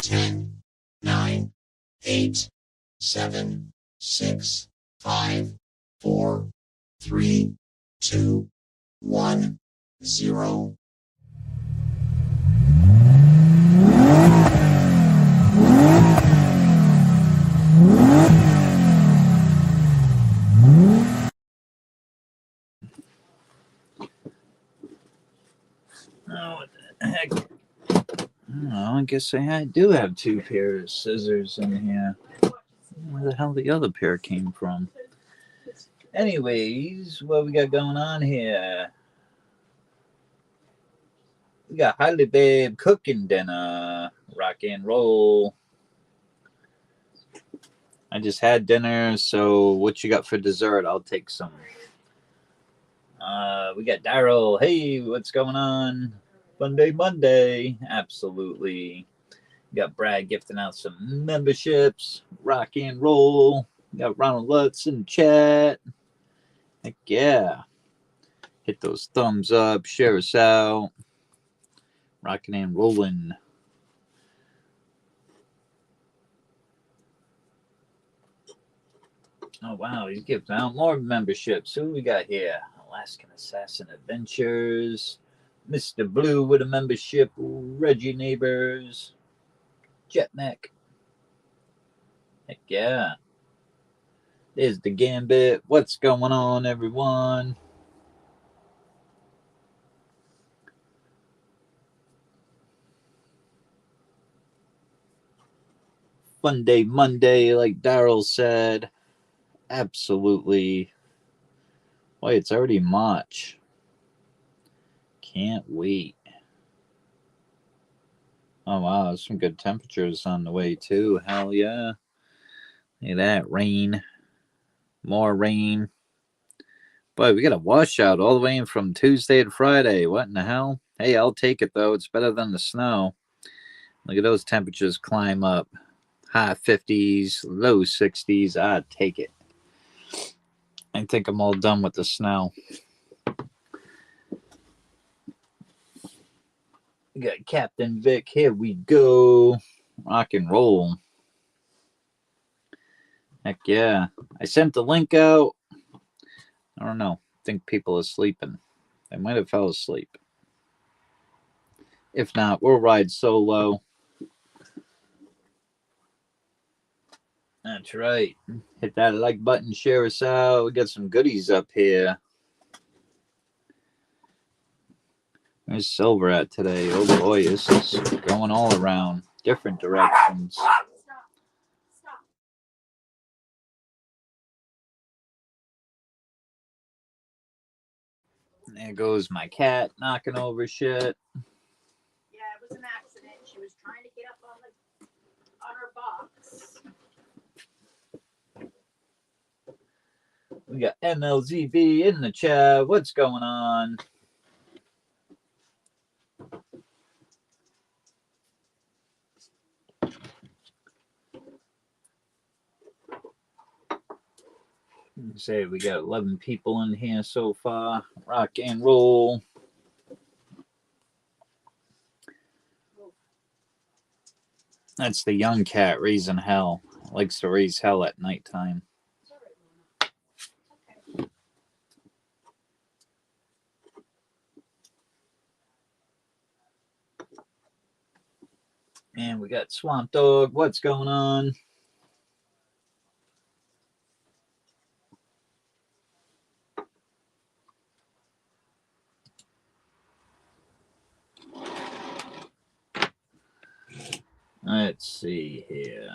10, 9, 8, 7, 6, 5, 4, 3, 2, 1, 0. Oh, what the heck? I guess I do have two pairs of scissors in here. Where the hell the other pair came from? Anyways, what we got going on here? We got Highly Babe cooking dinner. Rock and roll. I just had dinner, so what you got for dessert? I'll take some. We got Daryl. Hey, what's going on? Monday. Absolutely. We got Brad gifting out some memberships. Rock and roll. We got Ronald Lutz in chat. Heck yeah. Hit those thumbs up. Share us out. Rocking and rolling. Oh, wow. He's giving out more memberships. Who we got here? Alaskan Assassin Adventures. Mr. Blue with a membership. Reggie Neighbors. Jetneck. Heck yeah. There's the Gambit. What's going on, everyone? Fun day Monday, like Daryl said. Absolutely. Wait, it's already March. Can't wait. Oh, wow. There's some good temperatures on the way, too. Hell yeah. Look at that. Rain. More rain. Boy, we got a washout all the way in from Tuesday to Friday. What in the hell? Hey, I'll take it, though. It's better than the snow. Look at those temperatures climb up. High 50s, low 60s. I'd take it. I think I'm all done with the snow. We got Captain Vic. Here we go. Rock and roll. Heck yeah. I sent the link out. I don't know. I think people are sleeping. They might have fell asleep. If not, we'll ride solo. That's right. Hit that like button, share us out. We got some goodies up here. Where's Silver at today? Oh boy, this is going all around different directions. There goes my cat knocking over shit. Yeah, it was an accident. She was trying to get up on her box. We got MLZB in the chat. What's going on? Say we got 11 people in here so far. Rock and roll. That's the young cat raising hell. Likes to raise hell at nighttime. And we got Swamp Dog. What's going on? Let's see here.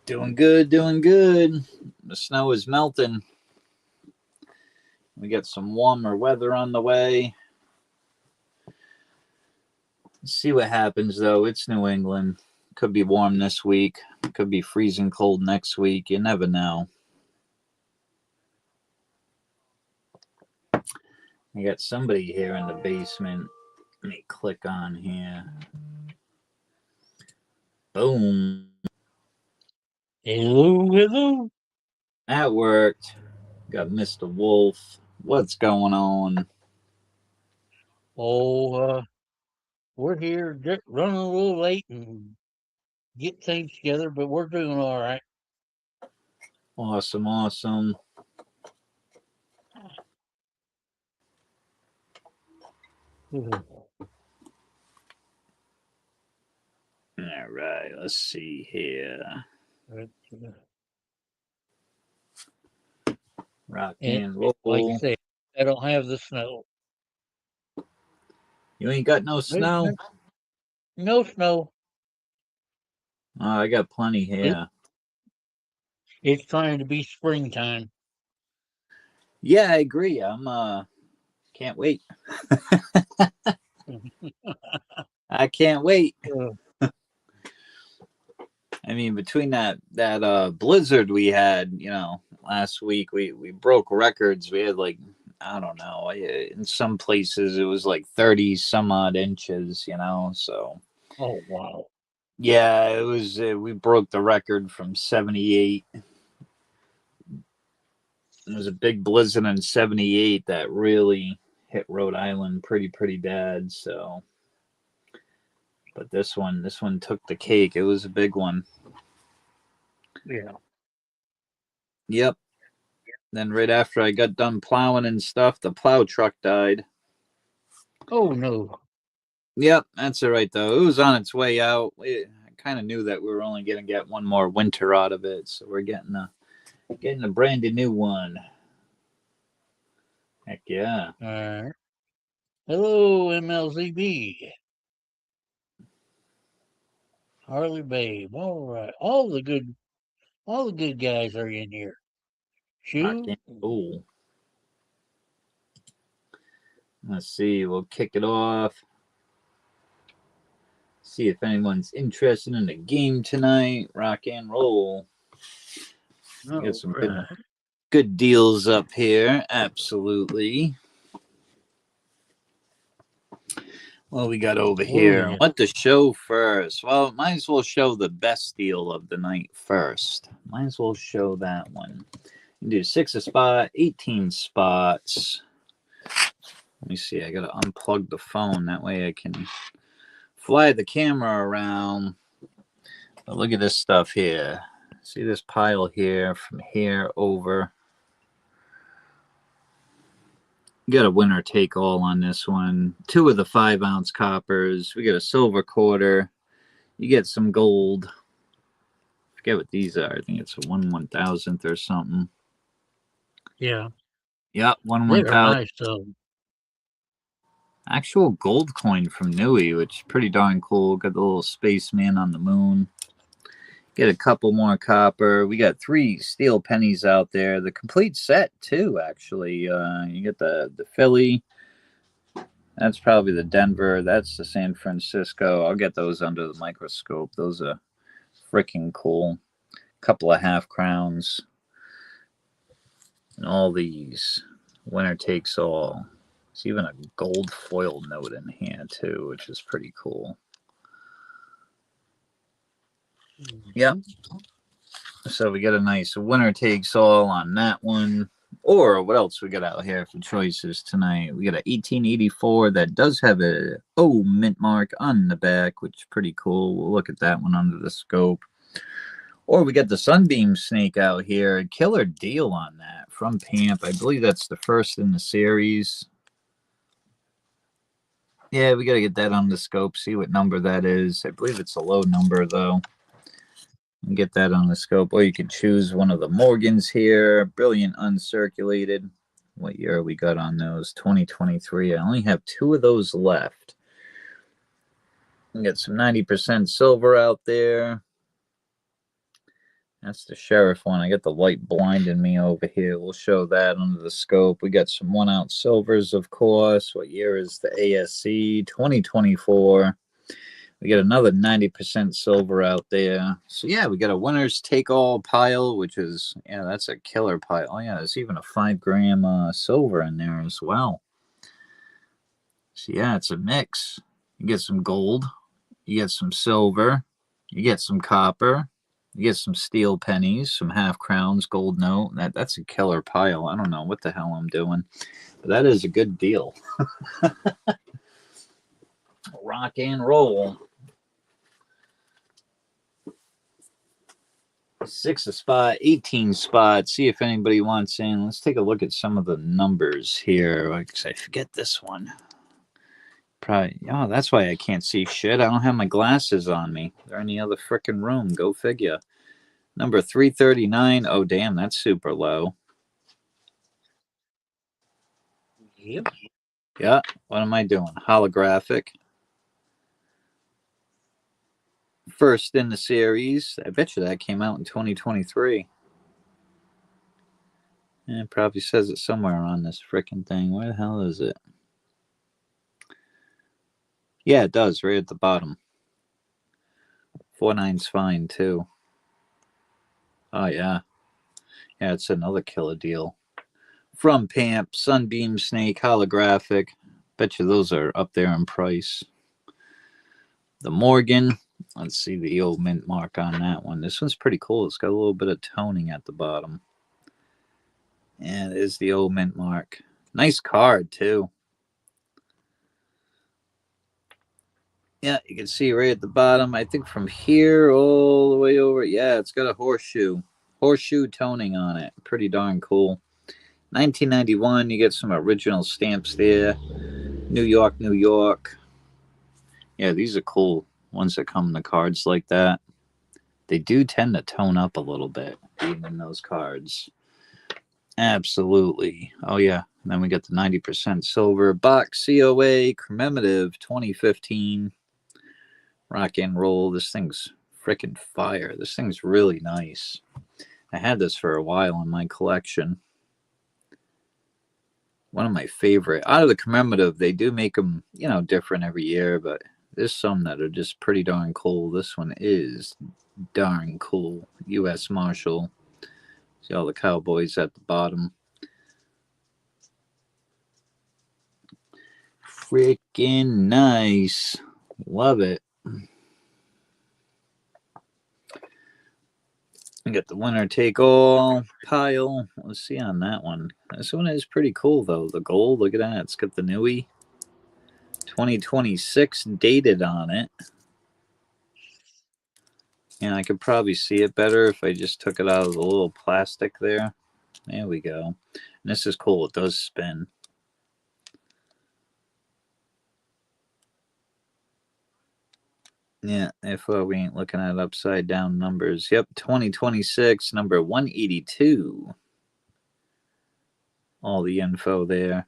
Doing good, doing good. The snow is melting. We got some warmer weather on the way. Let's see what happens, though. It's New England. Could be warm this week. Could be freezing cold next week. You never know. I got somebody here in the basement. Let me click on here. Boom. Hello, hello. That worked. Got Mr. Wolf. What's going on? Oh, we're here just running a little late and get things together, but we're doing all right. Awesome, awesome. Mhm. All right, let's see here. Rock And and like I roll. said, I don't have the snow. You ain't got no There's snow? no snow. Oh, I got plenty It, here. it's trying to be springtime. Yeah, I agree. Can't wait. I can't wait. I mean, between that blizzard we had, last week, we broke records. We had like, I don't know, in some places it was like 30 some odd inches, so Oh, wow. yeah, it was we broke the record from 78. It was a big blizzard in 78 that really hit Rhode Island pretty bad, so but this one took the cake. It was a big one. Yeah. Yep. Then right after I got done plowing and stuff, the plow truck died. Oh, no. Yep, that's all right though. It was on its way out. I kind of knew that we were only gonna get one more winter out of it, so we're getting a brand new one. Heck yeah. All right. Hello, MLZB. Harley Babe. All right. All the good guys are in here. Rock Shoe. and roll. Let's see. We'll kick it off. See if anyone's interested in the game tonight. Rock and roll. We got All some right. good deals up here. Absolutely. What we got over Oh, here? yeah. What to show first? Well, might as well show the best deal of the night first. Might as well show that one. You can do 6 a spot, 18 spots. Let me see. I gotta unplug the phone. That way I can fly the camera around. But look at this stuff here. See this pile here from here over. You got a winner take all on this one. 2 of the 5-ounce coppers. We got a silver quarter. You get some gold. Forget what these are. I think it's a 1/1000th or something. Yeah. Yep, 1 They're 1000th. nice, though. Actual gold coin from Nui, which is pretty darn cool. Got the little spaceman on the moon. Get a couple more copper. We got 3 steel pennies out there. The complete set too, actually. You get the Philly. That's probably the Denver. That's the San Francisco. I'll get those under the microscope. Those are freaking cool. Couple of half crowns. And all these. Winner takes all. There's even a gold foil note in here too, which is pretty cool. Yep. So we get a nice winner takes all on that one. Or what else we got out here for choices tonight? We got a 1884 that does have a mint mark on the back, which is pretty cool. We'll look at that one under the scope. Or we got the Sunbeam Snake out here. A killer deal on that from Pamp. I believe that's the first in the series. Yeah, we got to get that on the scope, see what number that is. I believe it's a low number, though. And get that on the scope. Or you can choose one of the Morgans here. Brilliant uncirculated. What year we got on those? 2023. I only have 2 of those left. We got some 90% silver out there. That's the sheriff one. I got the light blinding me over here. We'll show that under the scope. We got some 1-ounce silvers, of course. What year is the ASC? 2024. We got another 90% silver out there. So yeah, we got a winners take all pile, which is, yeah, that's a killer pile. Oh yeah, there's even a 5 gram silver in there as well. So yeah, it's a mix. You get some gold, you get some silver, you get some copper, you get some steel pennies, some half crowns, gold note. That's a killer pile. I don't know what the hell I'm doing, but that is a good deal. Rock and roll. 6 a spot, 18 spots. See if anybody wants in. Let's take a look at some of the numbers here. I forget this one. Probably. Oh, that's why I can't see shit. I don't have my glasses on me. They're in the other freaking room. Go figure. Number 339. Oh, damn, that's super low. Yep. Yeah. What am I doing? Holographic. First in the series. I bet you that came out in 2023. It probably says it somewhere on this freaking thing. Where the hell is it? Yeah, it does, right at the bottom. 49's fine, too. Oh, yeah. Yeah, it's another killer deal. From Pamp, Sunbeam Snake, Holographic. Bet you those are up there in price. The Morgan. Let's see the old mint mark on that one. This one's pretty cool. It's got a little bit of toning at the bottom. And it is the old mint mark. Nice card, too. Yeah, you can see right at the bottom. I think from here all the way over. Yeah, it's got a horseshoe toning on it. Pretty darn cool. 1991, you get some original stamps there. New York, New York. Yeah, these are cool ones that come in the cards like that. They do tend to tone up a little bit, even in those cards. Absolutely. Oh, yeah. And then we got the 90% silver box COA commemorative 2015. Rock and roll. This thing's freaking fire. This thing's really nice. I had this for a while in my collection. One of my favorite. Out of the commemorative, they do make them, different every year, but there's some that are just pretty darn cool. This one is darn cool. U.S. Marshal. See all the cowboys at the bottom. Freaking nice. Love it. We got the winner take all pile. Let's see on that one. This one is pretty cool though. The gold, look at that. It's got the Nui 2026 dated on it. And I could probably see it better if I just took it out of the little plastic there. There we go. And this is cool. It does spin. Yeah, if we ain't looking at upside down numbers. Yep, 2026, number 182. All the info there.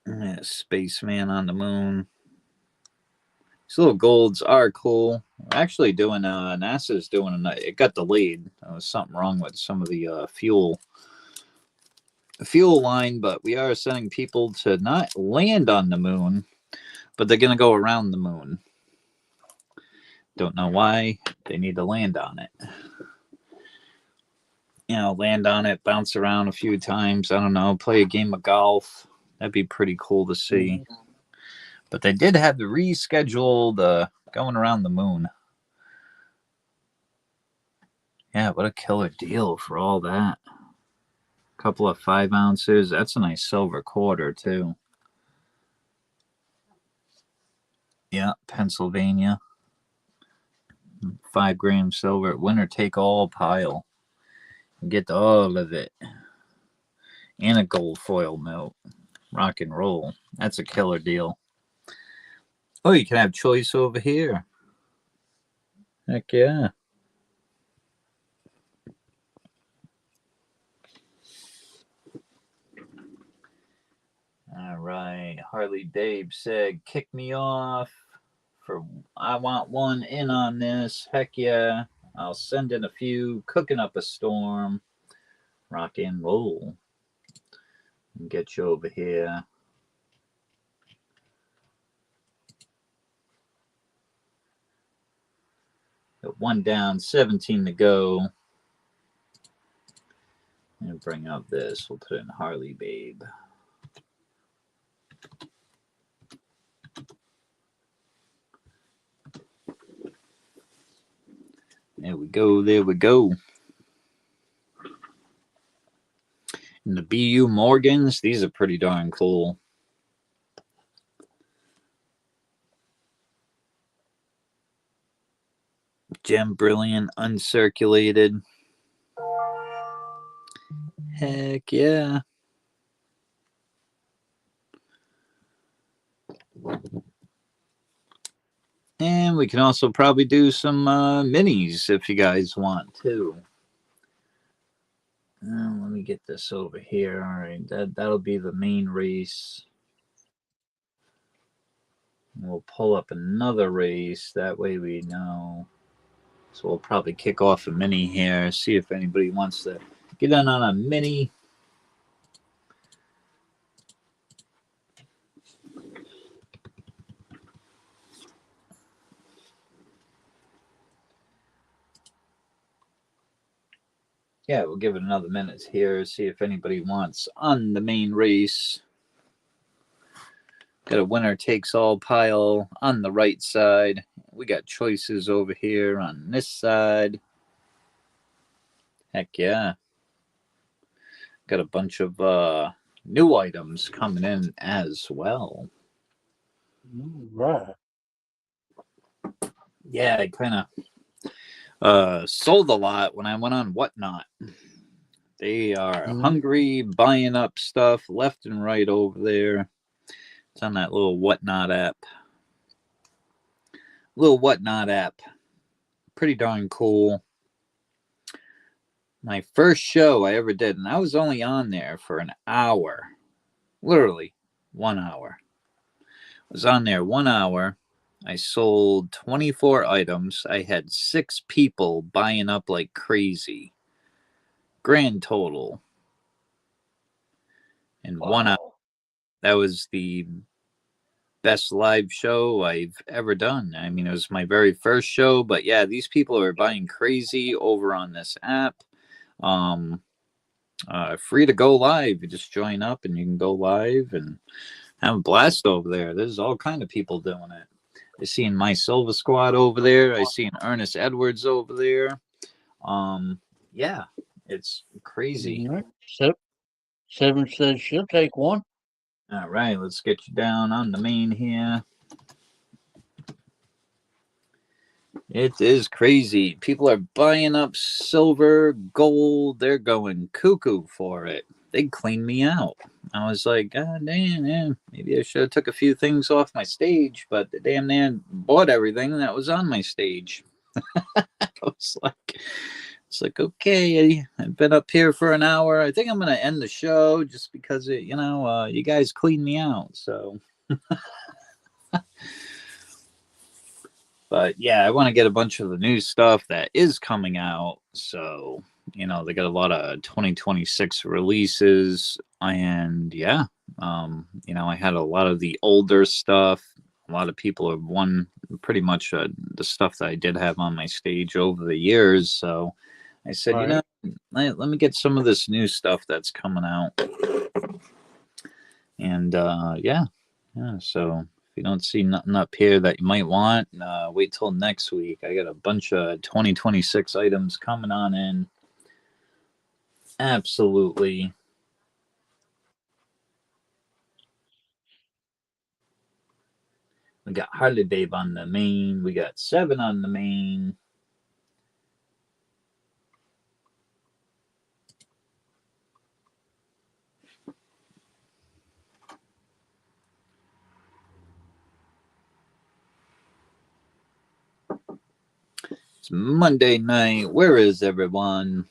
Yeah, Spaceman on the moon. These little golds are cool. We're actually doing, NASA's doing, it got delayed. There was something wrong with some of the fuel line, but we are sending people to not land on the moon, but they're going to go around the moon. Don't know why. They need to land on it. Land on it, bounce around a few times. I don't know, play a game of golf. That'd be pretty cool to see. But they did have to reschedule the going around the moon. Yeah, what a killer deal for all that. Couple of 5 ounces. That's a nice silver quarter, too. Yeah, Pennsylvania. 5 gram silver. Winner take all pile. Get all of it. And a gold foil note. Rock and roll. That's a killer deal. Oh, you can have choice over here. Heck yeah. All right. Harley Dave said, kick me off. I want one in on this. Heck yeah. I'll send in a few. Cooking up a storm. Rock and roll. And get you over here. Got 1 down, 17 to go. to bring up this. We'll put in Harley Babe. There we go. There we go. And the BU Morgans, these are pretty darn cool. Gem Brilliant, uncirculated. Heck yeah. And we can also probably do some minis if you guys want to. Let me get this over here. All right, that'll be the main race. We'll pull up another race. That way we know. So we'll probably kick off a mini here. See if anybody wants to get in on a mini. Yeah, we'll give it another minute here. See if anybody wants on the main race. Got a winner takes all pile on the right side. We got choices over here on this side. Heck yeah. Got a bunch of new items coming in as well. Right. Yeah, I kind of sold a lot when I went on Whatnot. They are hungry, buying up stuff left and right over there. It's on that little Whatnot app. Pretty darn cool. My first show I ever did, and I was only on there for an hour. Literally 1 hour. I was on there 1 hour. I sold 24 items. I had 6 people buying up like crazy. Grand total in 1 hour. That was the best live show I've ever done. I mean, it was my very first show, but yeah, these people are buying crazy over on this app. Free to go live. You just join up and you can go live and have a blast over there. There's all kind of people doing it. I seen my Silver Squad over there. I seen Ernest Edwards over there. Yeah, it's crazy. All right. So, Seven says she'll take one. All right, let's get you down on the main here. It is crazy. People are buying up silver, gold. They're going cuckoo for it. They cleaned me out. I was like, God damn, man. Maybe I should have took a few things off my stage, but the damn man bought everything that was on my stage. It's like, okay, I've been up here for an hour. I think I'm gonna end the show just because you guys cleaned me out. So. But yeah, I want to get a bunch of the new stuff that is coming out. So, they got a lot of 2026 releases. And yeah, I had a lot of the older stuff. A lot of people have won pretty much the stuff that I did have on my stage over the years. So I said, Right. let me get some of this new stuff that's coming out. And yeah, so if you don't see nothing up here that you might want, wait till next week. I got a bunch of 2026 items coming on in. Absolutely. We got Harley Babe on the main. We got 7 on the main. It's Monday night. Where is everyone?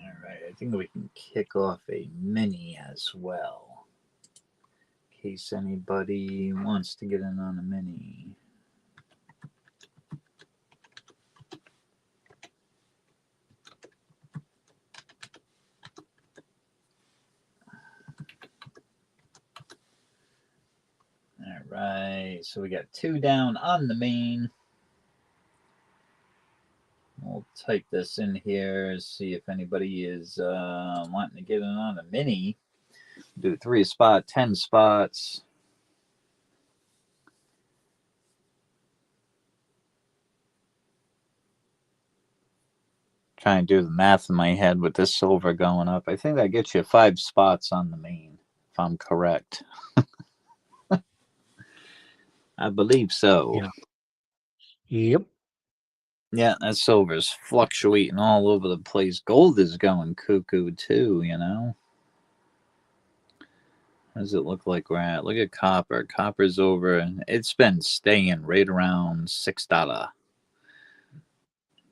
All right, I think we can kick off a mini as well. case anybody wants to get in on a mini. All right, so we got 2 down on the main. We'll type this in here, see if anybody is wanting to get in on a mini. Do 3 spot, 10 spots. Try and do the math in my head with this silver going up. I think that gets you 5 spots on the main, if I'm correct. I believe so. Yeah. Yep. Yeah, that silver's fluctuating all over the place. Gold is going cuckoo too, you know. What does it look like we're at? Look at copper. Copper's over. It's been staying right around $6.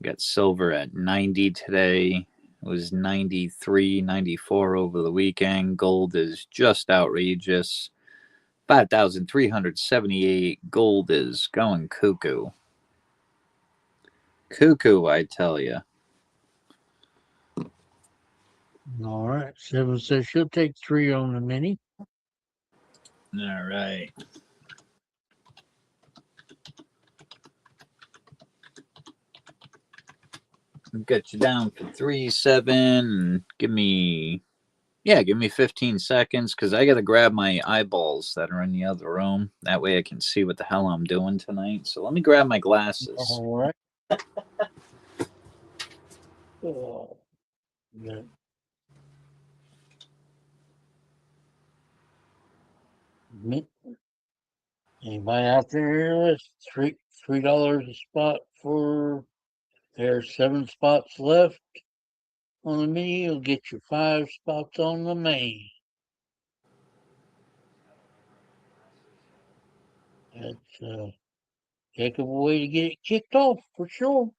Got silver at 90 today. It was 93, 94 over the weekend. Gold is just outrageous. 5,378. Gold is going cuckoo. Cuckoo, I tell you. All right. 7 says she'll take 3 on the mini. All right. Got you down for 3, 7. Give me 15 seconds because I got to grab my eyeballs that are in the other room. That way I can see what the hell I'm doing tonight. So let me grab my glasses. All right. Oh, yeah. Anybody out there? It's $3 a spot for. There's 7 spots left on the mini. You'll get your 5 spots on the main. That's a heck of a way to get it kicked off for sure.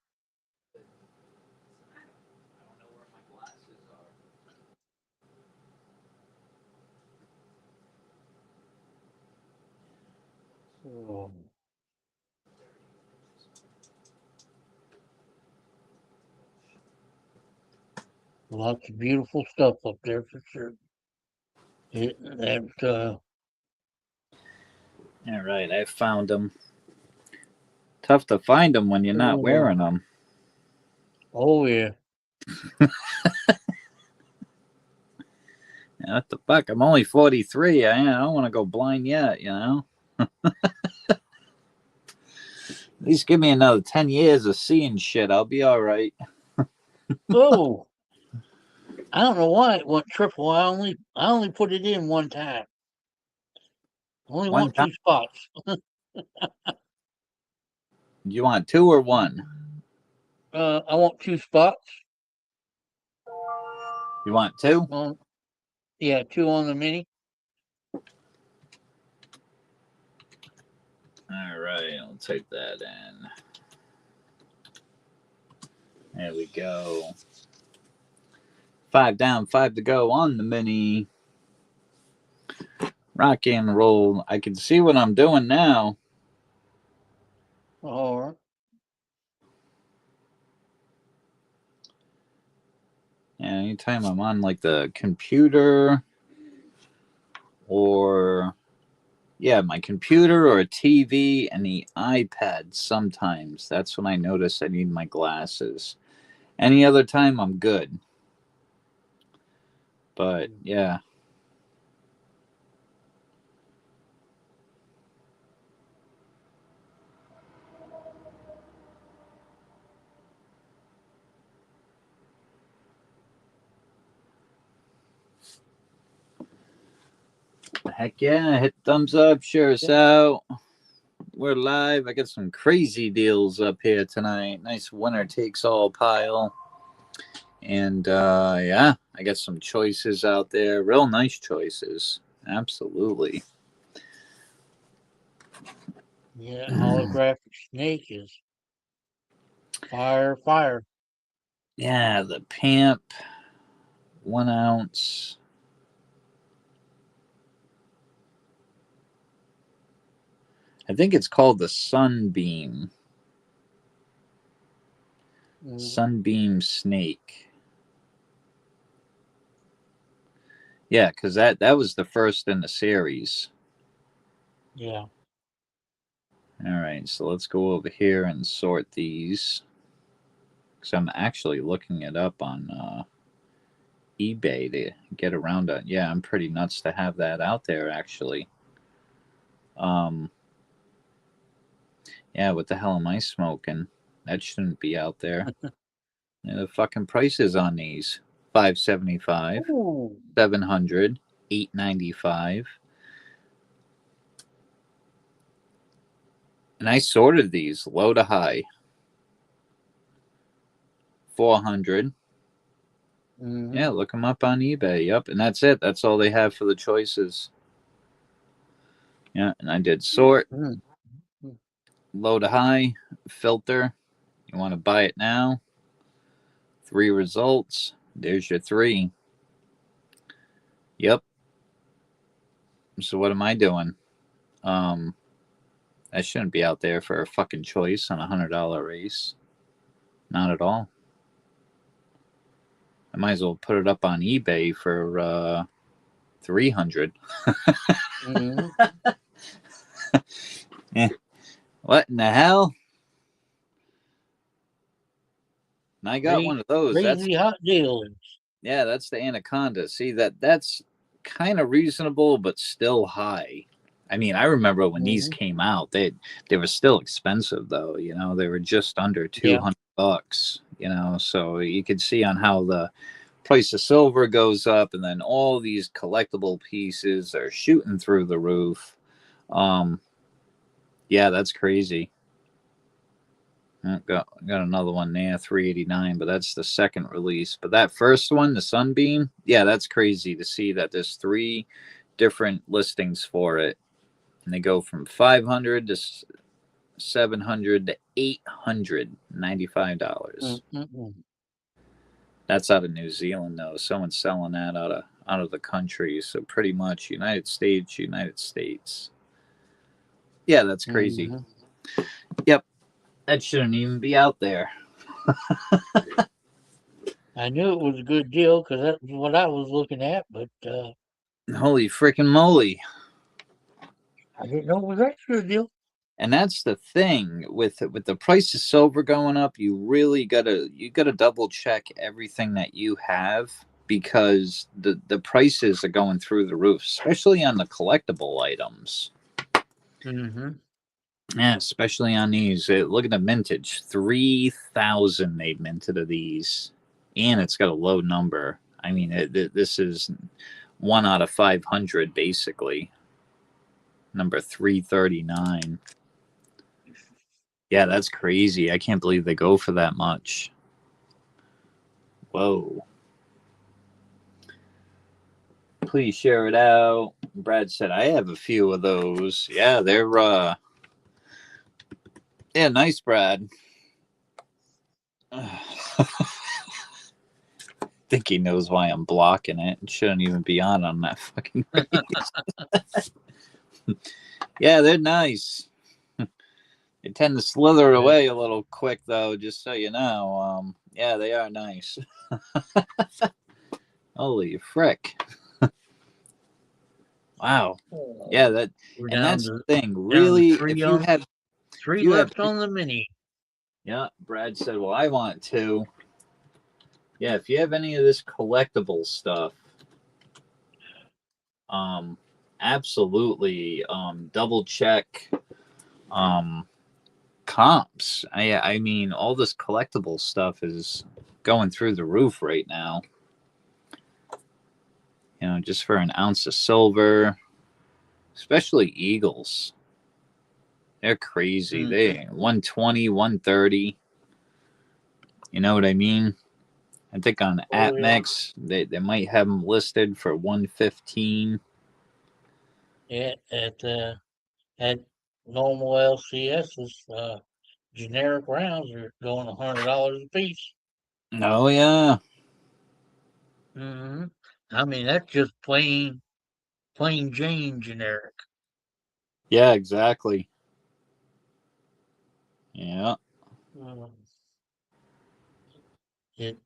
So, lots of beautiful stuff up there for sure. All right, I found them. Tough to find them when you're not wearing them. Oh yeah. What the fuck? I'm only 43. I don't want to go blind yet, you know? At least give me another 10 years of seeing shit. I'll be all right. Oh, I don't know why it went triple. I only put it in one time. Only One want 2 spots. You want 2 or 1? I want 2 spots. You want 2? Yeah, 2 on the mini. All right, I'll take that in. There we go. 5 down, 5 to go on the mini. Rock and roll. I can see what I'm doing now. All right. Yeah, anytime I'm on like the computer or my computer or a TV and the iPad sometimes. That's when I notice I need my glasses. Any other time I'm good. But yeah. Heck yeah, hit thumbs up, share us out. We're live. I got some crazy deals up here tonight. Nice winner takes all pile. And I got some choices out there. Real nice choices. Absolutely. Yeah, holographic snake is fire. Yeah, the Pamp 1 ounce. I think it's called the Sunbeam. Sunbeam Snake. Yeah, because that was the first in the series. Yeah. All right, so let's go over here and sort these. Because I'm actually looking it up on eBay to get around it. Yeah, I'm pretty nuts to have that out there, actually. Yeah, what the hell am I smoking? That shouldn't be out there. The fucking prices on these: $575, Ooh. $700, $895. And I sorted these low to high. 400. Yeah, look them up on eBay. Yep, and that's it. That's all they have for the choices. Yeah, and I did sort, low to high, filter. You want to buy it now? 3 results. There's your 3. Yep. So what am I doing? I shouldn't be out there for a fucking choice on $100 race. Not at all. I might as well put it up on eBay for $300. What in the hell? And I got one of those. Crazy hot deals. Yeah, that's the Anaconda. See, that's kind of reasonable, but still high. I mean, I remember when these came out, they were still expensive though. You know, they were just under $200. You know, so you could see on how the price of silver goes up, and then all these collectible pieces are shooting through the roof. Yeah, that's crazy. Got another one there, $389, but that's the second release. But that first one, the Sunbeam, yeah, that's crazy to see that there's 3 different listings for it, and they go from $500 to $700 to $895. That's out of New Zealand, though. Someone's selling that out of the country, so pretty much United States. Yeah, that's crazy. Yep. That shouldn't even be out there. I knew it was a good deal because that's what I was looking at, but holy freaking moly! I didn't know it was that good a deal. And that's the thing with the price of silver going up. You really gotta double check everything that you have, because the prices are going through the roof, especially on the collectible items. Yeah, especially on these. Look at the mintage. 3,000 they minted of these. And it's got a low number. I mean, this is 1 out of 500, basically. Number 339. Yeah, that's crazy. I can't believe they go for that much. Whoa. Please share it out. Brad said, I have a few of those. Yeah, they're yeah, nice, Brad. I think he knows why I'm blocking it. It shouldn't even be on that fucking race. Yeah, they're nice. They tend to slither away a little quick, though, just so you know. Yeah, they are nice. Holy frick. Wow. Yeah, that's the thing. Really, if you have 3 left on the mini. Yeah, Brad said, well, I want 2. Yeah, if you have any of this collectible stuff, absolutely double check comps. I mean, all this collectible stuff is going through the roof right now. You know, just for an ounce of silver, especially Eagles. They're crazy. They 120, 130. You know what I mean? I think on AppMex, they might have them listed for 115. Yeah, at normal LCSs, generic rounds are going $100 a piece. Oh yeah. I mean, that's just plain Jane generic. Yeah, exactly. Yeah. It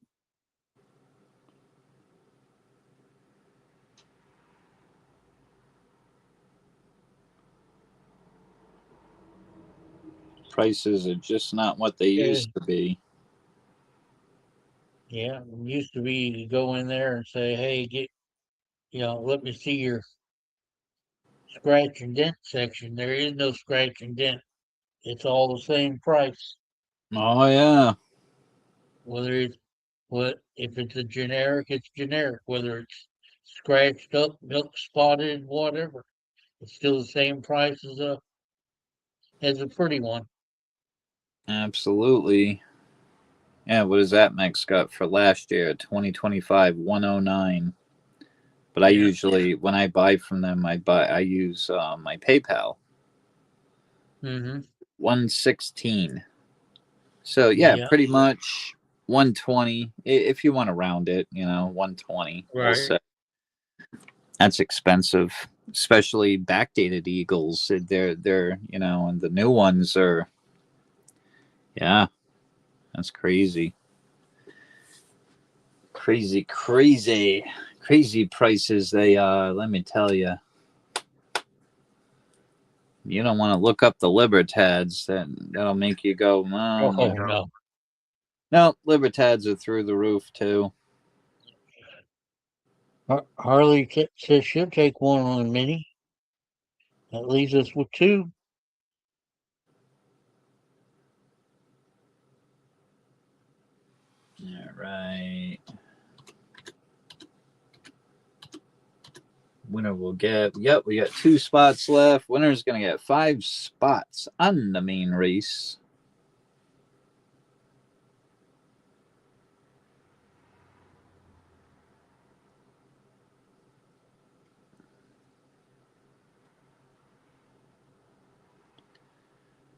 Prices are just not what they used to be. Yeah, it used to be you go in there and say, "Hey, let me see your scratch and dent section." There is no scratch and dent. It's all the same price. Oh yeah. Whether it's if it's a generic, it's generic. Whether it's scratched up, milk spotted, whatever, it's still the same price as a pretty one. Absolutely. Yeah, what does that Max got for last year? 2025, 109. But I Yeah. usually, when I buy from them, I use my PayPal. Mm-hmm. 116. So yeah, Yeah. pretty much 120 if you want to round it, 120. We'll Right. say. That's expensive, especially backdated Eagles. They're and the new ones are, yeah, that's crazy. Crazy, crazy, crazy prices they are, let me tell you. You don't want to look up the Libertads. That'll make you go, Oh no. no. No, Libertads are through the roof too. Harley says she'll take one on a mini. That leaves us with two. All right. Winner will get. Yep, we got 2 spots left. Winner's gonna get 5 spots on the main race.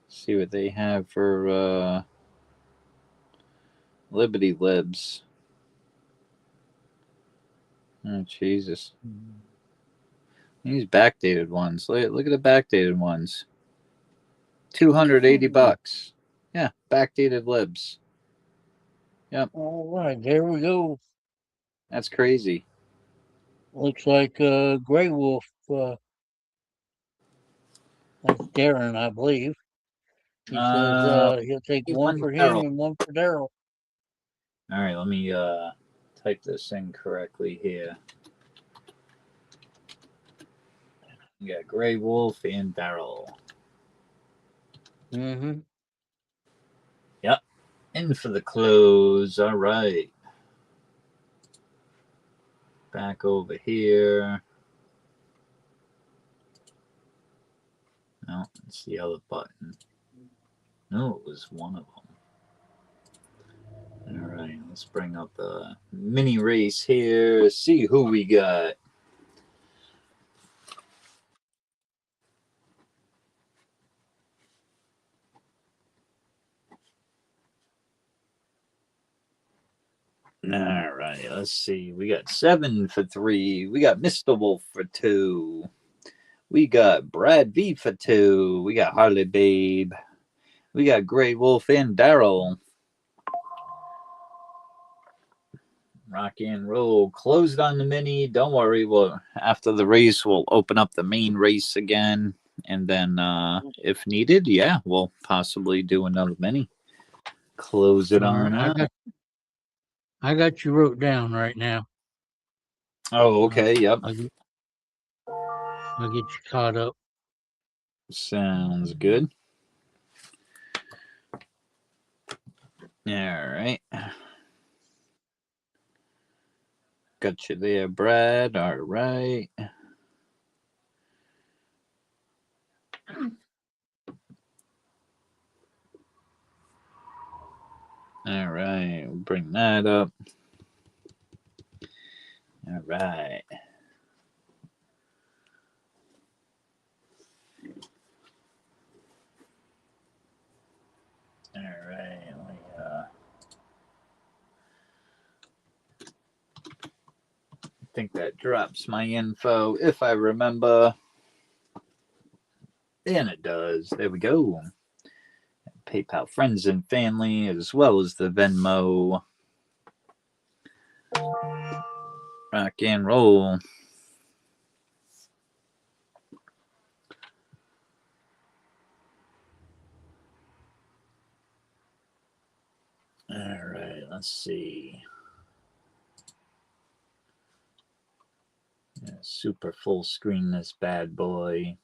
See what they have for Liberty Libs. Oh Jesus! These backdated ones. Look at the backdated ones. $280. Yeah, backdated Libs. Yep. All right, there we go. That's crazy. Looks like Gray Wolf. That's Darren, I believe. He says he'll take one One for him barrel. and one for Daryl. All right, let me type this in correctly here. We got Gray Wolf and Barrel. Mm-hmm. Yep. In for the close. All right. Back over here. No, it's the other button. No, it was one of them. All right, let's bring up the mini race here. See who we got. All right, let's see. We got 7 for 3. We got Mr. Wolf for 2. We got Brad V for 2. We got Harley Babe. We got Gray Wolf and Daryl. Rock and roll. Closed on the mini. Don't worry. After the race, we'll open up the main race again. And then, if needed, yeah, we'll possibly do another mini. Close it on out. I got you wrote down right now. Oh, okay. Yep. I'll get you caught up. Sounds good. All right. Got you there, Brad. All right. All right. We'll bring that up. All right. All right. I think that drops my info if I remember. And it does. There we go. PayPal friends and family, as well as the Venmo. Rock and roll. All right, let's see. Yeah, super full screen this bad boy.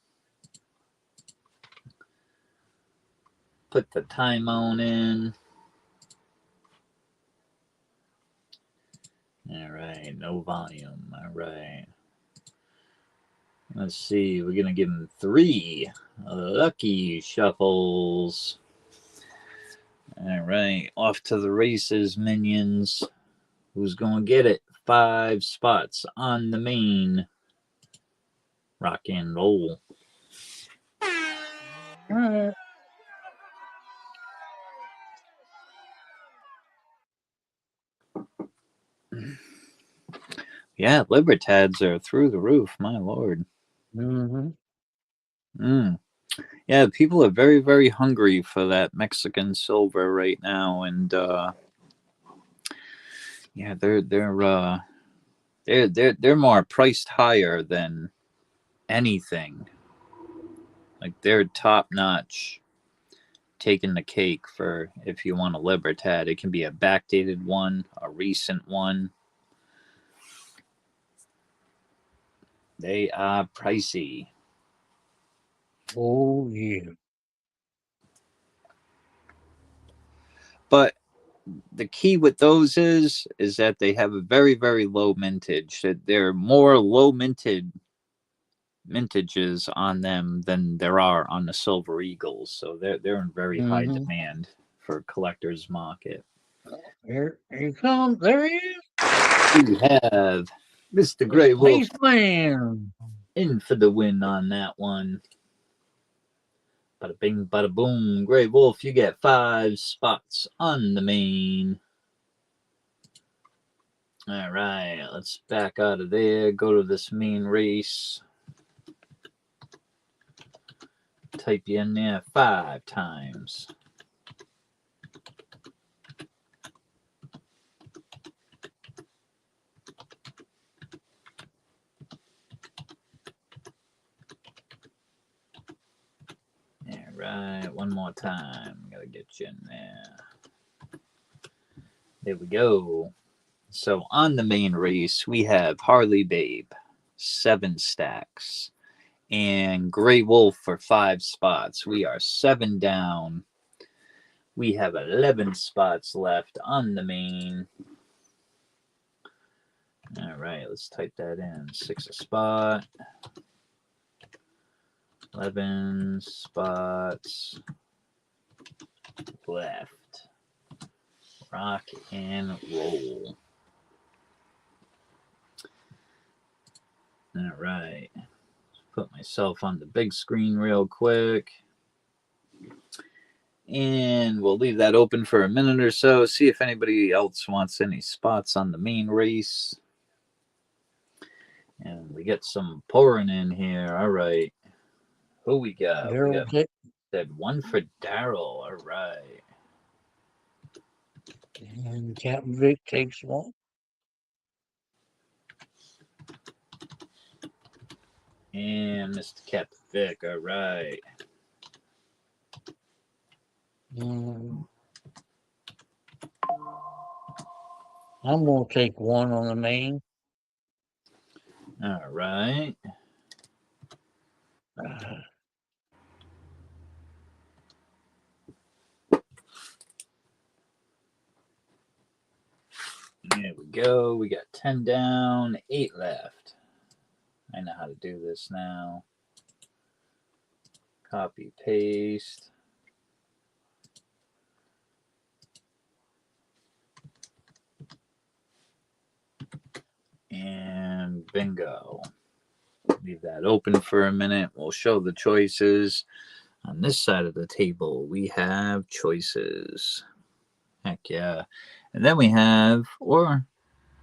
Put the time on in. All right, no volume. All right. Let's see. We're going to give him 3 lucky shuffles. All right. Off to the races, minions. Who's going to get it? 5 spots on the main. Rock and roll. All right. Yeah, Libertads are through the roof. My lord. Mm-hmm. Yeah, people are very, very hungry for that Mexican silver right now, and yeah, they're more priced higher than anything. Like they're top notch, taking the cake for if you want a Libertad. It can be a backdated one, a recent one. They are pricey. Oh yeah. But the key with those is that they have a very, very low mintage. That they're more low mintages on them than there are on the Silver Eagles. So they're in very high Mm-hmm. demand for collector's market. Here he comes. There he is. We have Mr. The Grey Wolf Spaceman. in for the win on that one. Bada bing, bada boom. Grey Wolf, you get 5 spots on the main. All right, let's back out of there. Go to this main race. Type you in there 5 times. All right, one more time. Gotta get you in there. There we go. So on the main race, we have Harley Babe, 7 stacks, and Grey Wolf for 5 spots. We are 7 down. We have 11 spots left on the main. All right, let's type that in. 6 a spot. 11 spots left. Rock and roll. All right. Put myself on the big screen real quick. And we'll leave that open for a minute or so. See if anybody else wants any spots on the main race. And we get some pouring in here. All right. Who we got? We got that one for Daryl. All right. And Captain Vic takes one. And Mr. Captain Vic. All right. I'm going to take 1 on the main. All right. There we go. We got 10 down, 8 left. I know how to do this now. Copy, paste. And bingo. Leave that open for a minute. We'll show the choices. On this side of the table, we have choices. Heck yeah. And then we have, or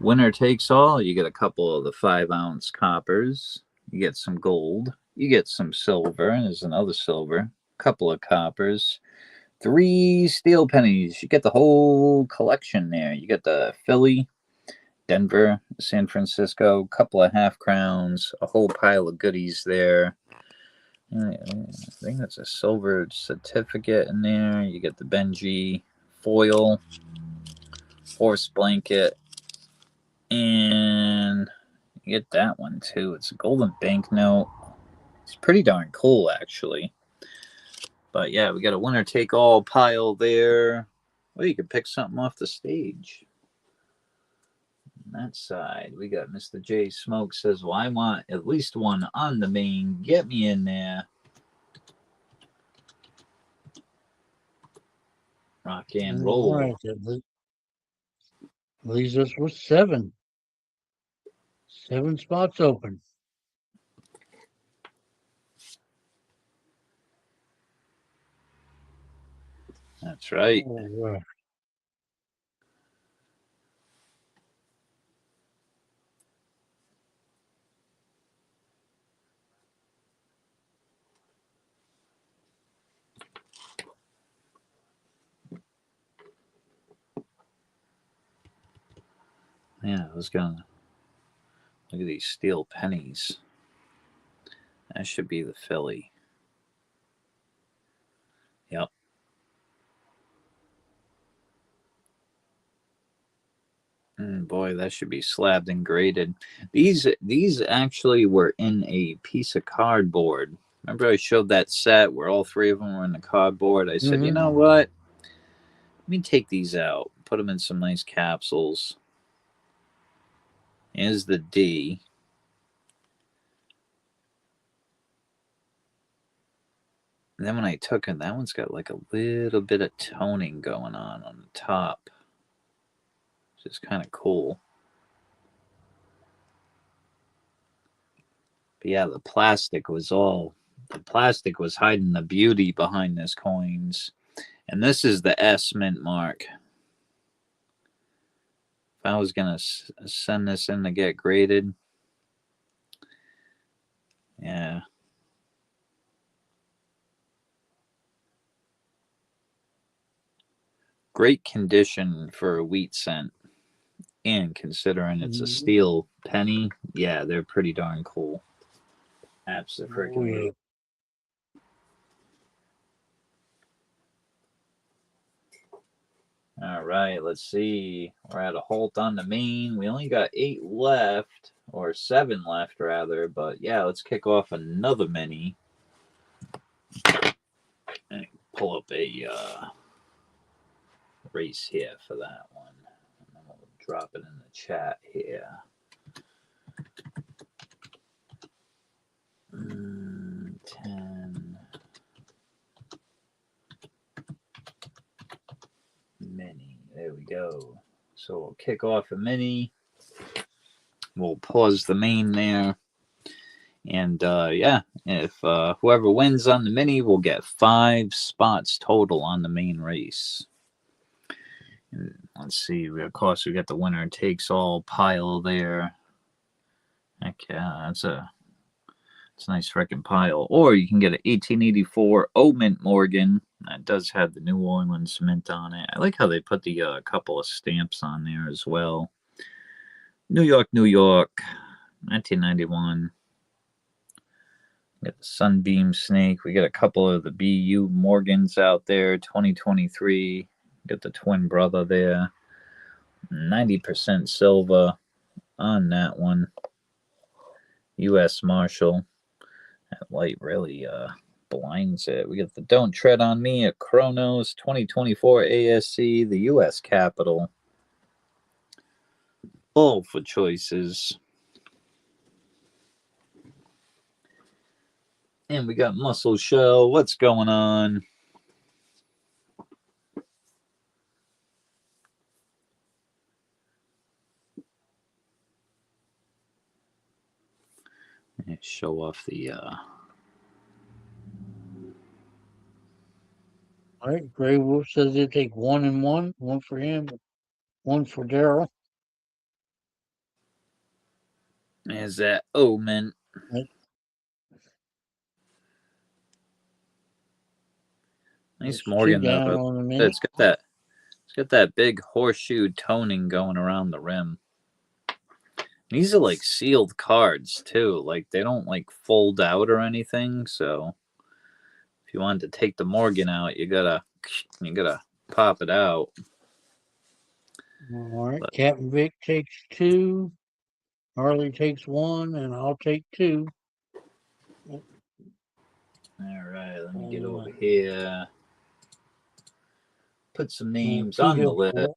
winner takes all. You get a couple of the 5-ounce coppers. You get some gold. You get some silver. And there's another silver. A couple of coppers. 3 steel pennies. You get the whole collection there. You get the Philly, Denver, San Francisco, couple of half crowns, a whole pile of goodies there. I think that's a silver certificate in there. You get the Benji foil, horse blanket, and you get that one too. It's a golden banknote. It's pretty darn cool, actually. But yeah, we got a winner take all pile there. Well, you can pick something off the stage. On that side, we got Mr. J Smoke says, well, I want at least one on the main. Get me in there. Rock and roll. All right, that leaves us with 7. 7 spots open. That's right. All right. Yeah, I was gonna look at these steel pennies. That should be the Philly. Yep. Boy, that should be slabbed and graded. These actually were in a piece of cardboard. Remember I showed that set where all 3 of them were in the cardboard? I said, you know what? Let me take these out. Put them in some nice capsules. Here's the D. And then when I took it, that one's got like a little bit of toning going on the top. Which is kind of cool. But yeah, the plastic was hiding the beauty behind this coins. And this is the S mint mark. If I was going to send this in to get graded, yeah. Great condition for a wheat cent. And considering it's a steel penny, yeah, they're pretty darn cool. Absolutely. All right, let's see. We're at a halt on the main. We only got 8 left, or 7 left, rather. But yeah, let's kick off another mini. And pull up a race here for that one. And then we'll drop it in the chat here. 10 mini. There we go. So we'll kick off a mini. We'll pause the main there. And yeah, if whoever wins on the mini will get 5 spots total on the main race. And let's see. Of course, we got the winner takes all pile there. Heck yeah, it's a nice freaking pile. Or you can get an 1884 O Mint Morgan. That does have the New Orleans mint on it. I like how they put the couple of stamps on there as well. New York, 1991. We got the Sunbeam Snake. We got a couple of the BU Morgans out there. 2023. Got the twin brother there. 90% silver on that one. U.S. Marshal. That light really blinds it. We got the Don't Tread on Me at Chronos. 2024 ASC. The U.S. Capitol. All for choices. And we got Muscle Shell. What's going on? Show off the All right, Gray Wolf says they take 1 and 1, 1 for him, 1 for Daryl. There's that Omen. Right. Nice There's two Morgan though. down on the mini. It's got that big horseshoe toning going around the rim. These are like sealed cards too. Like they don't like fold out or anything. So if you wanted to take the Morgan out, you gotta pop it out. All right, But, Captain Vic takes 2, Harley takes 1, and I'll take 2. all right, let me get over here. Put some names on the list.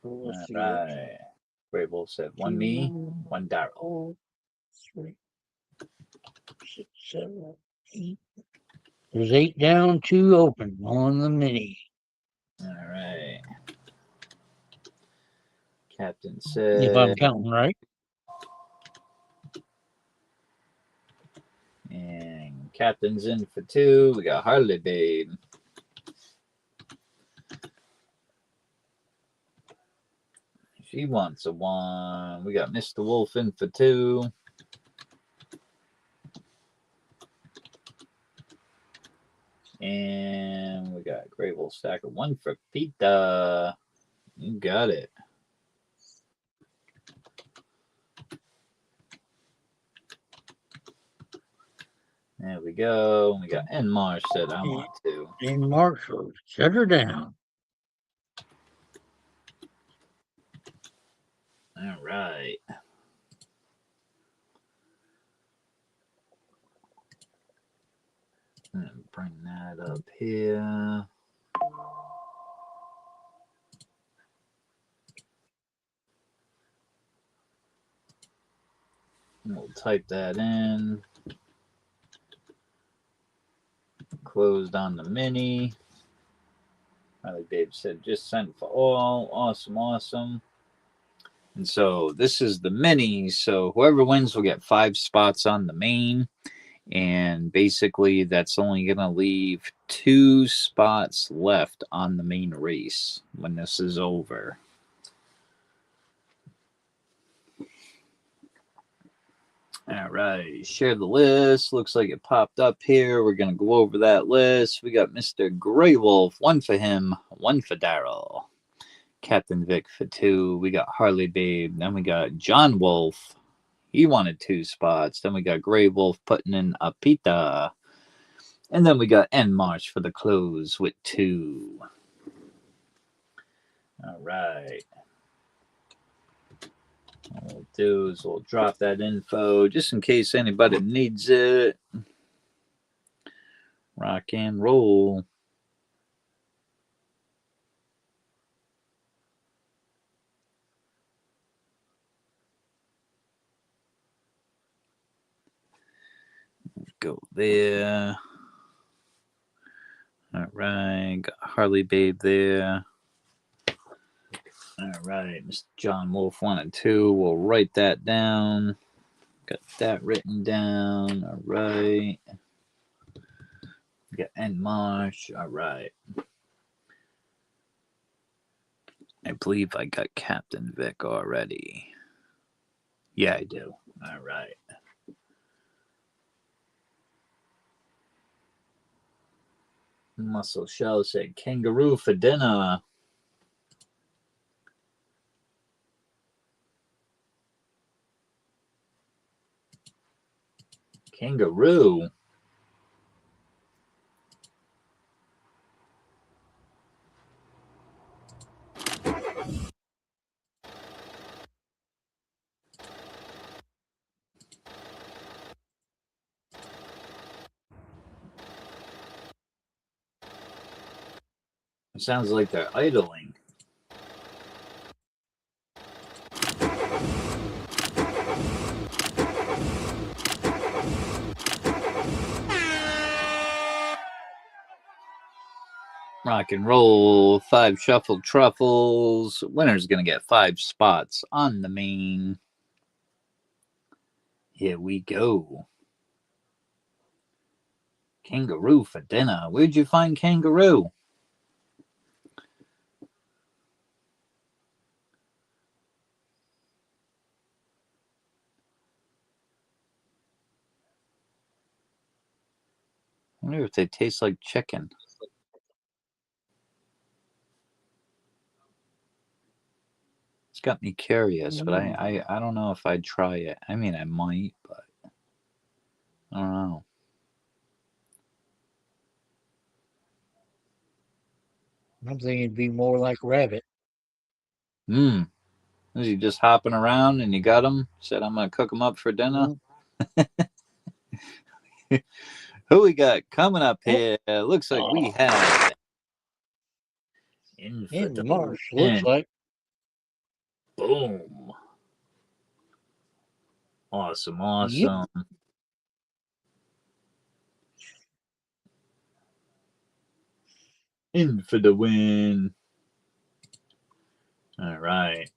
All right. Great Wolf said 1 me, 1 Daryl. 3, 6, 7, 8. There's 8 down, 2 open on the mini. All right. Captain If I'm said, counting right. and Captain's in for 2. We got Harley Babe. She wants a 1. We got Mr. Wolf in for 2. And we got Grey Wolf Stacker 1 for Pita. You got it. There we go. We got Enmarsh said I want to. And Marshall, shut her down. All right. Bring that up here. We'll type that in. Closed on the mini. Riley Babe said just sent for all. Awesome, awesome. And so this is the mini. So whoever wins will get 5 spots on the main. And basically that's only going to leave 2 spots left on the main race when this is over. All right, share the list. Looks like it popped up here. We're going to go over that list. We got Mr. Grey Wolf, 1 for him, 1 for Daryl. Captain Vic for 2. We got Harley Babe. Then we got John Wolf. He wanted 2 spots. Then we got Grey Wolf putting in a pita. And then we got Enmarsh for the close with 2. All right. What we'll do is we'll drop that info just in case anybody needs it. Rock and roll. Go there. All right. Got Harley Babe there. All right. Mr. John Wolf 1 and 2. We'll write that down. Got that written down. All right. We got Enmarsh. All right. I believe I got Captain Vic already. Yeah, I do. All right. Muscle Shell said kangaroo for dinner. Kangaroo. It sounds like they're idling. Rock and roll. 5 shuffled truffles. Winner's going to get 5 spots on the main. Here we go. Kangaroo for dinner. Where'd you find kangaroo? wonder if they taste like chicken. It's got me curious, but I don't know if I'd try it. I mean, I might, but I don't know. I'm thinking it'd be more like rabbit. Was he just hopping around and you got him? Said, I'm going to cook him up for dinner? Who we got coming up here? Looks like we have In Marsh, looks Infidel. like. Boom. Awesome. Yep. In for the win. All right.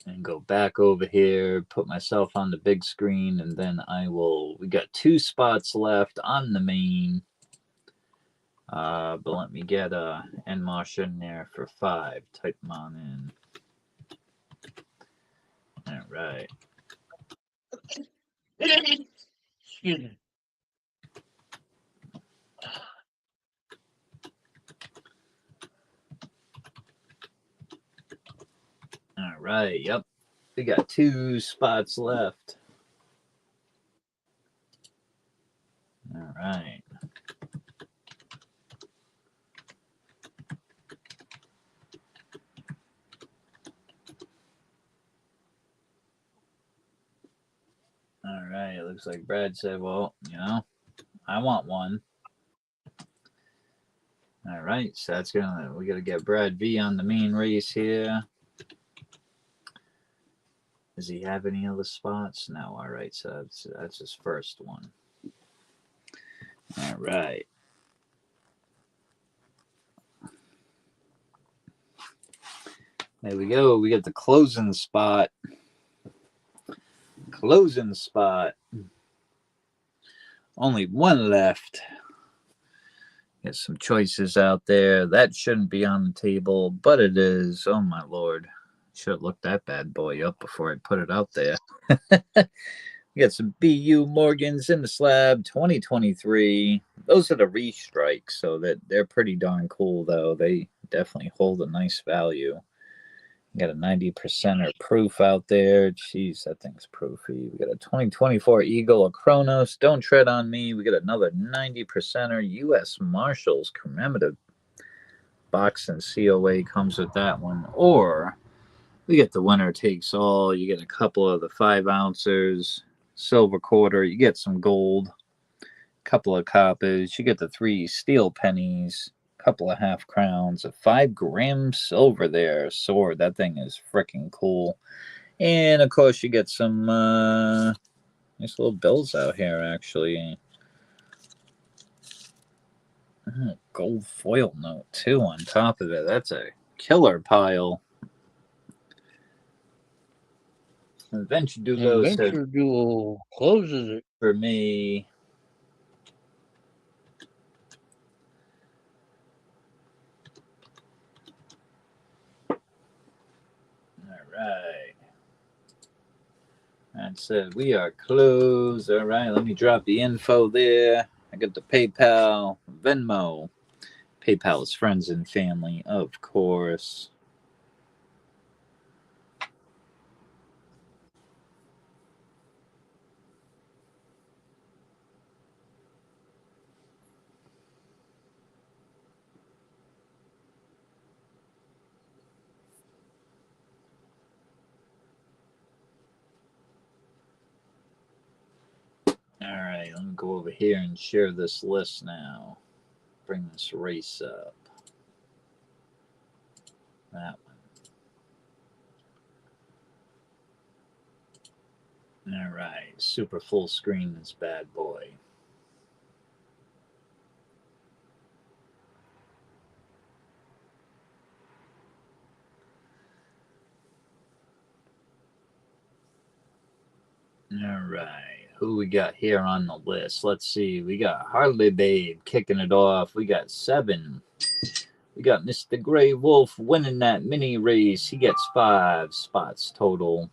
And go back over here, put myself on the big screen, and then we got 2 spots left on the main. But let me get Nmosh in there for 5. Type them on in. All right. Excuse me. All right. Yep. We got 2 spots left. All right. All right. It looks like Brad said, well, I want one. All right. So we got to get Brad V on the main race here. Does he have any other spots? No. All right. So that's his first one. All right. There we go. We got the closing spot. Only one left. Get some choices out there. That shouldn't be on the table, but it is. Oh my lord. Should have looked that bad boy up before I put it out there. We got some BU Morgans in the slab 2023. Those are the restrikes, so they're pretty darn cool though. They definitely hold a nice value. Got a 90% proof out there. Jeez, that thing's proofy. We got a 2024 Eagle, a Kronos. Don't tread on me. We got another 90% U.S. Marshals commemorative box, and COA comes with that one. Or we get the winner takes all. You get a couple of the 5 ounces, silver quarter. You get some gold, couple of coppers. You get the 3 steel pennies. Couple of half crowns, a 5-gram silver there sword. That thing is freaking cool. And of course you get some nice little bills out here actually. Gold foil note too on top of it. That's a killer pile. Adventure Duo closes it for me. Right. That's it. We are closed. All right. Let me drop the info there. I got the PayPal, Venmo. PayPal is friends and family, of course. All right, let me go over here and share this list now. Bring this race up. That one. All right, super full screen this bad boy. All right, who we got here on the list? Let's see. We got Harley Babe kicking it off. We got 7. We got Mr. Gray Wolf winning that mini race. He gets 5 spots total.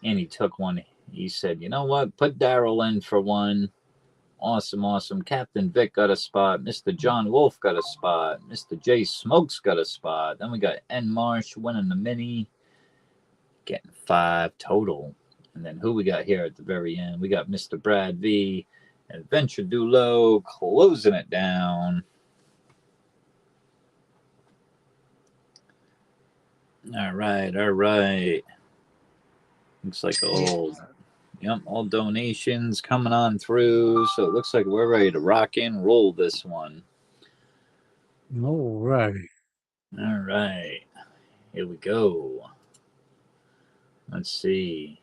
And he took one. He said, you know what? Put Daryl in for one. Awesome, awesome. Captain Vic got a spot. Mr. John Wolf got a spot. Mr. J Smokes got a spot. Then we got N Marsh winning the mini, getting 5 total. And then who we got here at the very end? We got Mr. Brad V. Adventure Dulo closing it down. All right, all right. Looks like all donations coming on through. So it looks like we're ready to rock and roll this one. All right. All right. Here we go. Let's see.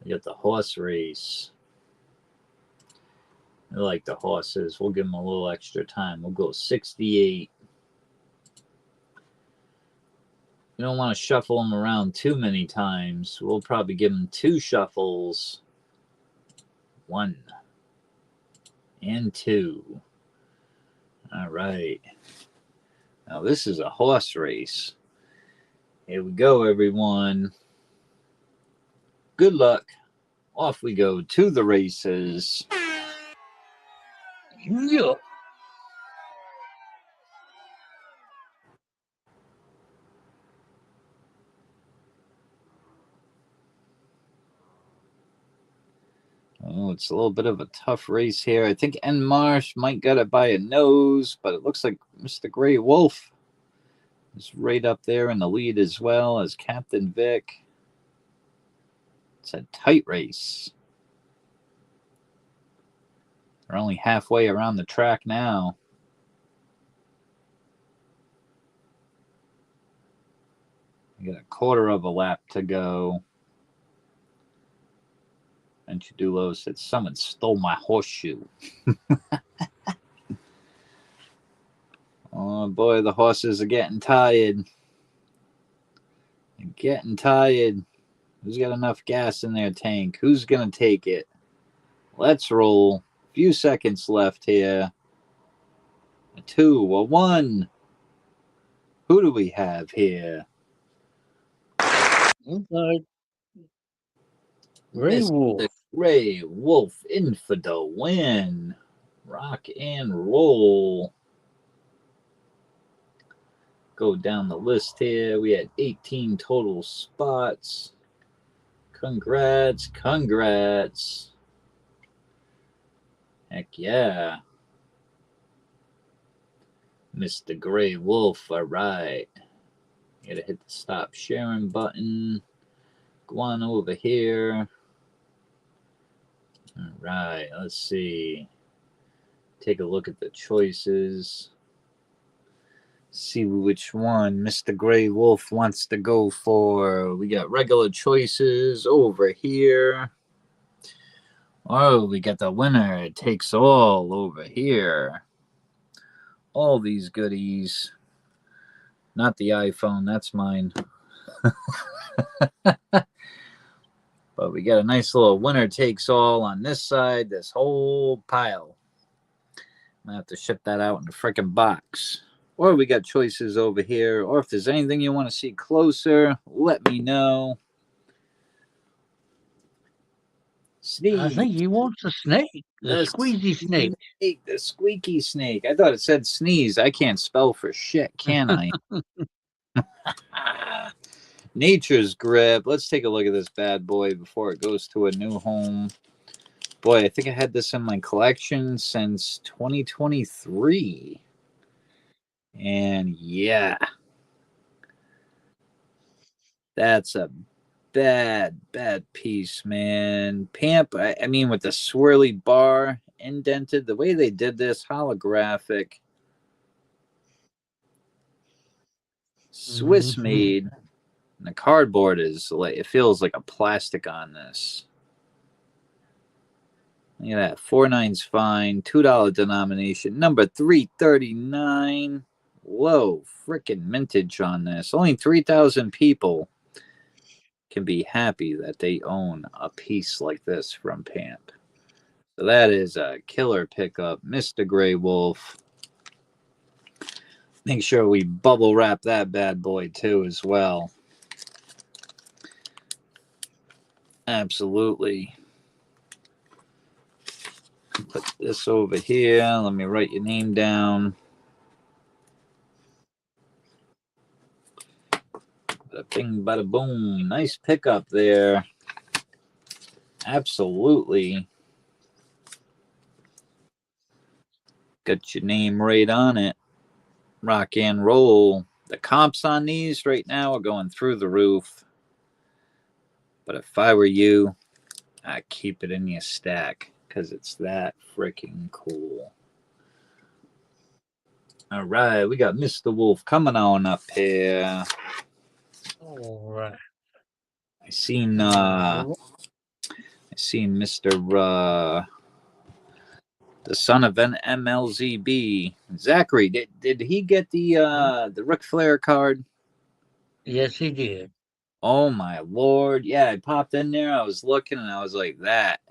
We got the horse race. I like the horses. We'll give them a little extra time. We'll go 68. You don't want to shuffle them around too many times. We'll probably give them 2 shuffles. 1 and 2. All right. Now this is a horse race. Here we go, everyone. Good luck. Off we go to the races. Yeah. Oh, it's a little bit of a tough race here. I think N Marsh might get it by a nose, but it looks like Mr. Gray Wolf is right up there in the lead as well as Captain Vic. It's a tight race. We're only halfway around the track now. We got a quarter of a lap to go. And Chadulo said, someone stole my horseshoe. Oh boy, the horses are getting tired. They're getting tired. Who's got enough gas in their tank? Who's going to take it? Let's roll. A few seconds left here. A 2, a 1. Who do we have here? Okay. Gray Mr. Wolf. Gray Wolf Infidel win. Rock and roll. Go down the list here. We had 18 total spots. Congrats, congrats. Heck yeah. Mr. Gray Wolf, all right. You gotta hit the stop sharing button. Go on over here. All right, let's see. Take a look at the choices. See which one Mr. Gray Wolf wants to go for. We got regular choices over here. Oh, we got the winner. It takes all over here. All these goodies. Not the iPhone, that's mine. But we got a nice little winner takes all on this side, this whole pile. I'm going to have to ship that out in a freaking box. Or we got choices over here. Or if there's anything you want to see closer, let me know. Sneeze. I think he wants a snake. The squeezy snake. The squeaky snake. I thought it said sneeze. I can't spell for shit, can I? Nature's Grip. Let's take a look at this bad boy before it goes to a new home. Boy, I think I had this in my collection since 2023. And yeah, that's a bad piece, man. Pamp, I mean, with the swirly bar indented, the way they did this, holographic, Swiss made, and the cardboard is like, it feels like a plastic on this. Look at that, 4.9's fine, $2 denomination, number 339. Whoa, freaking mintage on this. Only 3,000 people can be happy that they own a piece like this from Pamp. So that is a killer pickup, Mr. Gray Wolf. Make sure we bubble wrap that bad boy too as well. Absolutely. Put this over here. Let me write your name down. Bada bing, bada boom. Nice pickup there. Absolutely. Got your name right on it. Rock and roll. The comps on these right now are going through the roof. But if I were you, I'd keep it in your stack because it's that freaking cool. All right, we got Mr. Wolf coming on up here. All right. I seen Mr. The son of an MLZB. Zachary, did he get the Ric Flair card? Yes, he did. Oh my lord. Yeah, I popped in there, I was looking and I was like, that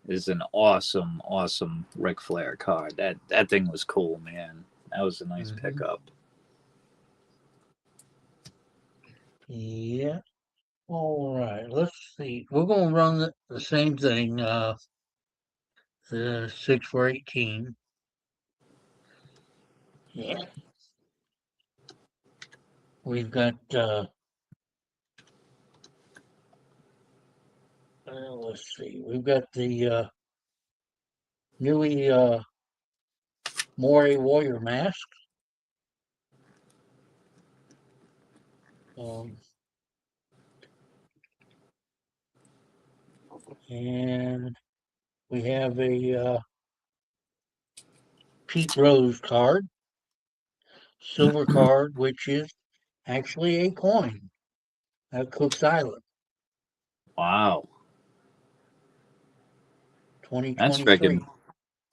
is an awesome, awesome Ric Flair card. That thing was cool, man. That was a nice pickup. Yeah. All right. Let's see. We're gonna run the same thing. The 6 for 18. Yeah. We've got let's see. We've got the Nui Moray Warrior mask. And we have a Pete Rose card, silver card, which is actually a coin at Cook's Island, Wow. That's 2023.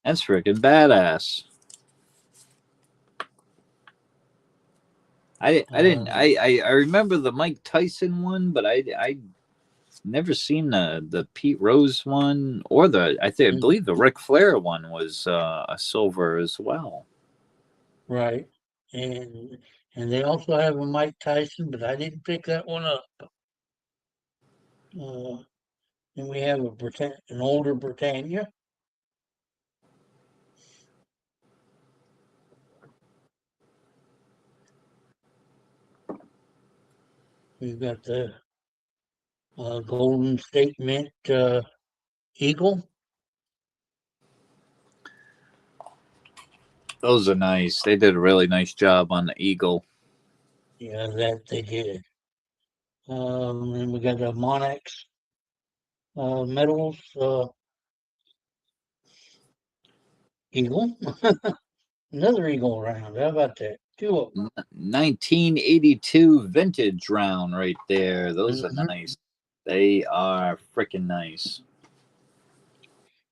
freaking badass. I remember the Mike Tyson one, but I never seen the Pete Rose one or I believe the Ric Flair one was a silver as well. Right. And they also have a Mike Tyson, but I didn't pick that one up. Then we have an older Britannia. We've got the Golden State Mint Eagle. Those are nice. They did a really nice job on the Eagle. Yeah, that they did. And we got the Monax medals Eagle. Another Eagle round. How about that? Two of them. 1982 vintage round right there. Those are nice. They are freaking nice.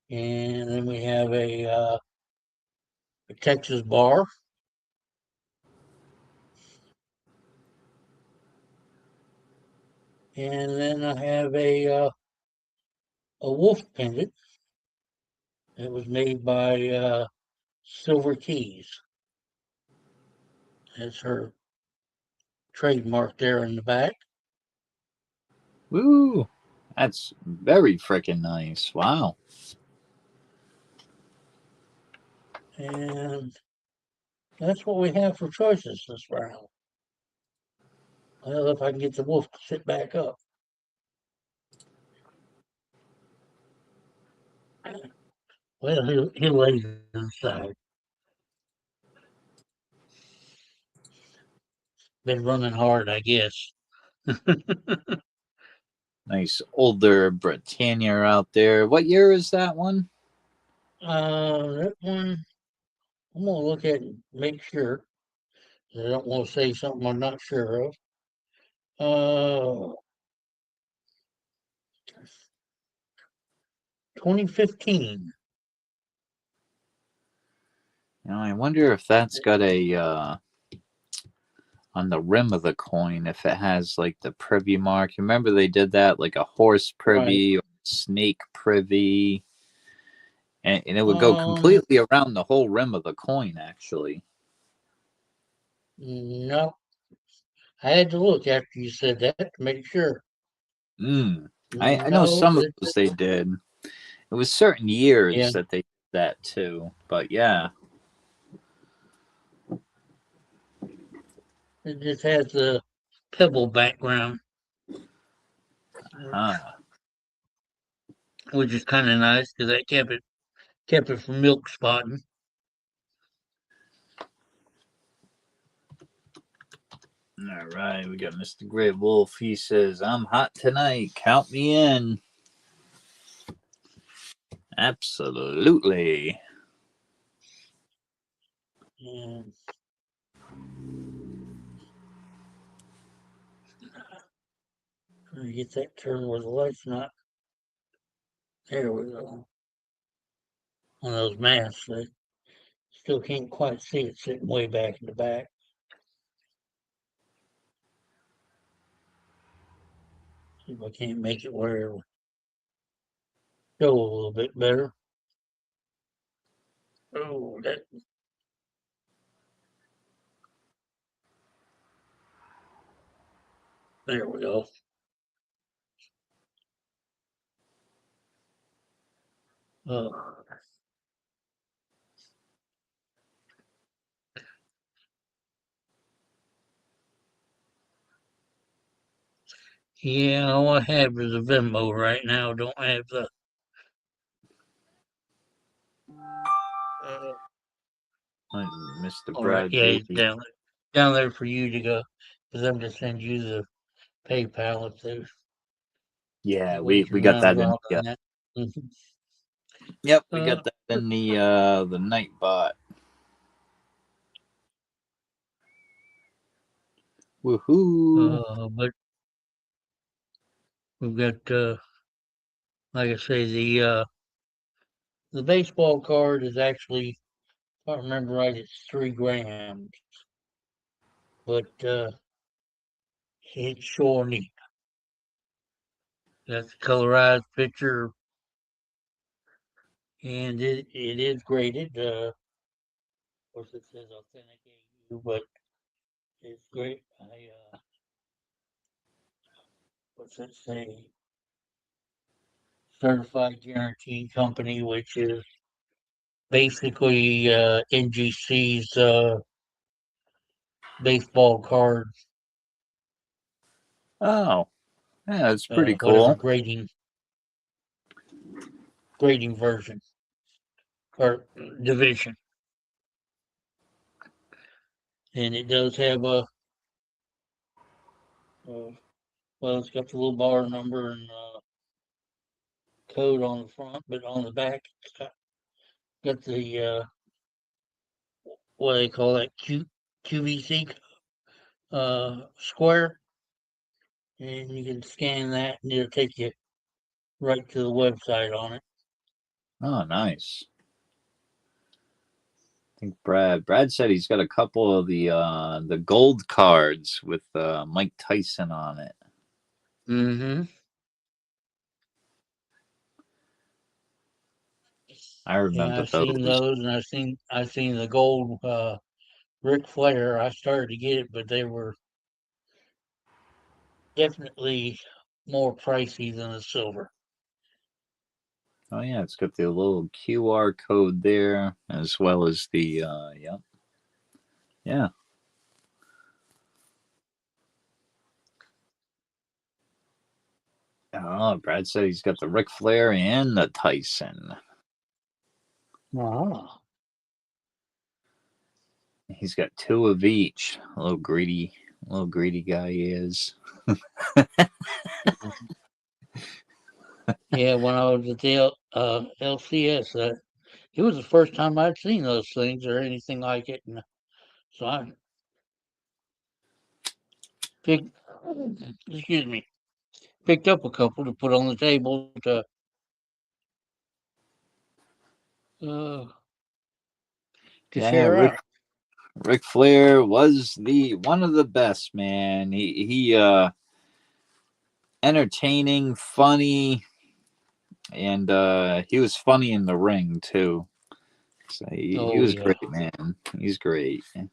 And then we have a Texas bar. And then I have a wolf pendant. It was made by Silver Keys. That's her trademark there in the back. Woo! That's very freaking nice. Wow. And that's what we have for choices this round. Well, if I can get the wolf to sit back up. Well, he lays inside. Been running hard, I guess. Nice older Britannia out there. What year is that one? That one, I'm gonna look at it and make sure. I don't want to say something I'm not sure of. 2015. I wonder if that's got a on the rim of the coin, if it has like the privy mark. Remember they did that, like a horse privy or snake privy, and it would go completely around the whole rim of the coin, actually. No, I had to look after you said that to make sure. I know some of those they did. It was certain years that they did that too. But yeah. It just has the pebble background, Huh. which is kind of nice because that kept it from milk spotting. All right, we got Mr. Great Wolf. He says, "I'm hot tonight. Count me in." Absolutely. And trying to get that turn where the light's not. There we go. On those masks, I still can't quite see it sitting way back in the back. See if I can't make it where it'll show a little bit better. Oh, that. There we go. Uh, yeah, all I have is a Venmo right now. Don't have the. Uh, Mr. all right, Brad yeah, he's J. down there for you to go. Because I'm gonna send you the PayPal if there's Yeah, you we waste your got time that in. drawing on that. Mhm. Yep, we Uh, got that in the night bot. Woohoo! but we've got, like I say, the baseball card is actually, if I remember right, it's 3 grams, but it's sure neat. That's a colorized picture, and it is graded. Of course, it says authentic AU, but it's great. What's it say? Certified Guarantee Company, which is basically NGC's baseball card, Oh, yeah, that's pretty whatever cool. grading version or division, and it does have well, it's got the little bar number and code on the front, but on the back, it's got the what do they call that QVC square, and you can scan that, and it'll take you right to the website on it. Oh, nice. I think Brad said he's got a couple of the gold cards with Mike Tyson on it. Mm-hmm. I Yeah, remember I've seen those. those, and I've seen the gold Ric Flair. I started to get it, but they were definitely more pricey than the silver. Oh yeah, it's got the little QR code there as well as the yeah. Oh, Brad said he's got the Ric Flair and the Tyson. Ah. He's got two of each. A little greedy guy he is. Yeah, when I was at the LCS, it was the first time I'd seen those things or anything like it, and so I picked, excuse me, picked up a couple to put on the table uh, to Yeah, share out. Ric Flair was the one of the best, man. He entertaining, funny, and he was funny in the ring too. So he Oh was yeah. great, man. He's great. And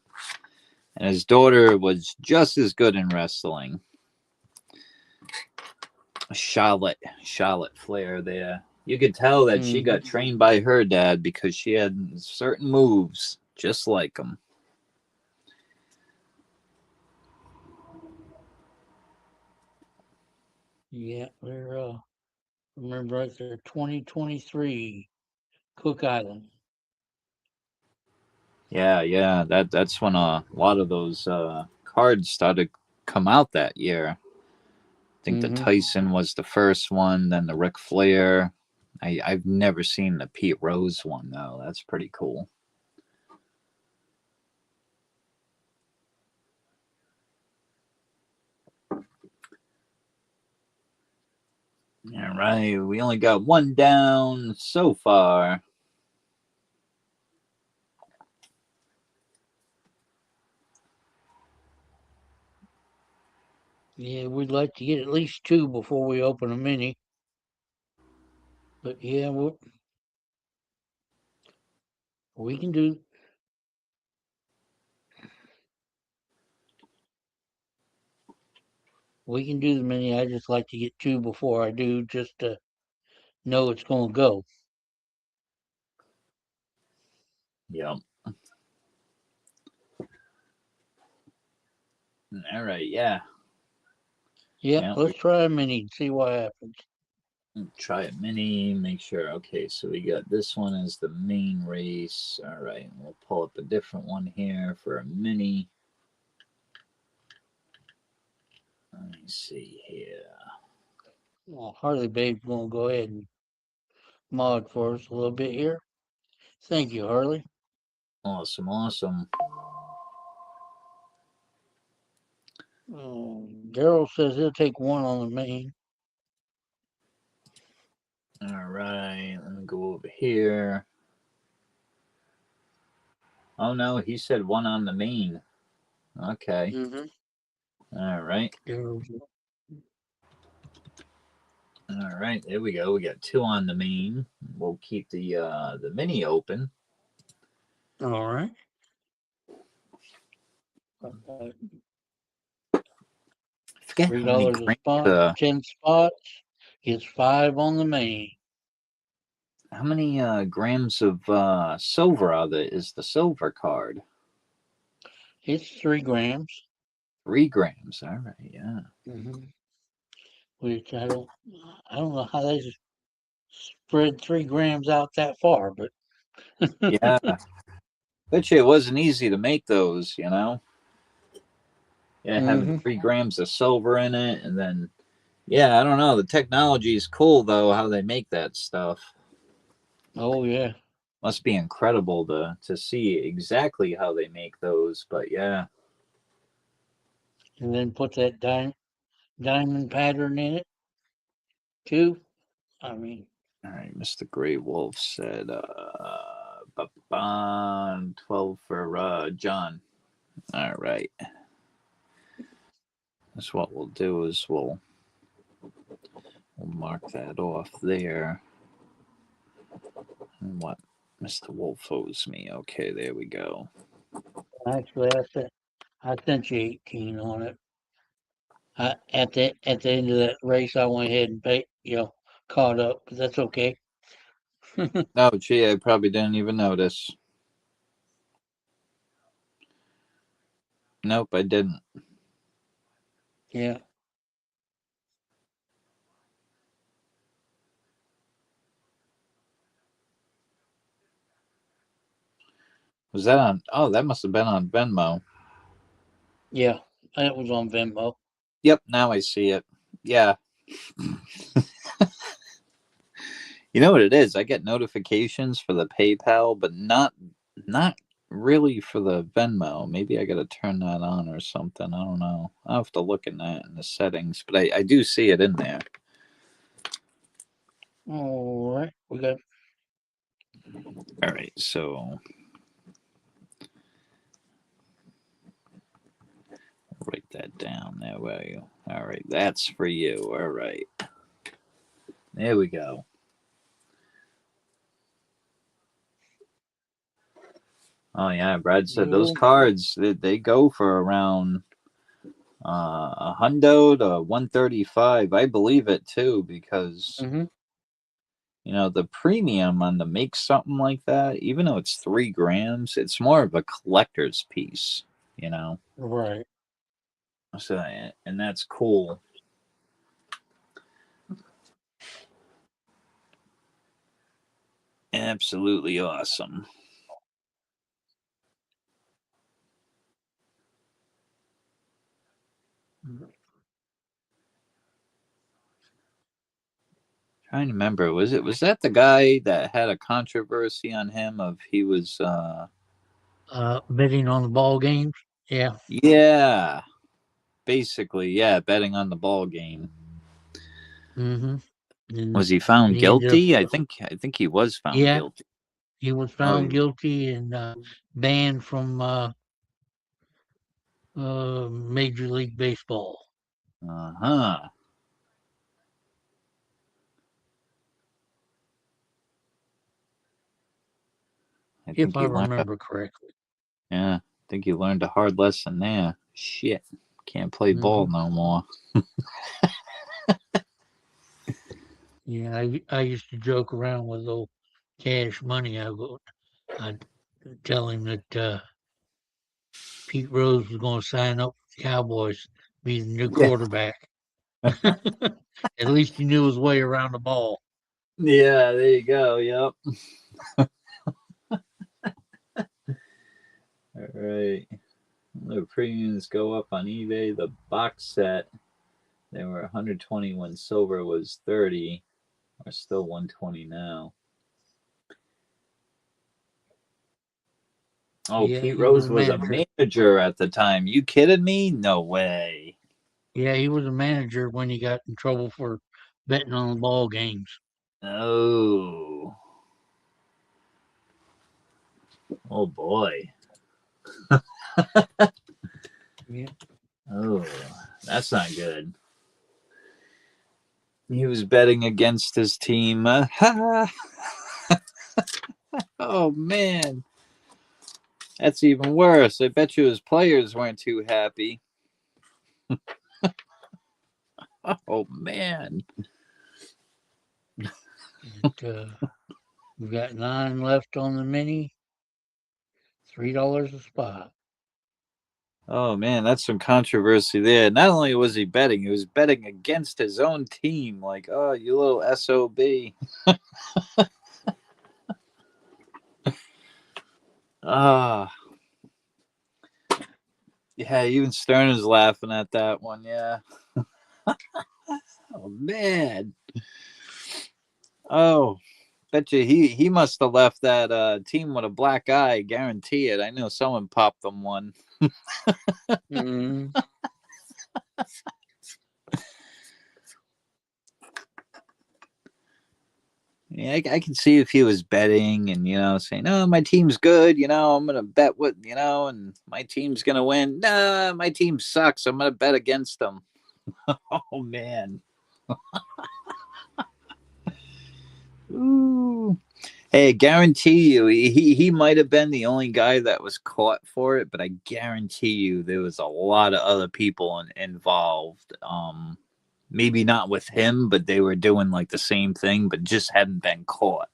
his daughter was just as good in wrestling. Charlotte Flair there. You could tell that she Mhm. got trained by her dad because she had certain moves just like him. Yeah, they're remember right there, 2023 Cook Island. Yeah. That's when a lot of those cards started come out that year. I think the Mm-hmm. Tyson was the first one, then the Ric Flair. I've never seen the Pete Rose one though. That's pretty cool. All right, we only got one down so far. Yeah, we'd like to get at least two before we open a mini. But yeah, we can do. We can do the mini. I just like to get two before I do, just to know it's going to go. Yep. All right, yeah. Yep, Yeah, let's try a mini and see what happens. try a mini, make sure. Okay, so we got this one as the main race. All right, we'll pull up a different one here for a mini. Let me see here. Well, Harley Babe's going to go ahead and mod for us a little bit here. Thank you, Harley. Awesome. Daryl says he'll take one on the main. All right, let me go over here. Oh no, he said one on the main. Okay. Mm-hmm. All right. All right, there we go. We got two on the main. We'll keep the mini open. All right. I forget how many $3 a grams. spot, 10 spots. Gets 5 on the main. How many grams of silver is the silver card? It's 3 grams. 3 grams. All right, yeah. Mm-hmm. Which I don't know how they spread 3 grams out that far, but Yeah. Bet you it wasn't easy to make those, you know? Yeah, having mm-hmm. 3 grams of silver in it, and then, yeah, I don't know. The technology is cool, though, how they make that stuff. Oh yeah. Must be incredible to see exactly how they make those, but yeah. And then put that diamond pattern in it too. I mean, All right, Mr. Grey Wolf said 12 for John. All right. That's what we'll do is we'll mark that off there. And what Mr. Wolf owes me. Okay, there we go. actually, I sent you 18 on it. At the end of that race, I went ahead and caught up, but that's okay. Oh, gee, I probably didn't even notice. Nope, I didn't. Yeah. Was that on? Oh, that must have been on Venmo. Yeah. It was on Venmo. Yep, now I see it. Yeah. You know what it is? I get notifications for the PayPal, but not really for the Venmo. Maybe I got to turn that on or something. I don't know. I'll have to look in that in the settings, but I do see it in there. All right. We got. All right, so write that down. That way. All right, that's for you. All right. There we go. Oh yeah, Brad said those cards they go for around a hundo to 135. I believe it too because Mm-hmm. You know, the premium on the make something like that, even though it's 3 grams, it's more of a collector's piece, you know? Right. So, and that's cool. Absolutely awesome. Trying to remember, was that the guy that had a controversy on him of he was Betting on the ball games. Yeah. yeah, basically, yeah, betting on the ball game. Mm-hmm. Was he And found he ended up. guilty? I think he was found Yeah, guilty. he was Oh, found guilty and banned from Major League Baseball. uh-huh. I If think I he learned remember correctly. yeah, I think he learned a hard lesson there. Shit. Can't play ball Hmm. no more. Yeah, I used to joke around with old Cash Money. I'd tell him that Pete Rose was going to sign up for the Cowboys, be the new Yeah. quarterback. At least he knew his way around the ball. Yeah, there you go. Yep. All right. The premiums go up on eBay. The box set, they were 120 when silver was 30. Are still 120 now. Oh, Yeah, Pete he was Rose a was a manager. manager at the time. You kidding me? No way. Yeah, he was a manager when he got in trouble for betting on the ball games. Oh. Oh boy. Yeah. Oh, that's not good. He was betting against his team. Oh man, that's even worse. I bet you his players weren't too happy. Oh man. We've got 9 left on the mini. $3 a spot. Oh man, that's some controversy there. Not only was he was betting against his own team. Like, oh, you little SOB. Ah, yeah, even Stern is laughing at that one. Yeah. Oh man. Oh, bet you he must have left that team with a black eye. Guarantee it. I know someone popped them one. Mm-hmm. Yeah, I can see if he was betting and saying, "Oh, my team's good. I'm gonna bet and my team's gonna win." Nah, my team sucks. I'm gonna bet against them. Oh man. Ooh. Hey, I guarantee you, he might have been the only guy that was caught for it, but I guarantee you there was a lot of other people involved. Maybe not with him, but they were doing like the same thing, but just hadn't been caught.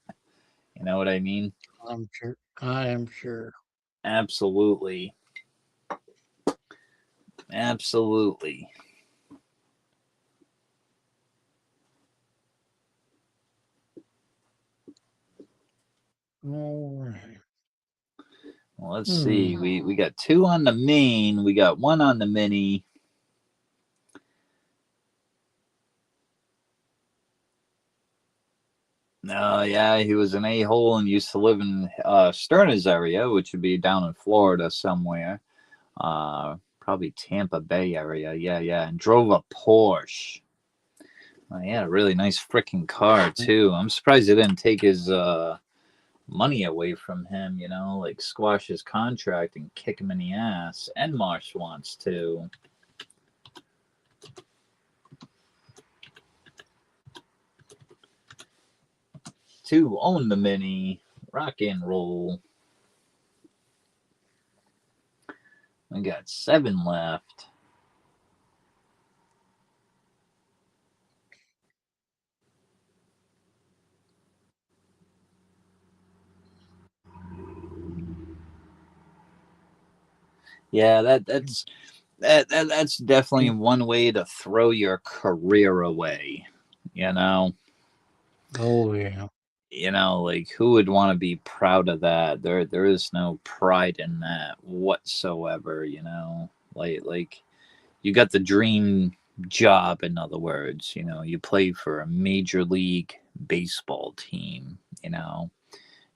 You know what I mean? I'm sure. I am sure. Absolutely. Absolutely. All right. Well, let's see. Hmm. We got 2 on the main. We got 1 on the mini. No, yeah, he was an a-hole and used to live in Sterna's area, which would be down in Florida somewhere. Probably Tampa Bay area. Yeah, yeah. And drove a Porsche. He had a really nice freaking car too. I'm surprised they didn't take his money away from him, like squash his contract and kick him in the ass. And Marsh wants to. 2 own the mini. Rock and roll. We got 7 left. Yeah, that's definitely one way to throw your career away. You know, Oh yeah. like who would want to be proud of that? There is no pride in that whatsoever. Like you got the dream job. In other words, you play for a major league baseball team.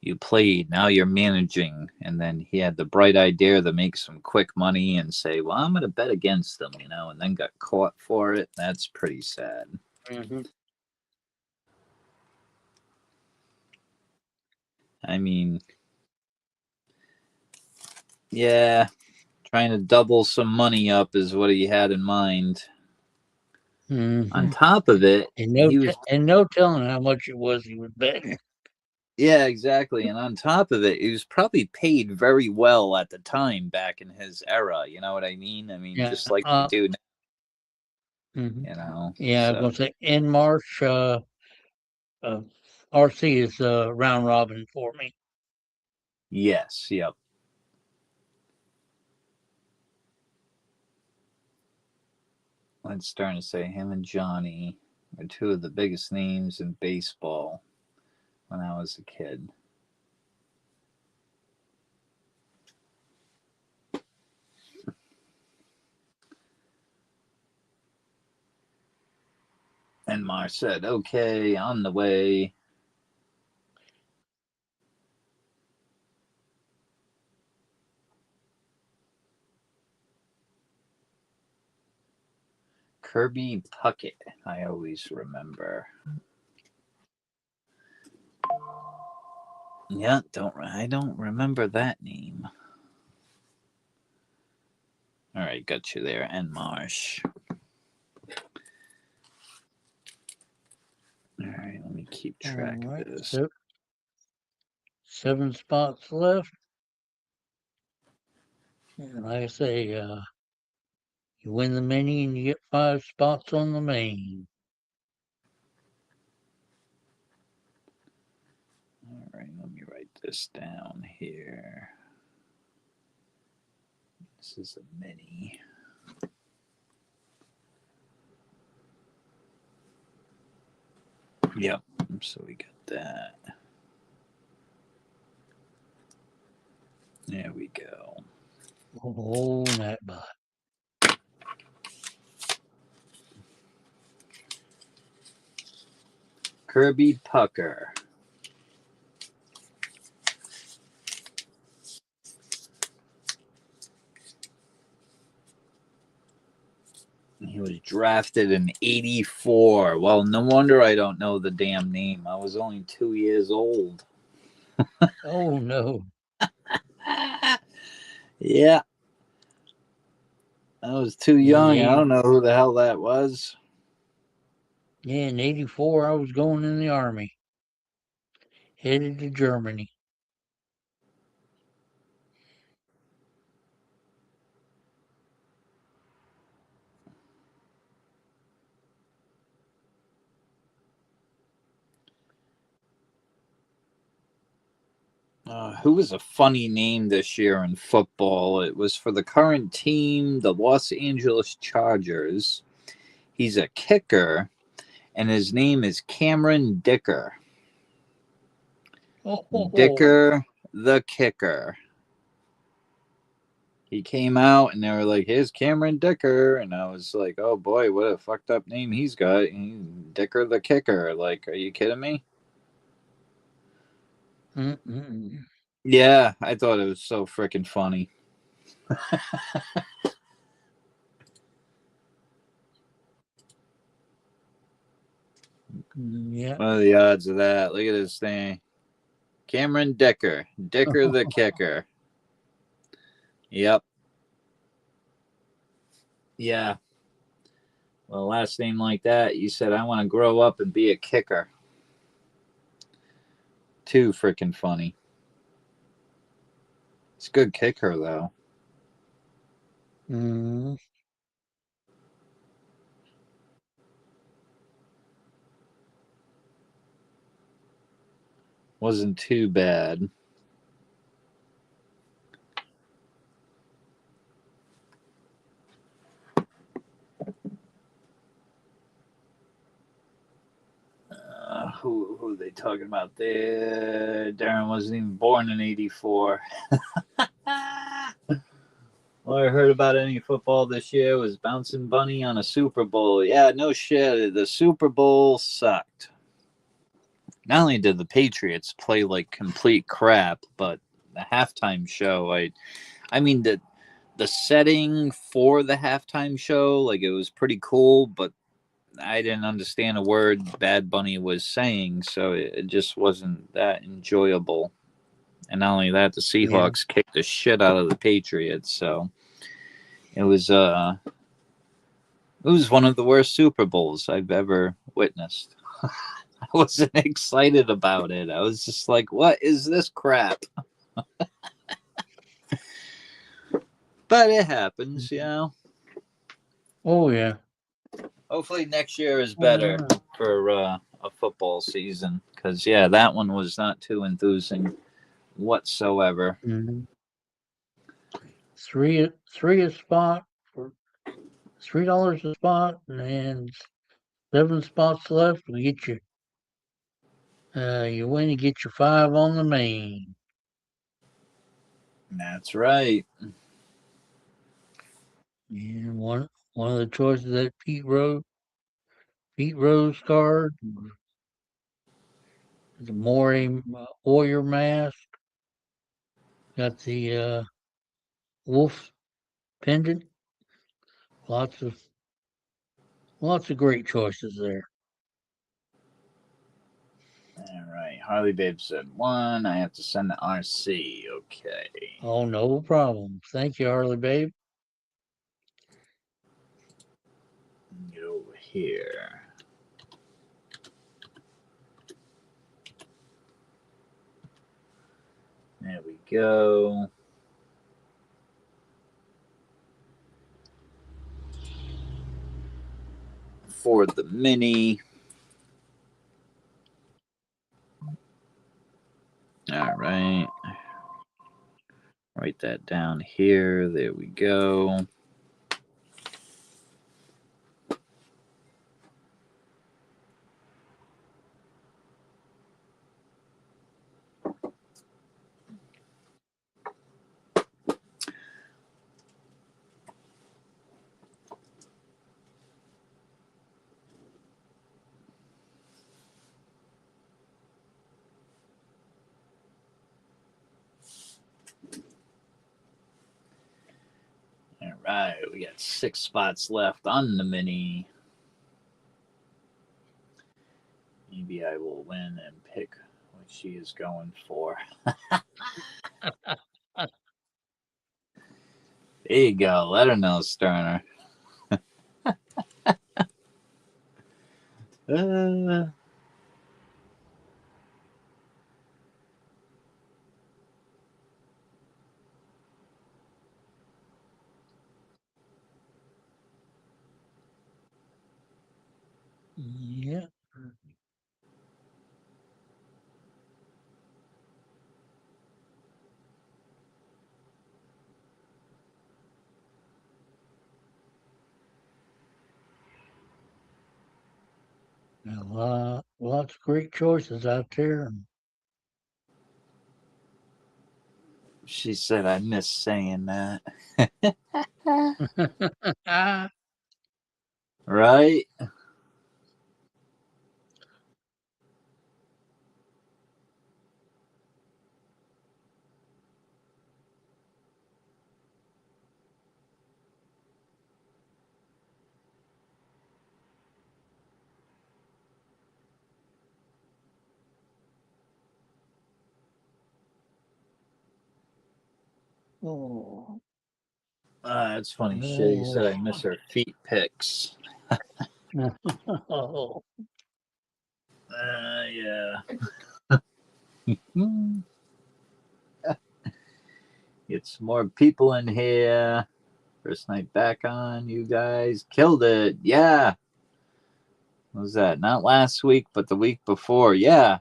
You played, now you're managing, and then he had the bright idea to make some quick money and say, well, I'm going to bet against them, and then got caught for it. That's pretty sad. Mm-hmm. I mean, yeah, trying to double some money up is what he had in mind. Mm-hmm. On top of it, he was, And no telling how much it was he was betting. yeah, exactly. And on top of it, he was probably paid very well at the time back in his era. You know what I mean? I mean, Yeah. just like they do Mhm. now, Yeah, I was so. gonna say in March, uh, RC is round robin for me. Yes, yep. I'm starting to say him and Johnny are two of the biggest names in baseball when I was a kid. And Mar said, okay, on the way. Kirby Puckett, I always remember. Yeah, I don't remember that name. All right, got you there, and Marsh. All right, let me keep All track of right, this. so 7 spots left. And like I say, you win the mini and you get 5 spots on the main. All right, let me write this down here. This is a mini. Yep, so we got that. There we go. Oh, Nightbot. Kirby Pucker. He was drafted in '84. Well, no wonder I don't know the damn name. I was only 2 years old. Oh no. Yeah, I was too young. I Yeah, don't know who the hell that was. yeah, in '84 I was going in the army. Headed to Germany. Who was a funny name this year in football? It was for the current team, the Los Angeles Chargers. He's a kicker, and his name is Cameron Dicker. Oh. Dicker the kicker. He came out and they were like, here's Cameron Dicker. And I was like, oh boy, what a fucked up name he's got. Dicker the kicker. Like, are you kidding me? Mm-mm. Yeah, I thought it was so freaking funny. Yeah. What are the odds of that? Look at this thing. Cameron Dicker. Dicker the kicker. Yep. Yeah. Well, last name like that, you said, I want to grow up and be a kicker. Too freaking funny. It's a good kicker, though. Mm. Wasn't too bad. who are they talking about there? Darren wasn't even born in '84. All I heard about any football this year was bouncing bunny on a Super Bowl. Yeah, no shit. The Super Bowl sucked. Not only did the Patriots play like complete crap, but the halftime show, I mean the setting for the halftime show, like it was pretty cool, but I didn't understand a word Bad Bunny was saying, so it just wasn't that enjoyable. And not only that, the Yeah. Seahawks kicked the shit out of the Patriots, so it was one of the worst Super Bowls I've ever witnessed. I wasn't excited about it. I was just like, what is this crap? But it happens, you know. Oh yeah. Hopefully next year is Oh, better yeah. for a football season. Because, yeah, that one was not too enthusing whatsoever. Mhm. Three a spot for $3 a spot, and 7 spots left. We get you. You win. You get your 5 on the main. That's right. And one of the choices that Pete Rose card, the Maury Warrior mask. Got the wolf pendant. Lots of great choices there. All right. Harley Babe said 1. I have to send the RC. Okay. Oh, no problem. Thank you, Harley Babe. Get over here. There we go. For the mini. All right. Write that down here. There we go. All right. We got 6 spots left on the mini. Maybe I will win and pick what she is going for. There you go. Let her know, Sterner. Uh, Yeah. Lots of great choices out there. she said I miss saying that. Right? Oh. That's funny shit. You Oh. said I miss her feet pics. Oh. Yeah. Get some more people in here. First night back on. You guys killed it. Yeah. What was that? Not last week, but the week before. Yeah.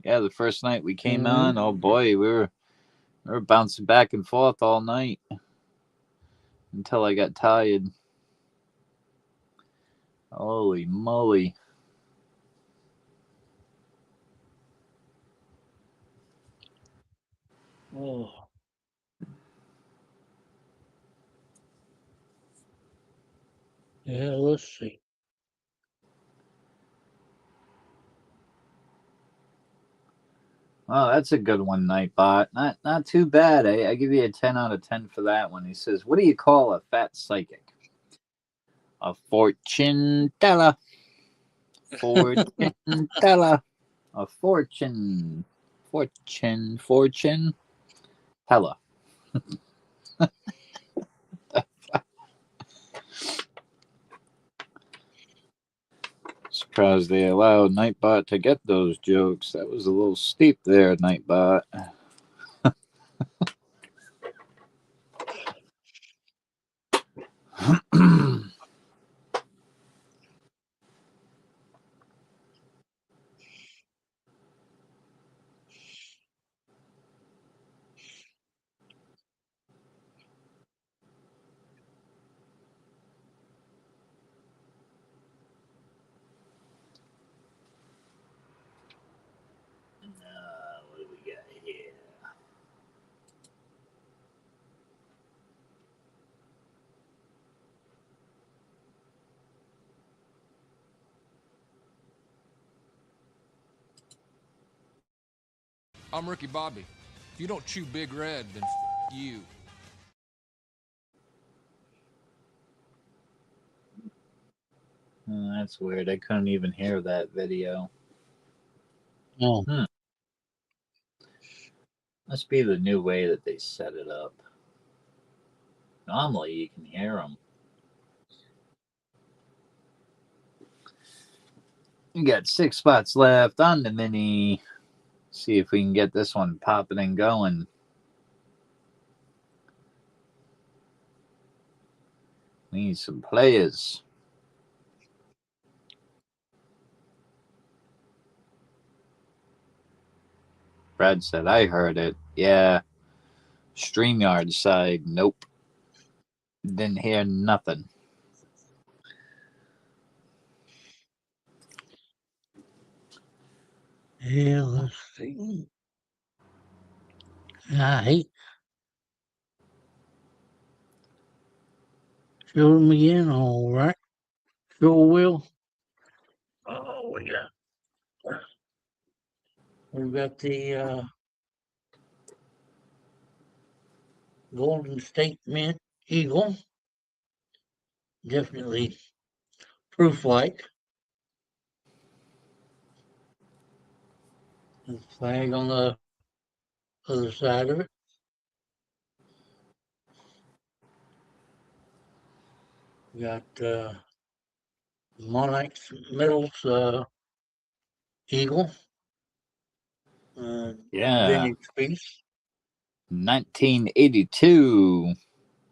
Yeah, the first night we came on. Oh boy, we were bouncing back and forth all night until I got tired. Holy moly. Oh. Yeah, let's see. Oh, that's a good one, Nightbot. Not too bad. I give you a 10 out of 10 for that one. He says, "What do you call a fat psychic?" A fortune teller. Fortune teller. A fortune teller. Surprised they allowed Nightbot to get those jokes. That was a little steep there, Nightbot. What do we got here? I'm Ricky Bobby. If you don't chew Big Red, then you. Oh, that's weird. I couldn't even hear that video. No. Must be the new way that they set it up. Normally, you can hear them. We got 6 spots left on the mini. See if we can get this one popping and going. We need some players. Brad said, I heard it. Yeah. StreamYard side, nope. Didn't hear nothing. Yeah, let's see. I hate. Show them again. All right. Sure will. Oh, we've got the Golden State Mint Eagle. Definitely proof-like. The flag on the other side of it. We got Monarchs Metals Eagle. Yeah. Vintage piece. 1982.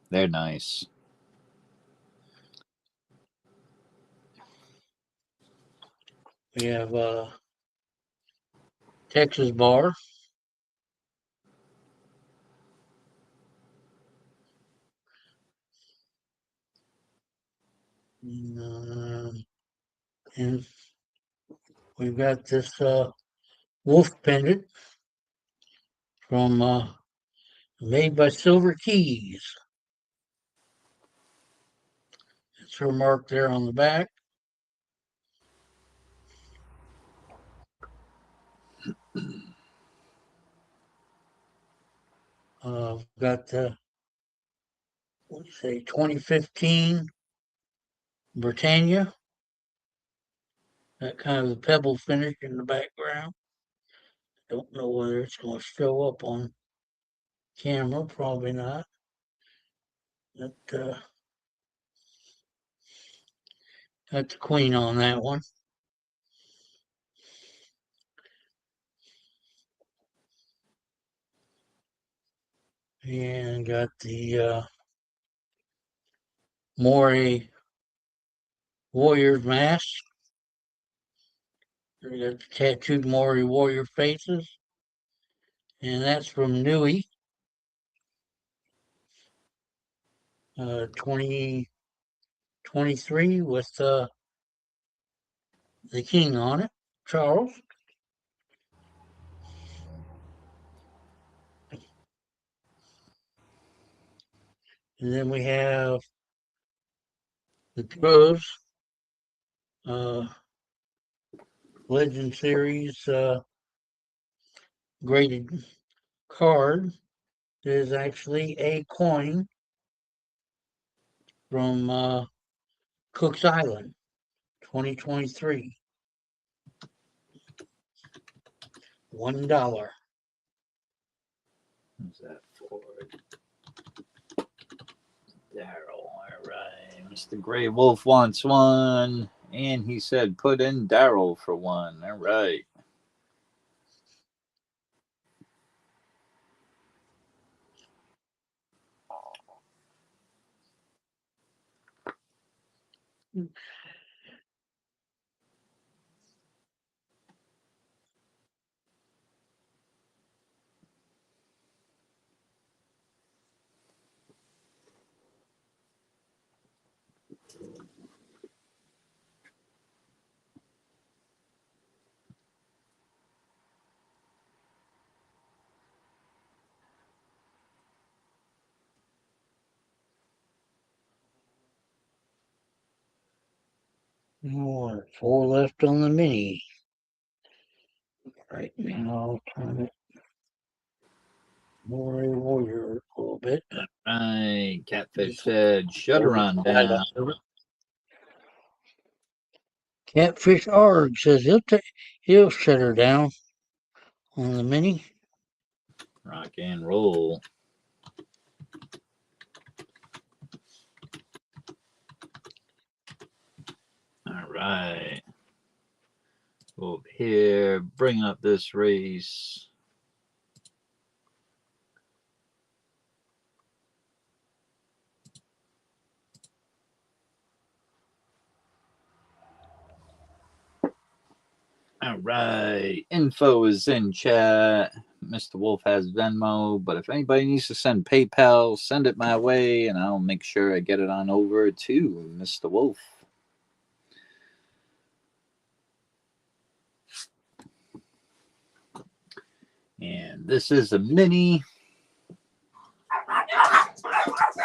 They're nice. We have Texas bar. And we've got this wolf pendant from made by Silver Keys. It's her mark there on the back. We've got the, what do you say, 2015 Britannia. That kind of the pebble finish in the background. Don't know whether it's going to show up on camera. Probably not. But, got the queen on that one. And got the Maury Warrior's mask. We got the tattooed Maury Warrior faces. And that's from Nui. 2023 with the king on it, Charles. And then we have the Pros Legend Series graded card. It is actually a coin from Cook's Island, 2023. $1. Who's that for? Daryl. All right. Mr. Gray Wolf wants one. And he said put in Daryl for one. All right. More. 4 left on the mini. Right now, I'll turn it more a warrior a little bit. Right. Catfish said shut her on down. Catfish Arg says he'll shut her down on the mini. Rock and roll. All right. Over here, bring up this race. All right. Info is in chat. Mr. Wolf has Venmo, but if anybody needs to send PayPal, send it my way, and I'll make sure I get it on over to Mr. Wolf. And this is a mini.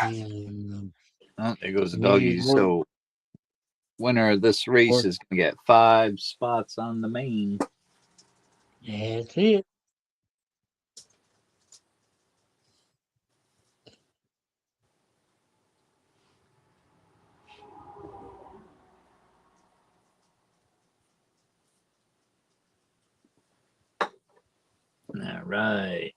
And Oh, there goes the mini doggies. So, winner of this race is going to get 5 spots on the main. That's it. All right.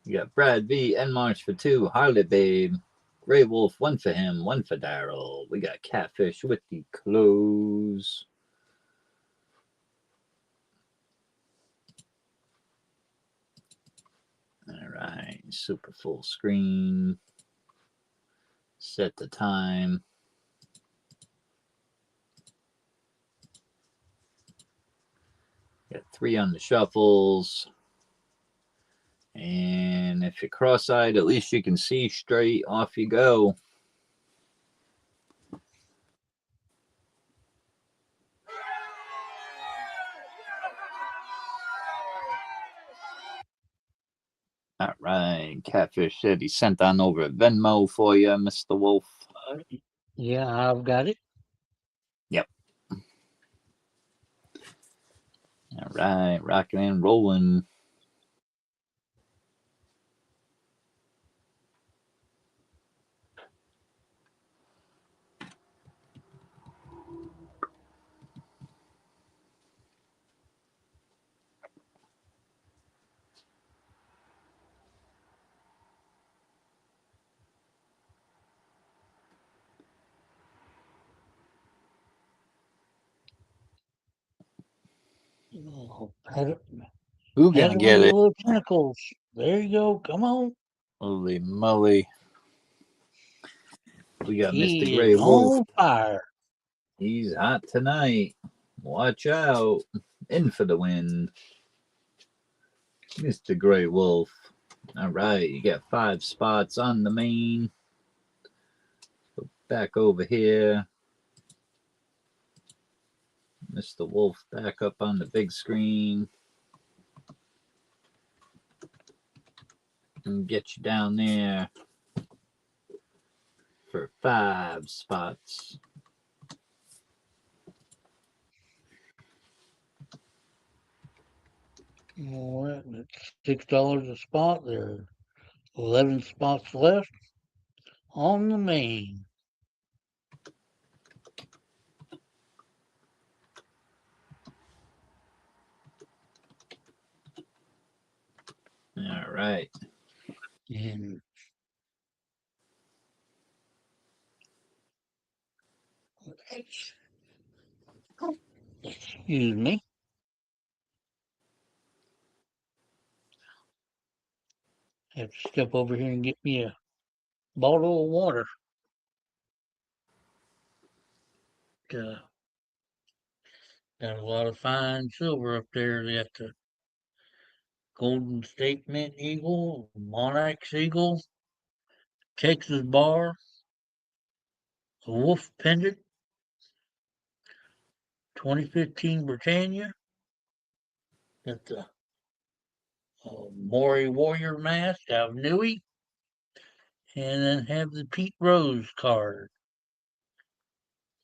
You got Brad V. and March for 2. Harley Babe. Gray Wolf, 1 for him, 1 for Daryl. We got Catfish with the close. All right. Super full screen. Set the time. Got 3 on the shuffles. And if you're cross-eyed, at least you can see straight. Off you go. All right. Catfish said he sent on over Venmo for you, Mr. Wolf. Yeah, I've got it. Yep. All right. Rocking and rolling. Oh, Who Had gonna it with get the it? little tentacles. There you go. Come on. Holy moly. We got Mr. He Gray is Wolf. on fire. He's hot tonight. Watch out. In for the win. Mr. Gray Wolf. All right. You got 5 spots on the main. Go back over here. Mr. Wolf back up on the big screen. And get you down there. for 5 spots. All right, that's $6 a spot. There are 11 spots left on the main. All right. And excuse me. Have to step over here and get me a bottle of water. Uh, got a lot of fine silver up there. They got the Golden State Mint Eagle, Monarch's Eagle, Texas Bar, a Wolf Pendant, 2015 Britannia, got the Maury Warrior mask out of Newey, and then have the Pete Rose card.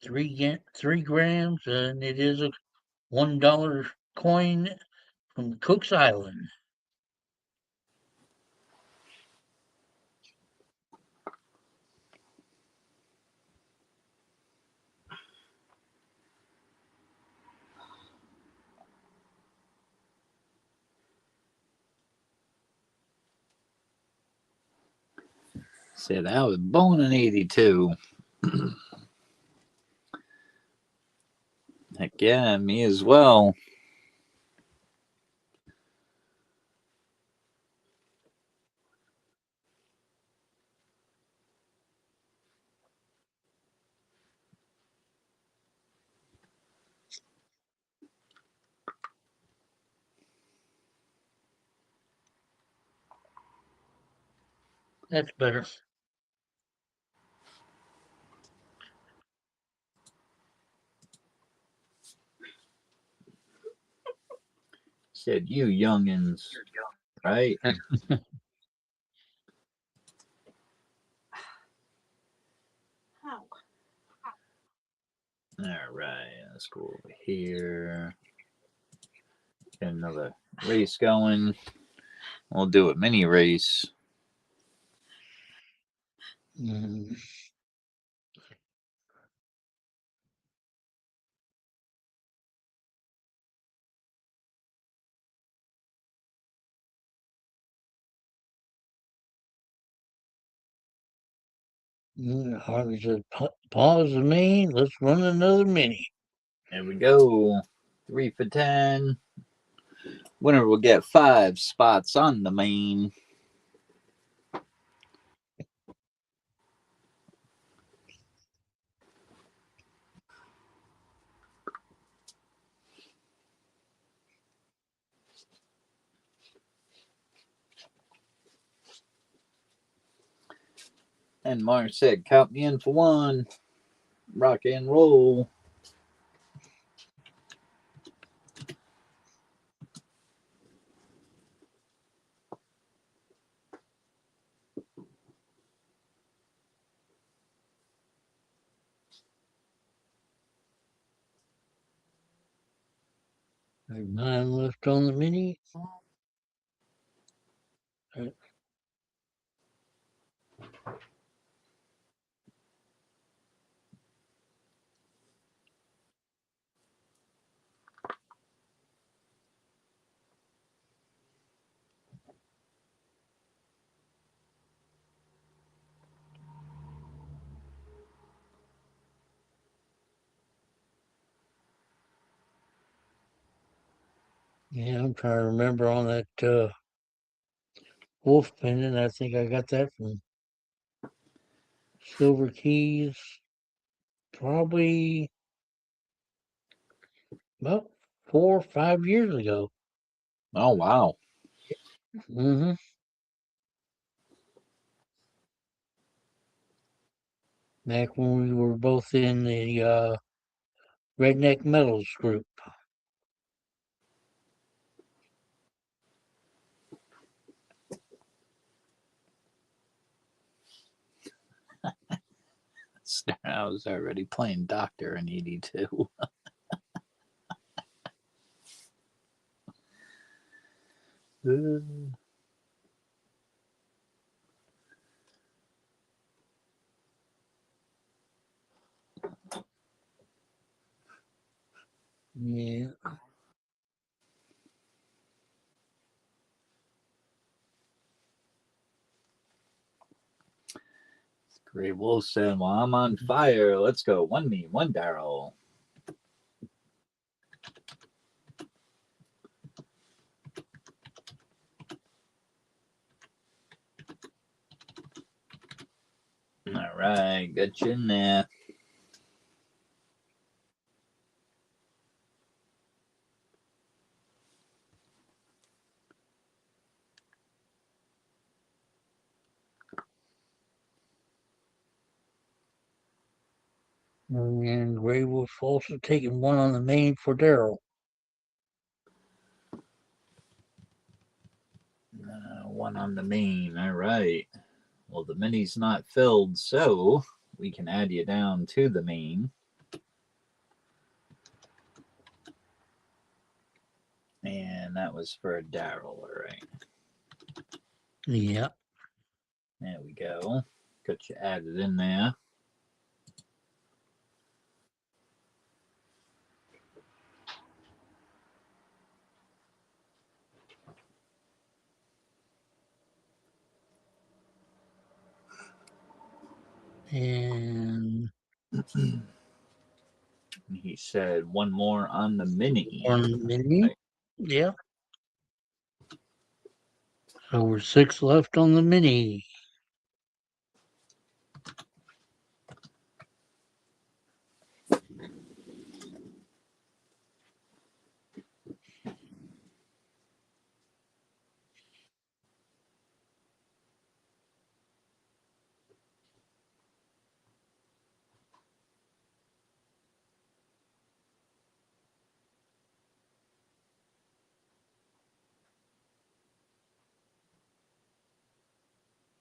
3 grams, and it is a $1 coin from Cook's Island. Said I was born in 82. Heck yeah, me as well. That's better. Said you youngins, right? How? All right, let's go over here. Get another race going. We'll do a mini race. Mm. Harvey said, pause the main. Let's run another mini. There we go. 3 for 10. Winner will get 5 spots on the main. And Mark said, count me in for 1. Rock and roll. There's 9 left on the mini. Yeah, I'm trying to remember on that wolf pendant. I think I got that from Silver Keys probably about 4 or 5 years ago. Oh, wow. Mm-hmm. Back when we were both in the Redneck Metals group. I was already playing doctor in 82. Yeah. Great Wolf said, well, I'm on fire. Let's go. One me, one Daryl. All right, got you in there. And Gray Wolf also taking one on the main for Daryl. One on the main. All right. Well, the mini's not filled, so we can add you down to the main. And that was for Daryl, all right. Yeah. There we go. Got you added in there. And He said one more on the mini. on the mini. Right. Yeah. So we're 6 left on the mini.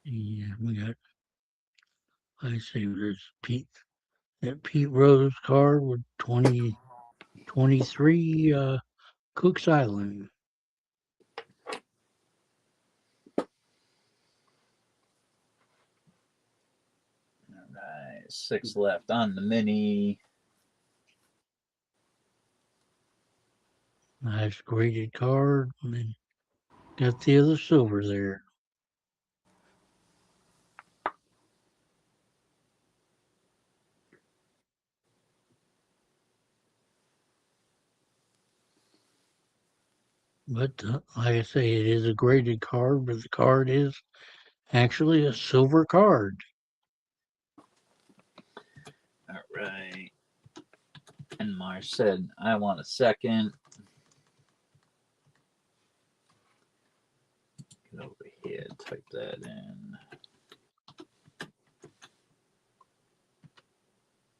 Yeah, we got. I see. There's Pete. That Pete Rose card with 2023 Cook's Island. All right. 6 left on the mini. Nice graded card. And then got the other silver there. But like I say, it is a graded card, but the card is actually a silver card. All right. And Mar said, I want a second. Get over here, type that in.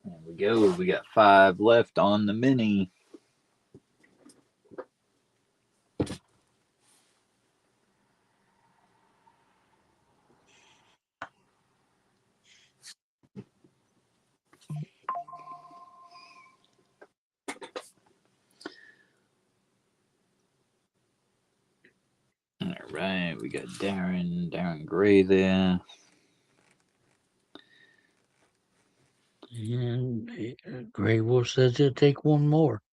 There we go. We got 5 left on the mini. All right, we got Darren Gray there. And Grey Wolf says he'll take one more.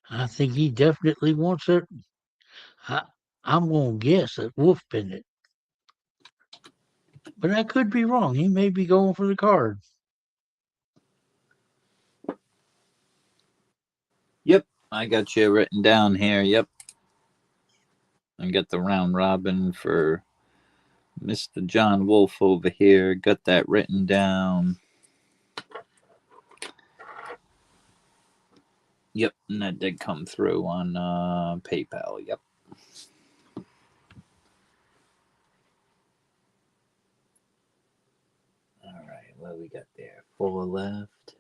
I think he definitely wants it. I'm going to guess at Wolf Pendant. But I could be wrong. He may be going for the card. Yep, I got you written down here. Yep. I got the round robin for Mr. John Wolf over here. Got that written down. Yep, and that did come through on PayPal. Yep. All right, what we got there? 4 left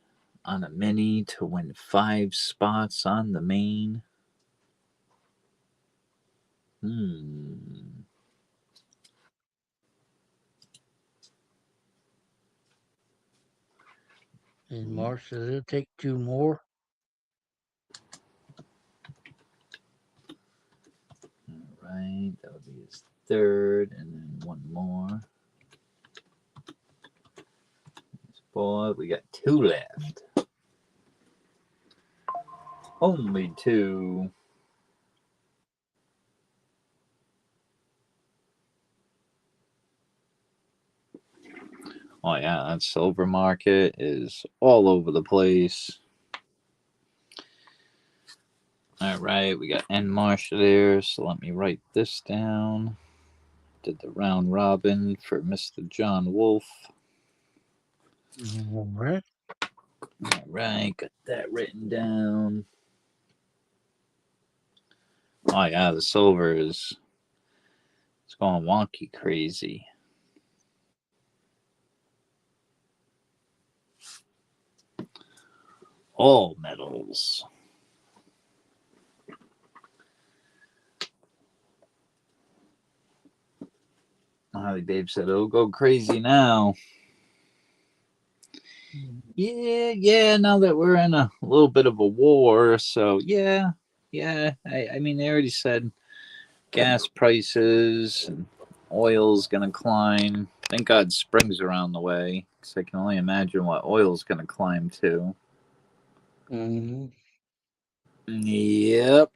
on a mini to win 5 spots on the main. And Mark says it'll take 2 more. All right, that would be his third, and then one more. Boy, we got 2 left. Only 2. Oh yeah, that silver market is all over the place. All right, we got N Marsh there, so let me write this down. Did the round robin for Mr. John Wolf. All right. All right, got that written down. Oh yeah, the silver is it's going wonky crazy. All metals. Holly Babe said it'll go crazy now. Yeah, now that we're in a little bit of a war, so yeah. I mean, they already said gas prices and oil's gonna climb. Thank God spring's around the way, because I can only imagine what oil's gonna climb to. Mm-hmm. Yep.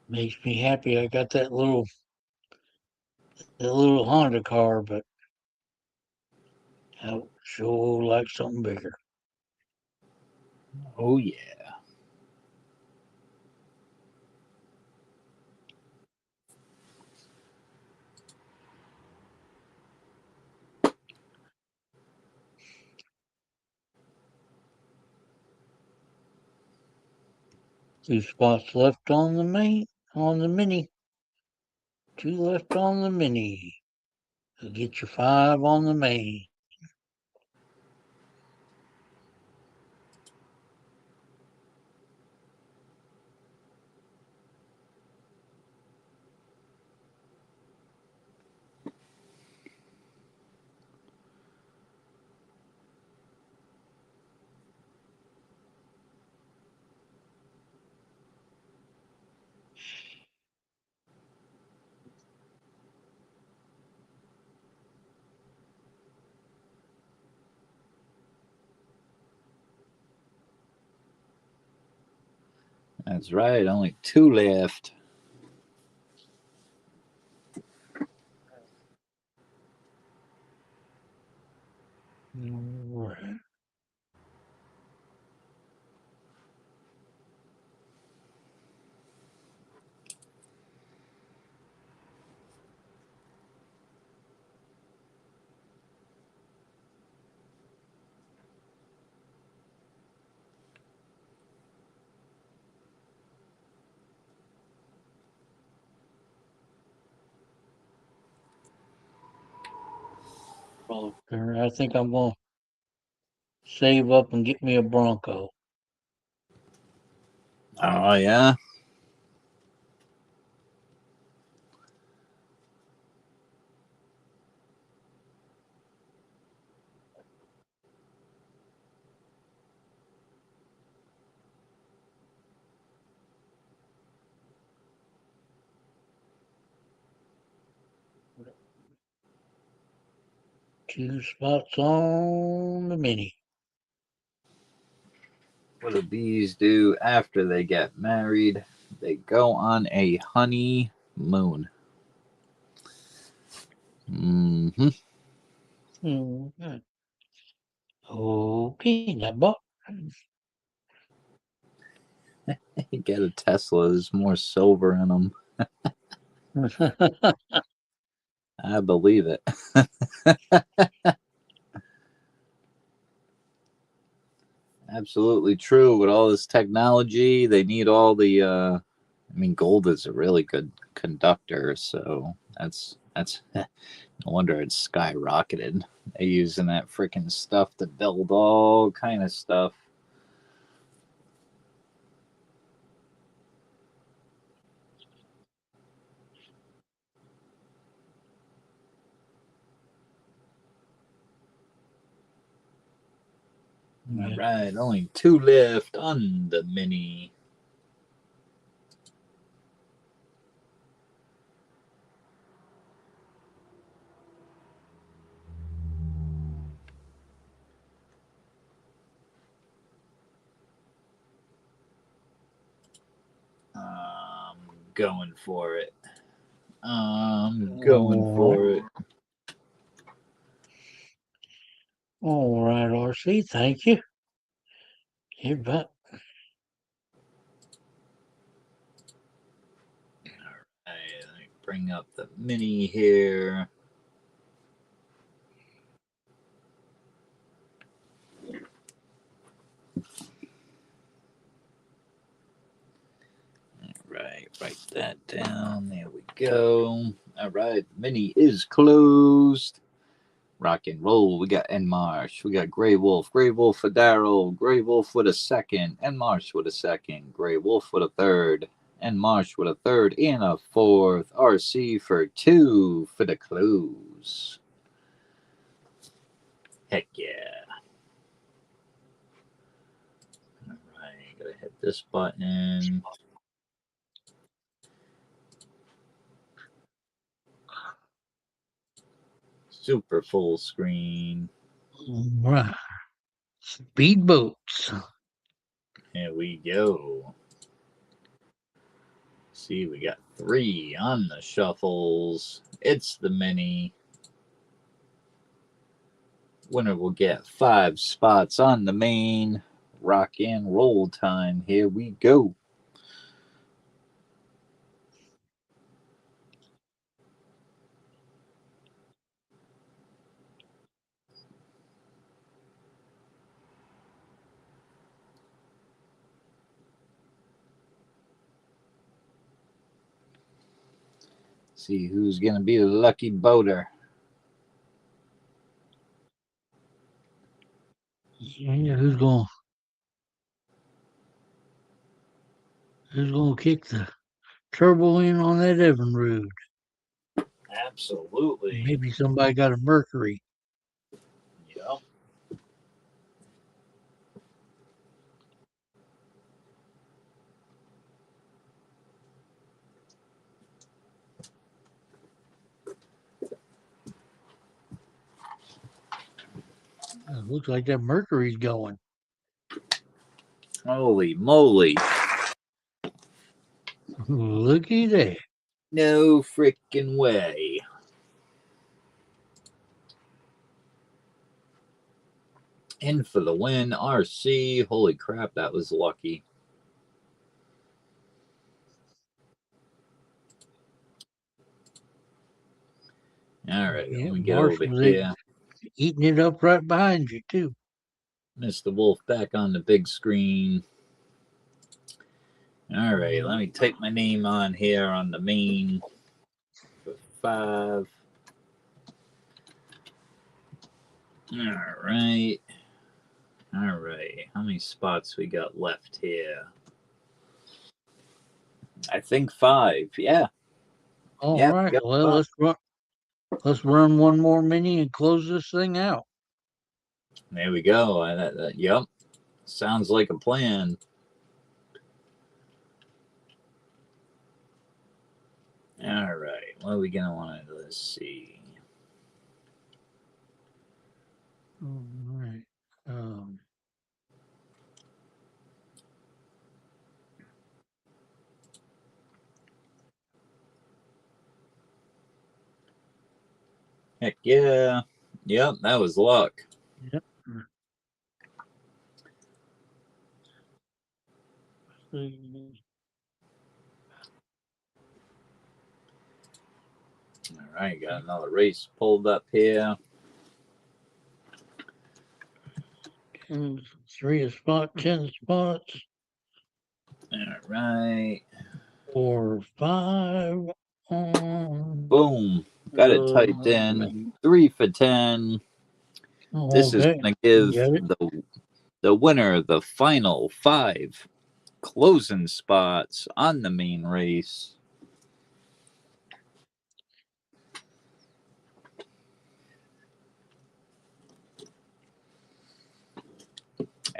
Makes me happy. I got that little Honda car, but I would sure like something bigger. Oh yeah. Two spots left on the mini. 2 left on the mini. You'll get your 5 on the main. That's right. Only 2 left. All right. I think I'm going to save up and get me a Bronco. Oh yeah. Two spots on the mini. What do bees do after they get married? They go on a honeymoon. Mm-hmm. Mm-hmm. Okay, now, Bob. Get a Tesla. There's more silver in them. I believe it. Absolutely true. With all this technology, they need all the. I mean, gold is a really good conductor, so that's no wonder it's skyrocketed. They're using that freaking stuff to build all kind of stuff. All right, only 2 left on the mini. I'm going for it. I'm going for it. All right, RC. Thank you. You bet. Right, let me bring up the mini here. Right, write that down. There we go. All right, mini is closed. Rock and roll. We got Enmarsh. We got Grey Wolf. Grey Wolf for Daryl. Grey Wolf with a second. Enmarsh with a second. Grey Wolf with a third. Enmarsh with a third and a fourth. RC for 2 for the close. Heck yeah. All right, gotta hit this button. Super full screen. All right. Speedboats. Here we go. See, we got 3 on the shuffles. It's the mini. Winner will get 5 spots on the main. Rock and roll time. Here we go. See who's going to be the lucky boater. Yeah, who's gonna kick the turbo in on that Evinrude? Absolutely. Maybe somebody got a Mercury. Yep. It looks like that Mercury's going. Holy moly. Looky there. No freaking way. In for the win, RC. Holy crap, that was lucky. All right, Yeah, let me get Marsh over was here. eating it up right behind you, too. Mr. Wolf back on the big screen. All right, let me type my name on here on the main for 5. All right. All right. How many spots we got left here? I think 5. Yeah. All Yeah. right. We got Well, 5. let's run one more mini and close this thing out. There we go. Yep. Sounds like a plan. All right. What are we going to want to let's see. All right. Heck yeah. Yep. That was luck. Yep. All right. Got another race pulled up here. 3 spot, 10 spots, All right. 4, 5. Boom. Got it typed in. 3 for 10. This is Okay. going to give Get it? the winner the final 5 closing spots on the main race.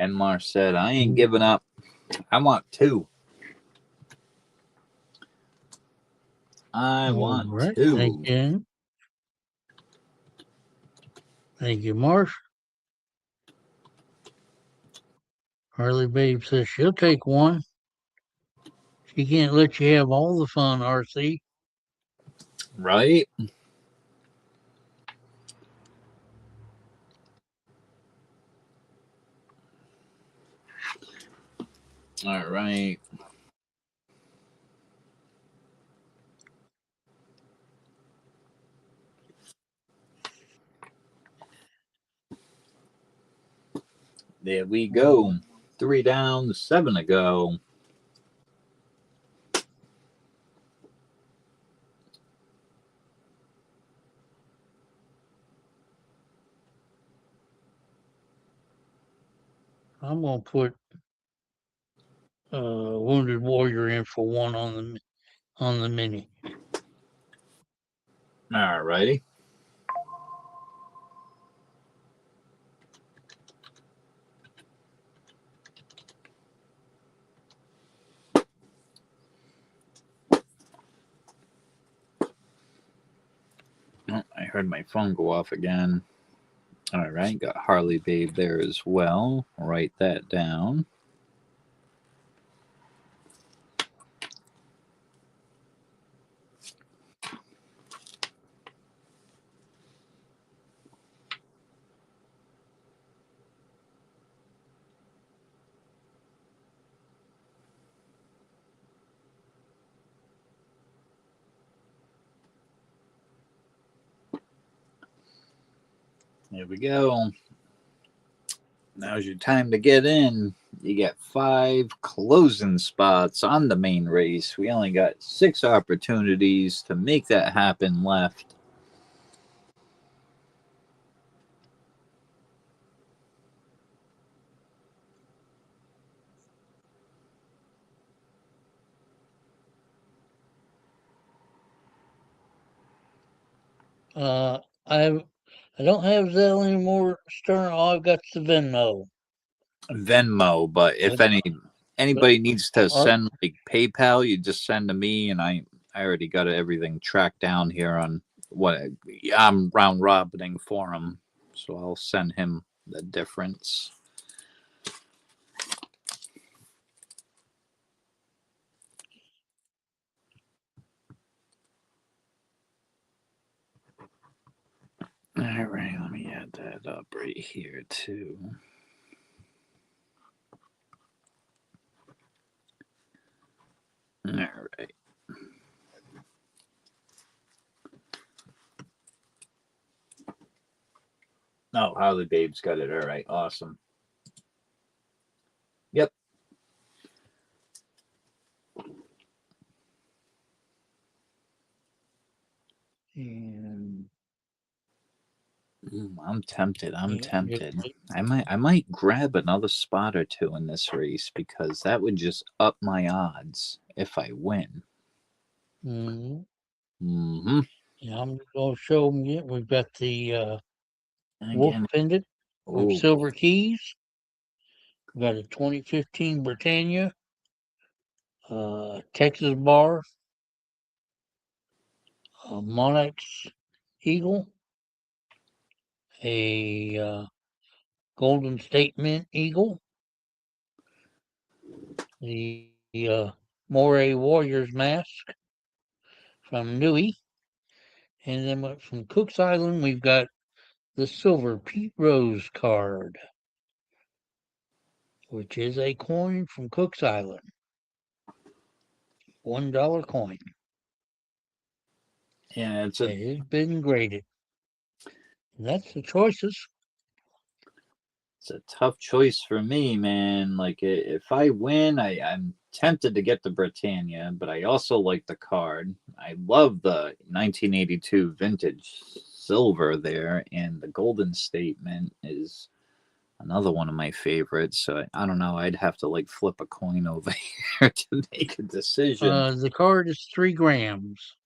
Enmar said, I ain't giving up. I want 2. I want All right. 2. Thank you. Thank you, Marsh. Harley Babe says she'll take 1. She can't let you have all the fun, RC. Right? All right. There we go. 3 down, 7 to go. I'm gonna put Wounded Warrior in for 1 on the mini. All righty. Oh, I heard my phone go off again. All right, got Harley Babe there as well. Write that down. There we go. Now's your time to get in. You get 5 closing spots on the main race. We only got 6 opportunities to make that happen left. I don't have Zelle anymore, Stern. All I've got the Venmo. Venmo, but if But anybody needs to our, send like PayPal, you just send to me, and I already got everything tracked down here on what I'm round robining for him, so I'll send him the difference. All right, let me add that up right here too. All right. Oh, Harley Babe's got it. All right, awesome. Yep. and I'm tempted. I'm yeah, tempted. I might grab another spot or 2 in this race because that would just up my odds if I win. mm, Mm-hmm. yeah, I'm gonna show them. Yeah, we've got the Wolf Again. Pendant from Oh, Silver Keys. We've got a 2015 Britannia, Texas Bar, a Monarch's Eagle, a Golden State Mint Eagle, the Moray Warriors mask from Newey, and then from Cook's Island we've got the Silver Pete Rose card, which is a coin from Cook's Island, $1 coin. yeah, It has been graded. And that's the choices. it's a tough choice for me, man. Like if I win, I'm tempted to get the Britannia, but I also like the card. I love the 1982 vintage silver there, and the Golden Statement is another one of my favorites. So I don't know. I'd have to like flip a coin over here to make a decision, The card is 3 grams.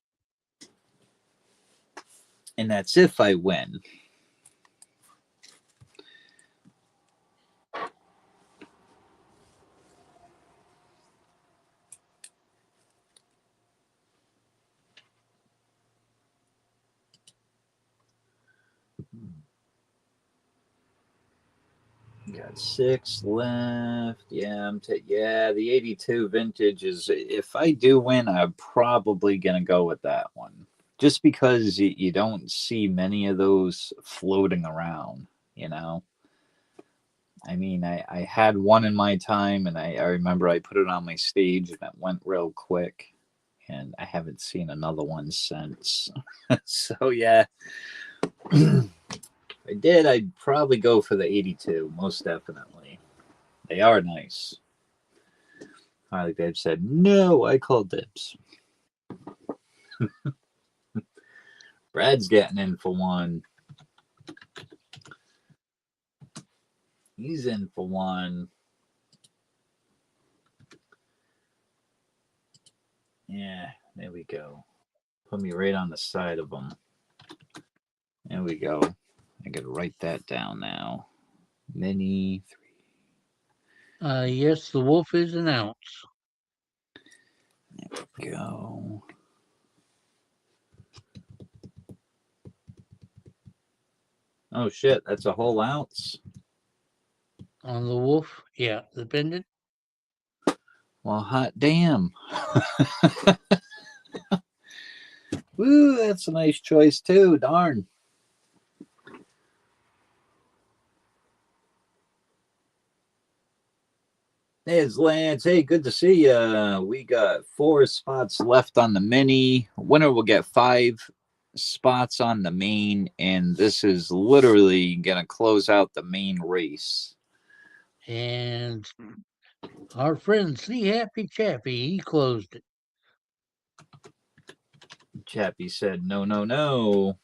and that's if I win. Got 6 left. Yeah, the 82 vintage is. If I do win, I'm probably gonna go with that one, just because you don't see many of those floating around. You know, I mean, I had one in my time, and I remember I put it on my stage, and it went real quick, and I haven't seen another one since. So yeah. I did, I'd probably go for the 82, most definitely. They are nice. Harley Babe said, no, I call dibs. Brad's getting in for one. He's in for one. Yeah, there we go. Put me right on the side of him. There we go. I gotta write that down now. Mini 3. Yes, the wolf is an ounce. Go. Oh shit, that's a whole ounce. On the wolf, yeah, the pendant. Well, hot damn. Woo, that's a nice choice too. Darn. Hey, it's Lance. Hey, good to see you. We got 4 spots left on the mini. Winner will get 5 spots on the main, and this is literally gonna close out the main race. And our friend C Happy Chappy, he closed it. Chappie said, "No, no, no."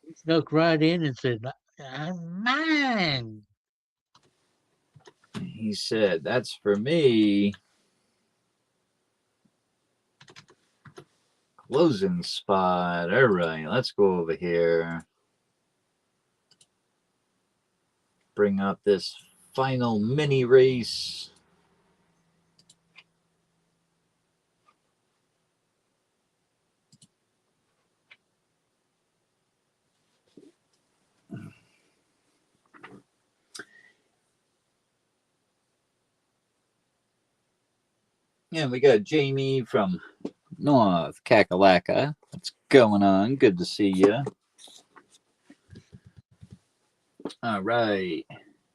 He snuck right in and said, I'm mine. He said, "That's for me." Closing spot. All right, let's go over here. Bring up this final mini race. And we got Jamie from North Kakalaka. What's going on? Good to see you. All right.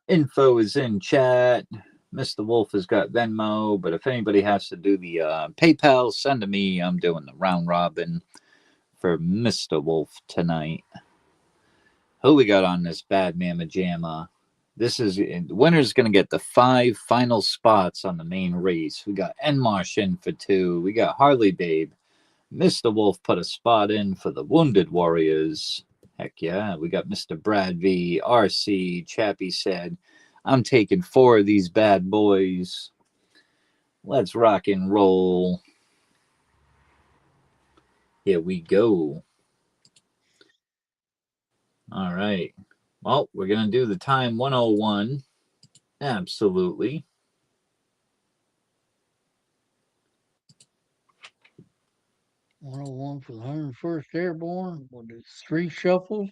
Info is in chat. Mr. Wolf has got Venmo, but if anybody has to do the PayPal, send to me. I'm doing the round robin for Mr. Wolf tonight. Who we got on this Bad Mama Jamma? This is the winner's going to get the 5 final spots on the main race. We got Enmarsh in for 2. We got Harley Babe. Mr. Wolf put a spot in for the Wounded Warriors. Heck yeah. We got Mr. Brad V. RC. Chappie said, I'm taking 4 of these bad boys. Let's rock and roll. Here we go. All right. Well, we're going to do the time 101. Absolutely. One for the 101st Airborne. We'll do 3 shuffles.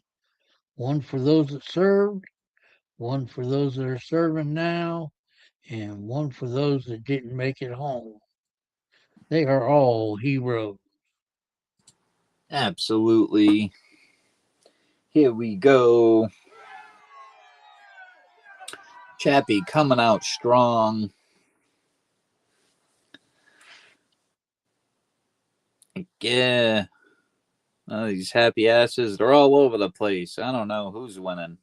1 for those that served. 1 for those that are serving now. And 1 for those that didn't make it home. They are all heroes. Absolutely. Here we go. Chappie coming out strong. Yeah. Oh, these happy asses, they're all over the place. I don't know who's winning.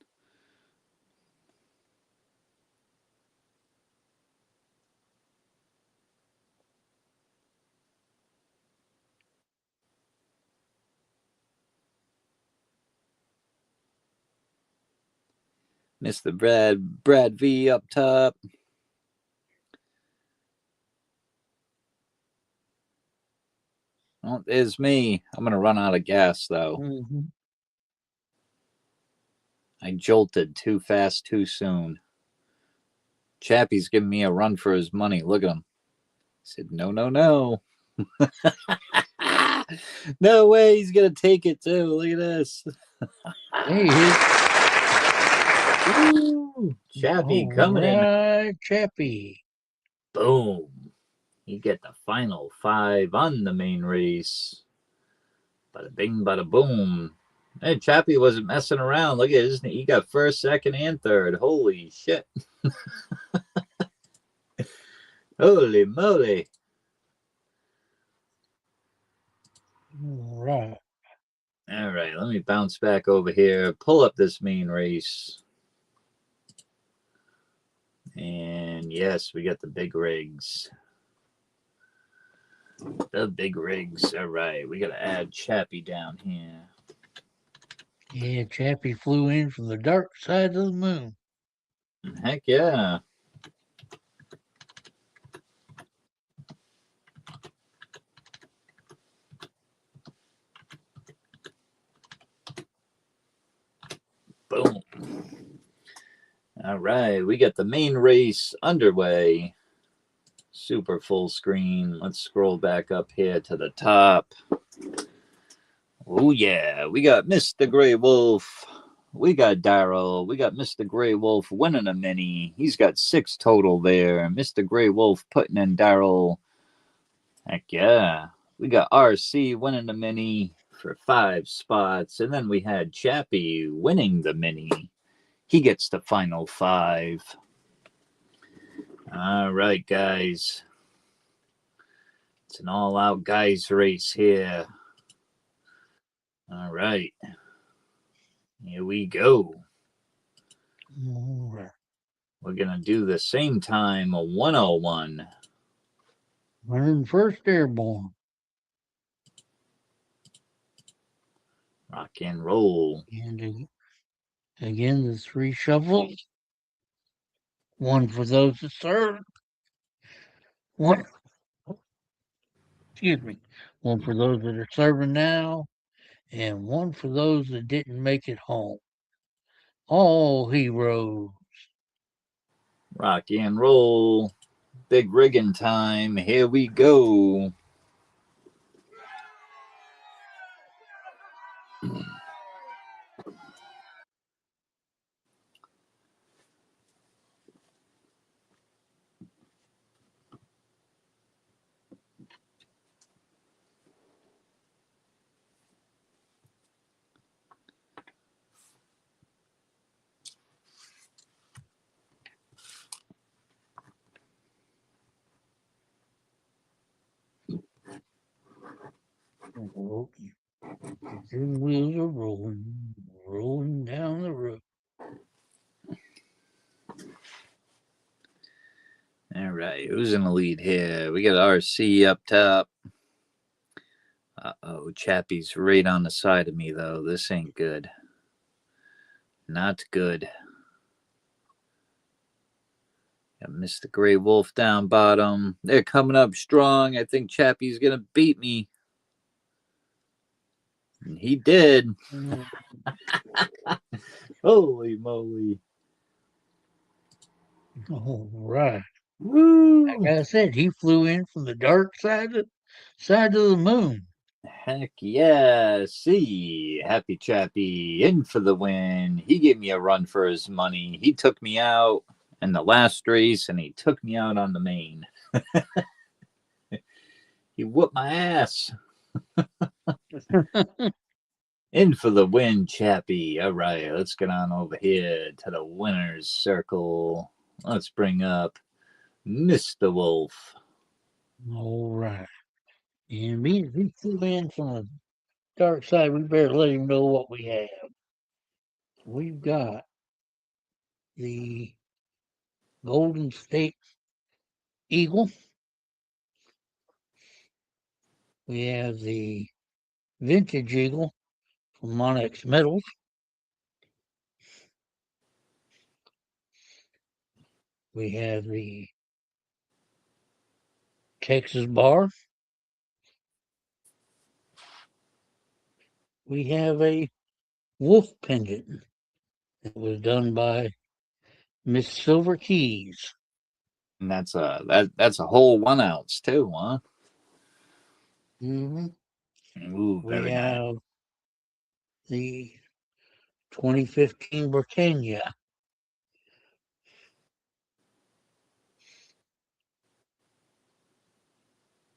Mr. Brad V up top. Oh, there's me. I'm going to run out of gas, though. Mm-hmm. I jolted too fast too soon. Chappie's giving me a run for his money. Look at him. I said, no, no, no. No way he's going to take it, too. Look at this. Hey, Chappie coming in. Right, Chappie. Boom. You get the final 5 on the main race. Bada bing, bada boom. Hey, Chappie wasn't messing around. Look at this. He got first, second, and third. Holy shit. Holy moly. Right. All right, let me bounce back over here. Pull up this main race. And yes, we got the big rigs. The big rigs. All right, we got to add Chappie down here. Yeah, Chappie flew in from the dark side of the moon. Heck yeah. Boom. All right, we got the main race underway. Super full screen. Let's scroll back up here to the top. Oh, yeah. We got Mr. Grey Wolf. We got Daryl. We got Mr. Grey Wolf winning a mini. He's got 6 total there. Mr. Grey Wolf putting in Daryl. Heck yeah. We got RC winning the mini for 5 spots. And then we had Chappie winning the mini. He gets the final 5. All right, guys. It's an all-out guys race here. All right. Here we go. All right. We're going to do the same time, a 101. 101st Airborne. Rock and roll. And again, the 3 shuffles. One for those that serve. One, excuse me. One for those that are serving now. And one for those that didn't make it home. All heroes. Rock and roll. Big rigging time. Here we go. The wheels are rolling, rolling down the road. All right. Who's in the lead here? We got RC up top. Uh-oh. Chappie's right on the side of me, though. This ain't good. Not good. Got Mr. Grey Wolf down bottom. They're coming up strong. I think Chappie's going to beat me. And he did. Holy moly. All right. Woo. Like I said, he flew in from the dark side of the moon. Heck yeah. See, Happy Chappie in for the win. He gave me a run for his money. He took me out in the last race and he took me out on the main. He whooped my ass. In for the win, Chappie. All right, let's get on over here to the winner's circle. Let's bring up Mr. Wolf. All right. And we flew in from the dark side. We better let him know what we have. We've got the Golden State Eagle. We have the Vintage Eagle from Monex Metals. We have the Texas Bar. We have a wolf pendant that was done by Miss Silver Keys. And that's a whole 1 ounce too, huh? Mm-hmm. Ooh, We very nice. have the 2015 Britannia.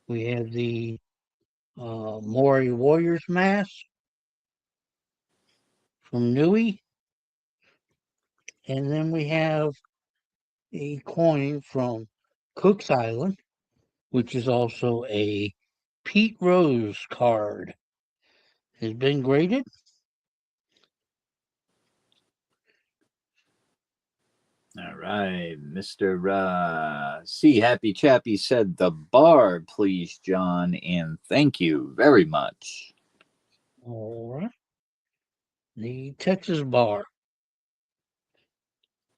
We have the Maury Warriors mask from Nui. And then we have a coin from Cook's Island, which is also a Pete Rose card. Has been graded. All right, Mr. C. Happy Chappy said the bar, please, John, and thank you very much. All right. The Texas bar.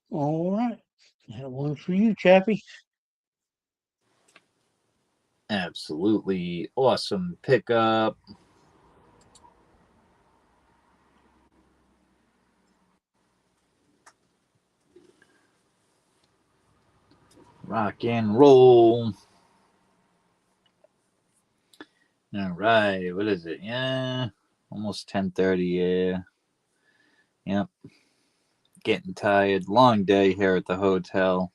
All right. That one's for you, Chappy. Absolutely awesome pickup. Rock and roll. All right, what is it? Yeah, almost 10:30. Yeah, yep. Getting tired. Long day here at the hotel.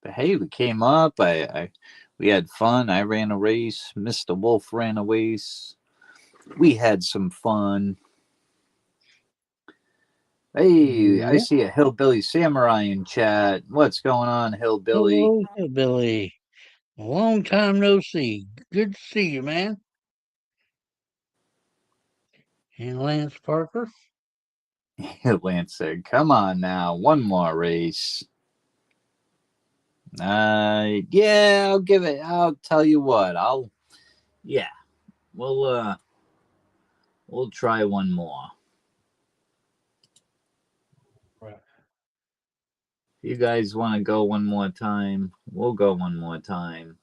But hey, we came up. We had fun. I ran a race. Mr. Wolf ran a race. We had some fun. Hey, I Yeah. see a Hillbilly Samurai in chat. What's going on, Hillbilly? Hello, Billy. Long time no see. Good to see you, man. And Lance Parker. Lance said, come on now, one more race. Yeah, I'll tell you what, yeah, we'll try one more. Right. If you guys want to go one more time, we'll go one more time.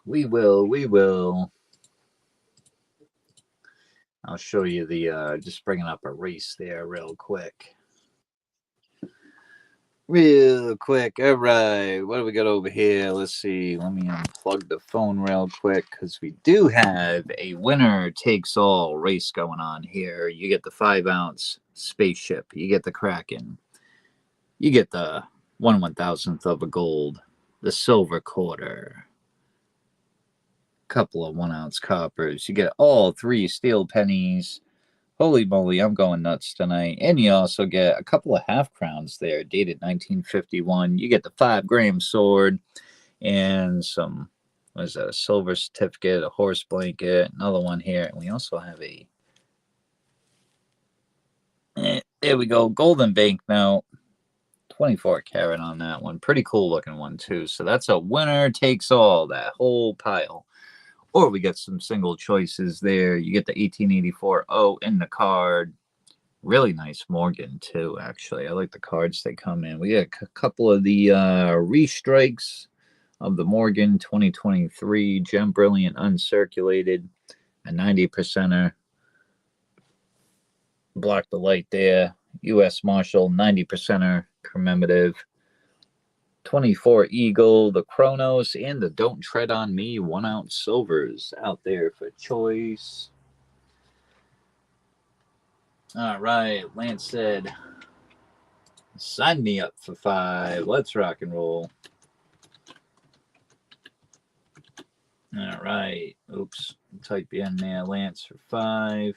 We will. I'll show you just bringing up a race there real quick. Real quick. All right. What do we got over here? Let's see. Let me unplug the phone real quick because we do have a winner takes all race going on here. You get the 5-ounce spaceship. You get the Kraken. You get the 1/1000th of a gold. The silver quarter. Couple of 1-ounce coppers. You get all 3 steel pennies. Holy moly, I'm going nuts tonight. And you also get a couple of half crowns there, dated 1951. You get the 5-gram sword and some, what is that, a silver certificate, a horse blanket, another one here. And we also have there we go, golden banknote. 24 karat on that one. Pretty cool looking one, too. So that's a winner takes all, that whole pile. Or we get some single choices there. You get the 1884 O in the card. Really nice Morgan, too, actually. I like the cards they come in. We got a couple of the restrikes of the Morgan 2023 Gem Brilliant Uncirculated. A 90%er. Block the light there. U.S. Marshal 90%er commemorative. 24 Eagle, the Chronos, and the Don't Tread on Me 1-ounce silvers out there for choice. All right, Lance said, sign me up for 5. Let's rock and roll. All right. Oops. Type in there, Lance, for 5.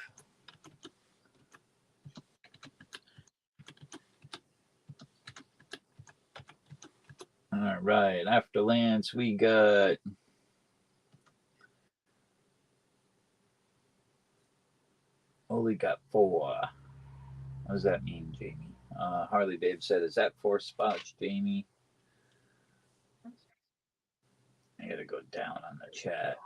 All right. After Lance, we got only got 4. What does that mean, Jamie? Harley Babe said, is that 4 spots, Jamie? I gotta go down on the chat.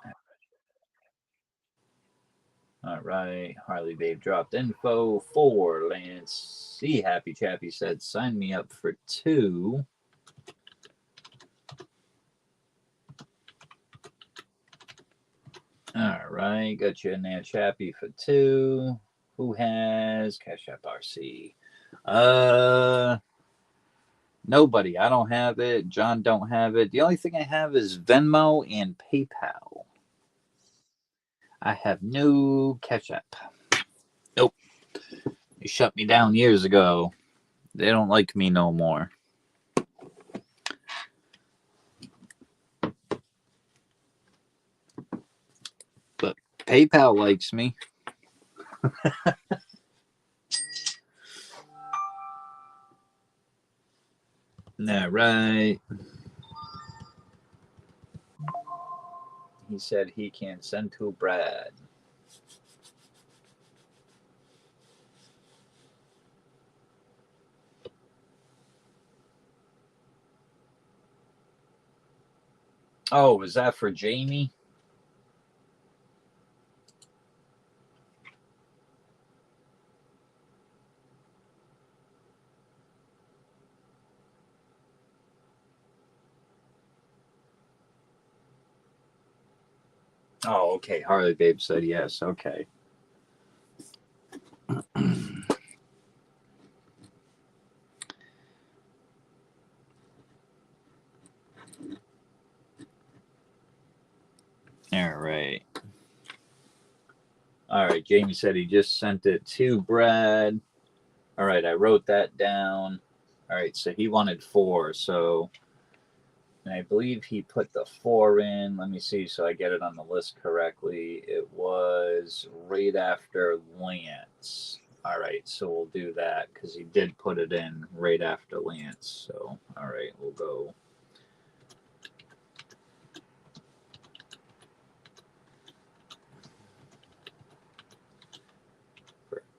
All right. Harley Babe dropped info for Lance. See, Happy Chappy said, sign me up for 2. All right. Got you in there, Chappy, for 2. Who has Cash App RC? Nobody. I don't have it. John don't have it. The only thing I have is Venmo and PayPal. I have no catch up. Nope. They shut me down years ago. They don't like me no more. But PayPal likes me. That right. He said he can send to Brad. Oh, is that for Jamie? Oh, okay. Harley Babe said yes. Okay. All right. All right. Jamie said he just sent it to Brad. All right. I wrote that down. All right. So he wanted 4. So and I believe he put the 4 in. Let me see so I get it on the list correctly. It was right after Lance. All right. So we'll do that because he did put it in right after Lance. So, all right. We'll go.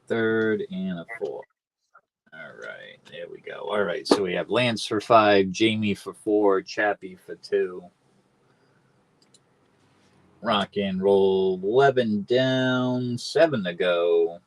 Third and a 4. All right, there we go. All right, so we have Lance for 5, Jamie for 4, Chappie for 2. Rock and roll, 11 down, 7 to go.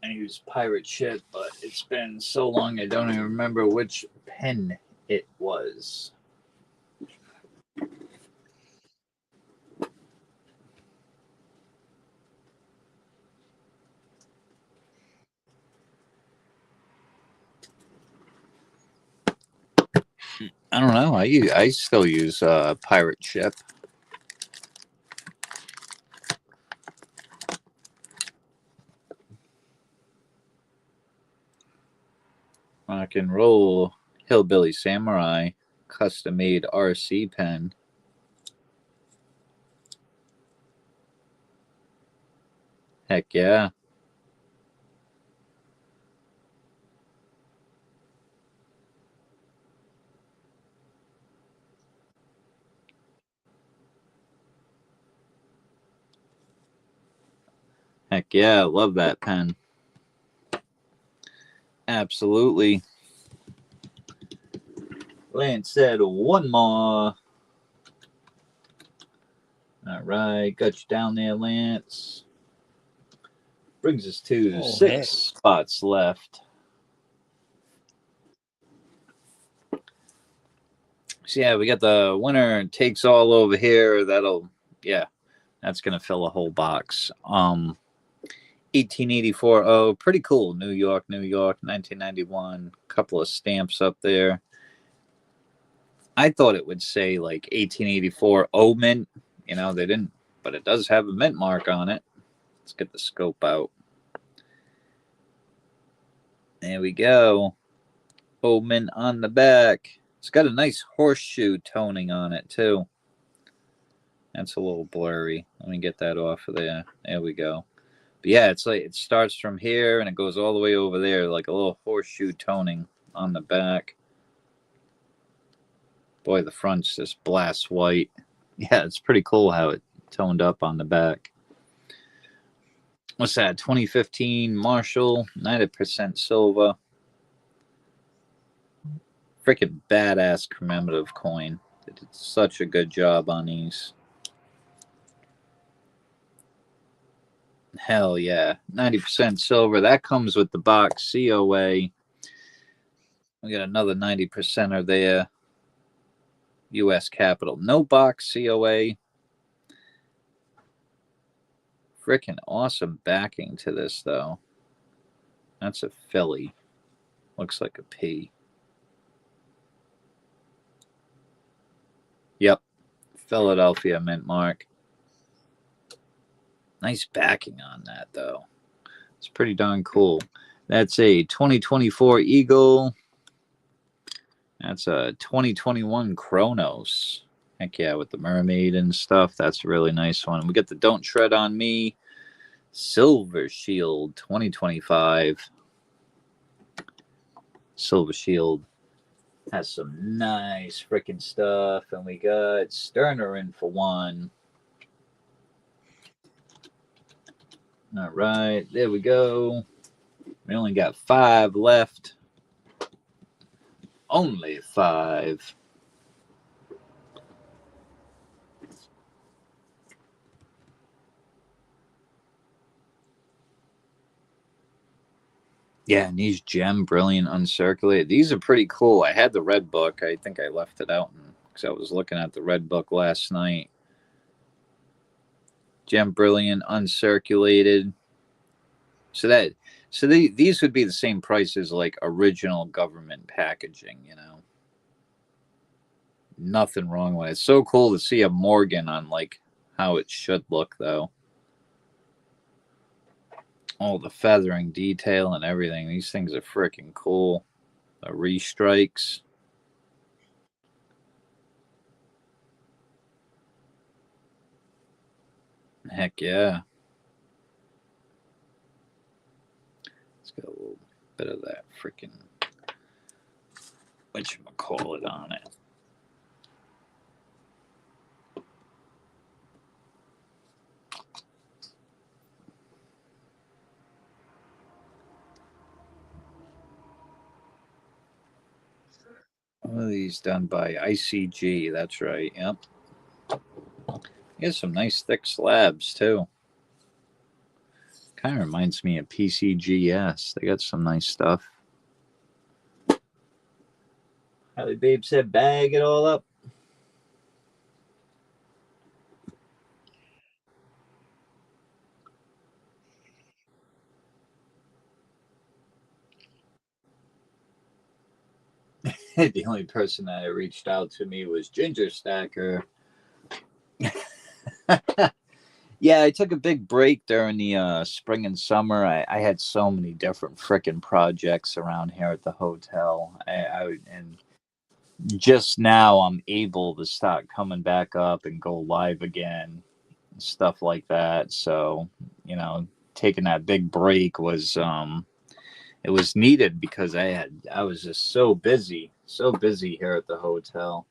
I use pirate shit, but it's been so long I don't even remember which pen it was. I don't know. I still use pirate ship. Rock and roll, Hillbilly Samurai, custom made RC pen. Heck yeah. Heck yeah, I love that pen. Absolutely. Lance said 1 more. All right, got you down there, Lance. Brings us to 6 spots left. So yeah, we got the winner takes all over here. That's gonna fill a whole box. 1884. Oh, pretty cool. New York, 1991. Couple of stamps up there. I thought it would say like 1884 O mint. You know, they didn't, but it does have a mint mark on it. Let's get the scope out. There we go. O mint on the back. It's got a nice horseshoe toning on it too. That's a little blurry. Let me get that off of there. There we go. But yeah, it's like it starts from here and it goes all the way over there, like a little horseshoe toning on the back. Boy, the front's just blast white. Yeah, it's pretty cool how it toned up on the back. What's that? 2015 Marshall, 90% silver. Freaking badass commemorative coin. They did such a good job on these. Hell yeah. 90% silver. That comes with the box COA. We got another 90% there. U.S. Capital. No box COA. Freaking awesome backing to this, though. That's a Philly. Looks like a P. Yep. Philadelphia mint mark. Nice backing on that, though. It's pretty darn cool. That's a 2024 Eagle. That's a 2021 Kronos. Heck yeah, with the mermaid and stuff. That's a really nice one. We got the Don't Tread on Me Silver Shield 2025. Silver Shield has some nice freaking stuff. And we got Sterner in for one. All right, there we go. We only got 5 left. Only 5. Yeah, and these Gem Brilliant Uncirculated. These are pretty cool. I had the red book. I think I left it out because I was looking at the red book last night. Gem Brilliant Uncirculated. So these would be the same price as like original government packaging, you know. Nothing wrong with it. It's so cool to see a Morgan on like how it should look, though. All the feathering detail and everything. These things are freaking cool. The restrikes. Heck yeah. Let's get a little bit of that freaking whatchamacallit on it. One of these done by ICG. That's right. Yep. Here's some nice thick slabs too. Kind of reminds me of PCGS. They got some nice stuff. Hallie Babe said, bag it all up. The only person that reached out to me was Ginger Stacker. Yeah, I took a big break during the spring and summer. I had so many different frickin' projects around here at the hotel. And just now I'm able to start coming back up and go live again, stuff like that. So, you know, taking that big break was it was needed because I was just so busy here at the hotel.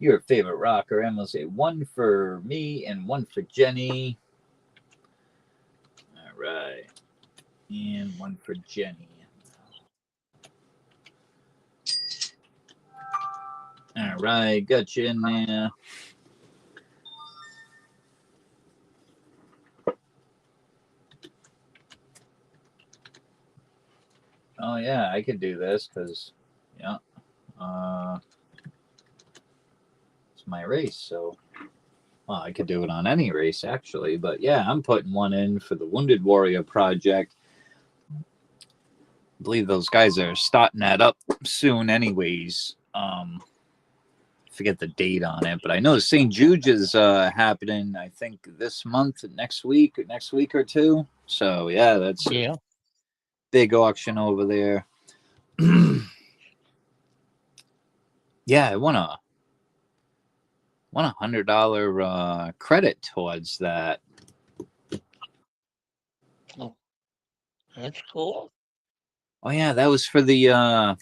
Your favorite rocker, and we'll say 1 for me and 1 for Jenny. All right, and 1 for Jenny. All right, got you in there. Oh yeah, I could do this because, yeah, it's my race. So, well, I could do it on any race actually, but yeah, I'm putting 1 in for the Wounded Warrior Project. I believe those guys are starting that up soon, anyways. Forget the date on it, but I know St. Jude's is happening. I think this month, next week or two. So yeah, that's a big auction over there. Yeah, I won a $100 credit towards that. Oh, that's cool. Oh yeah, that was for the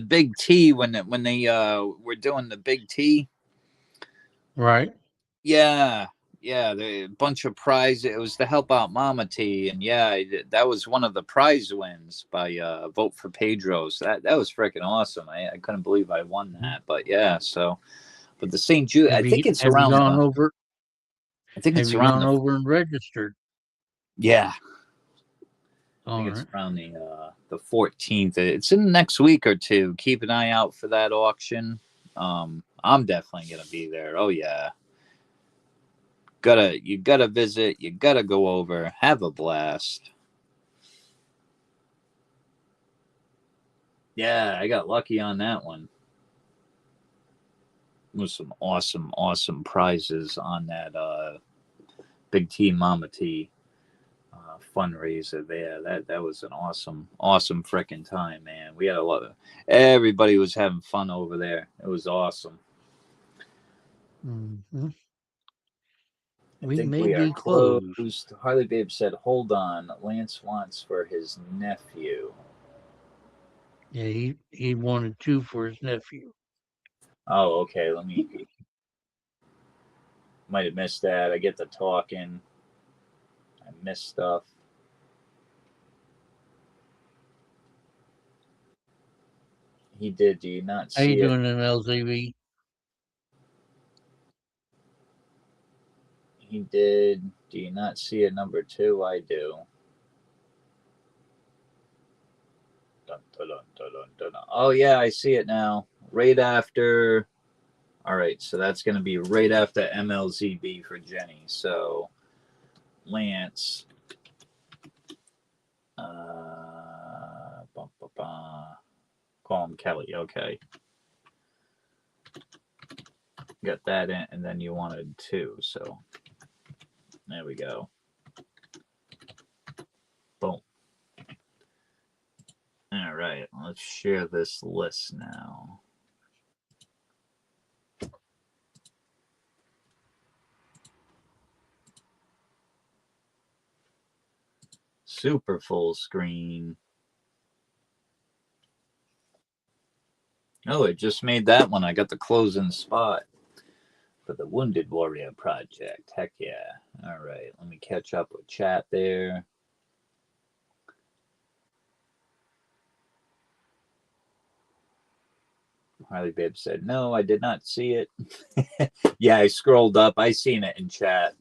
big T when they were doing the big T. Right. Yeah, the bunch of prize. It was to help out Mama T, and yeah, that was one of the prize wins by Vote for Pedro's. That was freaking awesome. I couldn't believe I won that, but yeah. So, but the St. Jude, I think it's have around. you gone over? I think Have it's you around gone the over and registered? yeah. I All think it's right. around the 14th. It's in the next week or two. Keep an eye out for that auction. I'm definitely gonna be there. Oh yeah. You gotta visit, you gotta go over, have a blast. Yeah, I got lucky on that one. With some awesome prizes on that Big T Mama T fundraiser there. That was an awesome freaking time, man. We had a lot of everybody was having fun over there. It was awesome. Mm-hmm. I We think may we are be closed. closed. Harley Babe said, "Hold on, Lance wants for his nephew." Yeah, he wanted 2 for his nephew. Oh, okay. Let me. Might have missed that. I get the talking. I missed stuff. He did. Do you not How you see it? doing in LZV? He did. Do you not see it? Number 2? I do. Dun, dun, dun, dun, dun, dun. Oh, yeah, I see it now. Right after. All right, so that's going to be right after MLZB for Jenny. So, Lance. Bum, bum, bum. Call him Kelly. Okay. Got that in, and then you wanted 2. So, there we go. Boom. All right, let's share this list now. Super full screen. Oh, it just made that one. I got the closing spot for the Wounded Warrior Project. Heck yeah. All right, let me catch up with chat there. Harley Babe said, no, I did not see it. Yeah, I scrolled up. I seen it in chat.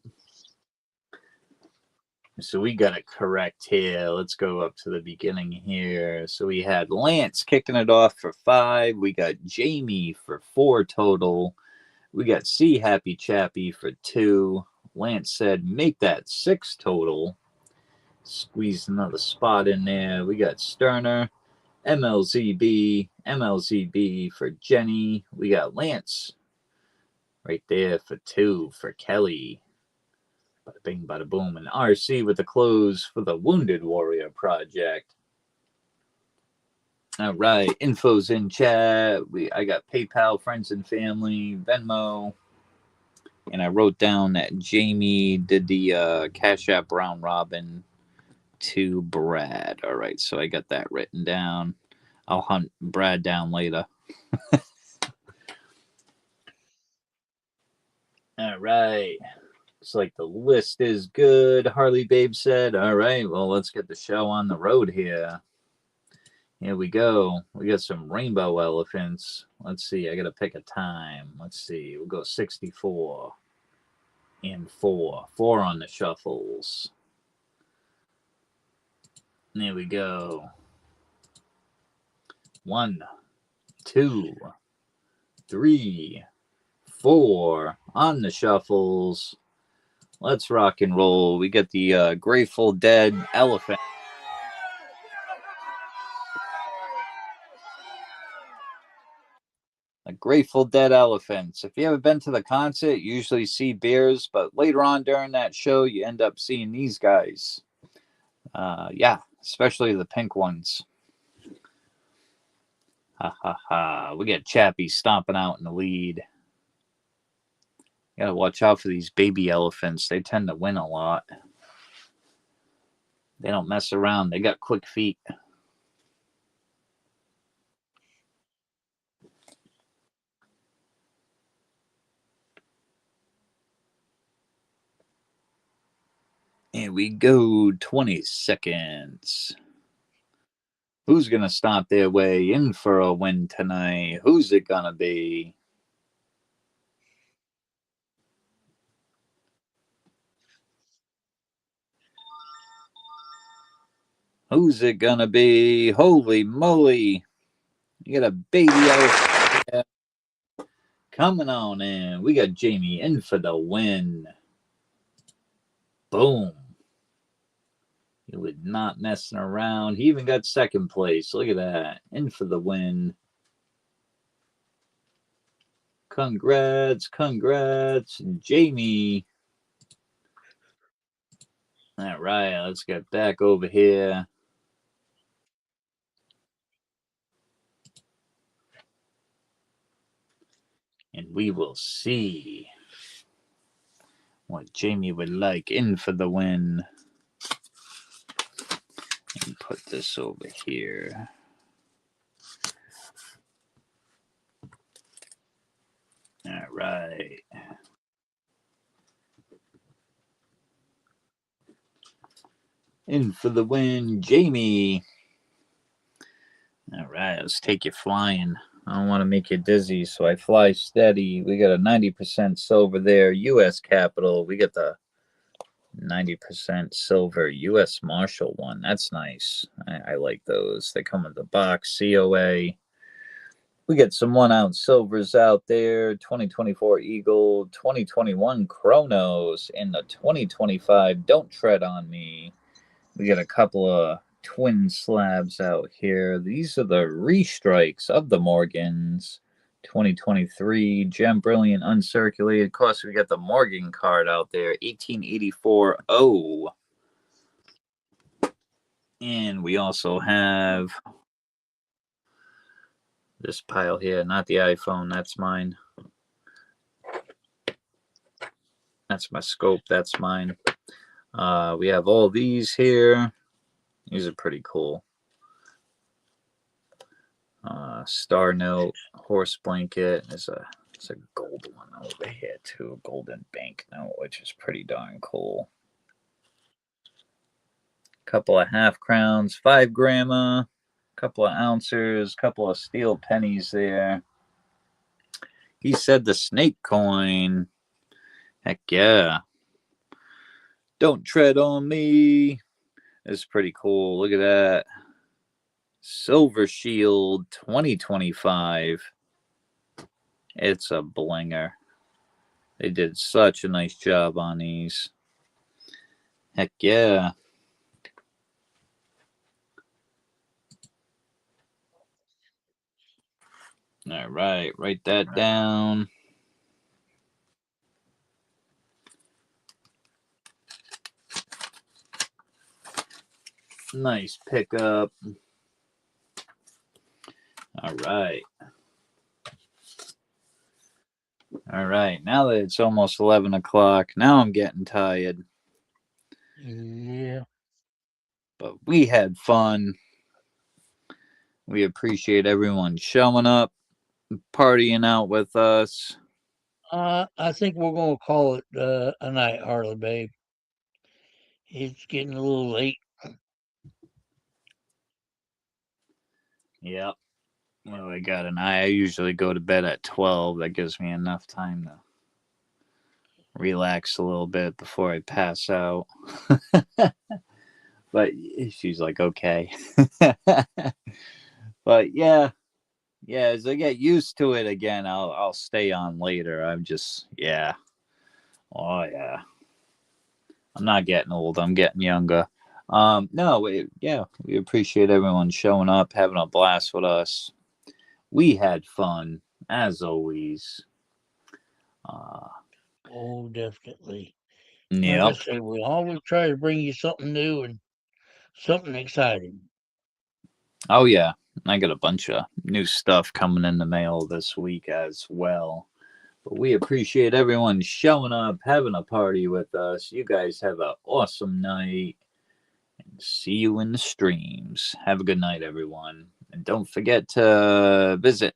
So we got it correct here. Let's go up to the beginning here. So we had Lance kicking it off for 5. We got Jamie for 4 total. We got C Happy Chappy for 2. Lance said, make that 6 total. Squeeze another spot in there. We got Sterner, MLZB for Jenny. We got Lance right there for 2 for Kelly. Bada bing, bada boom. And RC with the close for the Wounded Warrior Project. All right, info's in chat. I got PayPal, friends and family, Venmo, and I wrote down that Jamie did the Cash App round robin to Brad. All right, so I got that written down. I'll hunt Brad down later. All right. Looks like the list is good, Harley Babe said. All right, well, let's get the show on the road here. Here we go. We got some rainbow elephants. Let's see. I got to pick a time. Let's see. We'll go 64 and 4. 4 on the shuffles. There we go. 1, 2, 3, 4 on the shuffles. Let's rock and roll. We got the Grateful Dead elephant. The Grateful Dead elephants. If you ever been to the concert, you usually see bears, but later on during that show, you end up seeing these guys. Yeah, especially the pink ones. Ha ha ha. We got Chappie stomping out in the lead. You gotta watch out for these baby elephants. They tend to win a lot. They don't mess around. They got quick feet. Here we go. 20 seconds. Who's going to stomp their way in for a win tonight? Who's it going to be? Who's it gonna be? Holy moly! You got a baby out here. Coming on in. We got Jamie in for the win. Boom. He was not messing around. He even got second place. Look at that. In for the win. Congrats, Jamie. All right, let's get back over here. And we will see what Jamie would like in for the win. And put this over here. All right. In for the win, Jamie. All right, let's take you flying. I don't want to make you dizzy, so I fly steady. We got a 90% silver there, U.S. Capitol. We got the 90% silver U.S. Marshall one. That's nice. I like those. They come with the box, COA. We get some 1 ounce silvers out there. 2024 Eagle, 2021 Chronos, and the 2025 Don't Tread on Me. We got a couple of twin slabs out here. These are the restrikes of the Morgans. 2023 Gem Brilliant Uncirculated. Of course, we got the Morgan card out there. 1884 O. And we also have this pile here. Not the iPhone. That's mine. That's my scope. That's mine. We have all these here. These are pretty cool. Star Note, Horse Blanket. There's a gold one over here too, a golden bank note, which is pretty darn cool. Couple of half crowns, 5 grandma, couple of ounces, couple of steel pennies there. He said the snake coin. Heck yeah. Don't tread on me. It's pretty cool. Look at that. Silver Shield 2025. It's a blinger. They did such a nice job on these. Heck yeah. All right, write that down. Nice pickup. All right. All right. Now that it's almost 11 o'clock, now I'm getting tired. Yeah. But we had fun. We appreciate everyone showing up, partying out with us. I think we're gonna call it a night, Harley, babe. It's getting a little late. Yep. Well, I got an eye. I usually go to bed at 12. That gives me enough time to relax a little bit before I pass out. But she's like, okay. But yeah, as I get used to it again, I'll stay on later. I'm just, yeah. Oh yeah. I'm not getting old. I'm getting younger. No, we appreciate everyone showing up, having a blast with us. We had fun as always. Oh, definitely. Like I Yep. say, we always try to bring you something new and something exciting. Oh yeah. I got a bunch of new stuff coming in the mail this week as well. But we appreciate everyone showing up, having a party with us. You guys have an awesome night. And see you in the streams. Have a good night, everyone. And don't forget to visit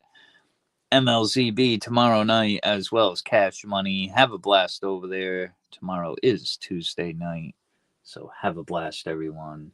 MLZB tomorrow night as well as Cash Money. Have a blast over there. Tomorrow is Tuesday night. So have a blast, everyone.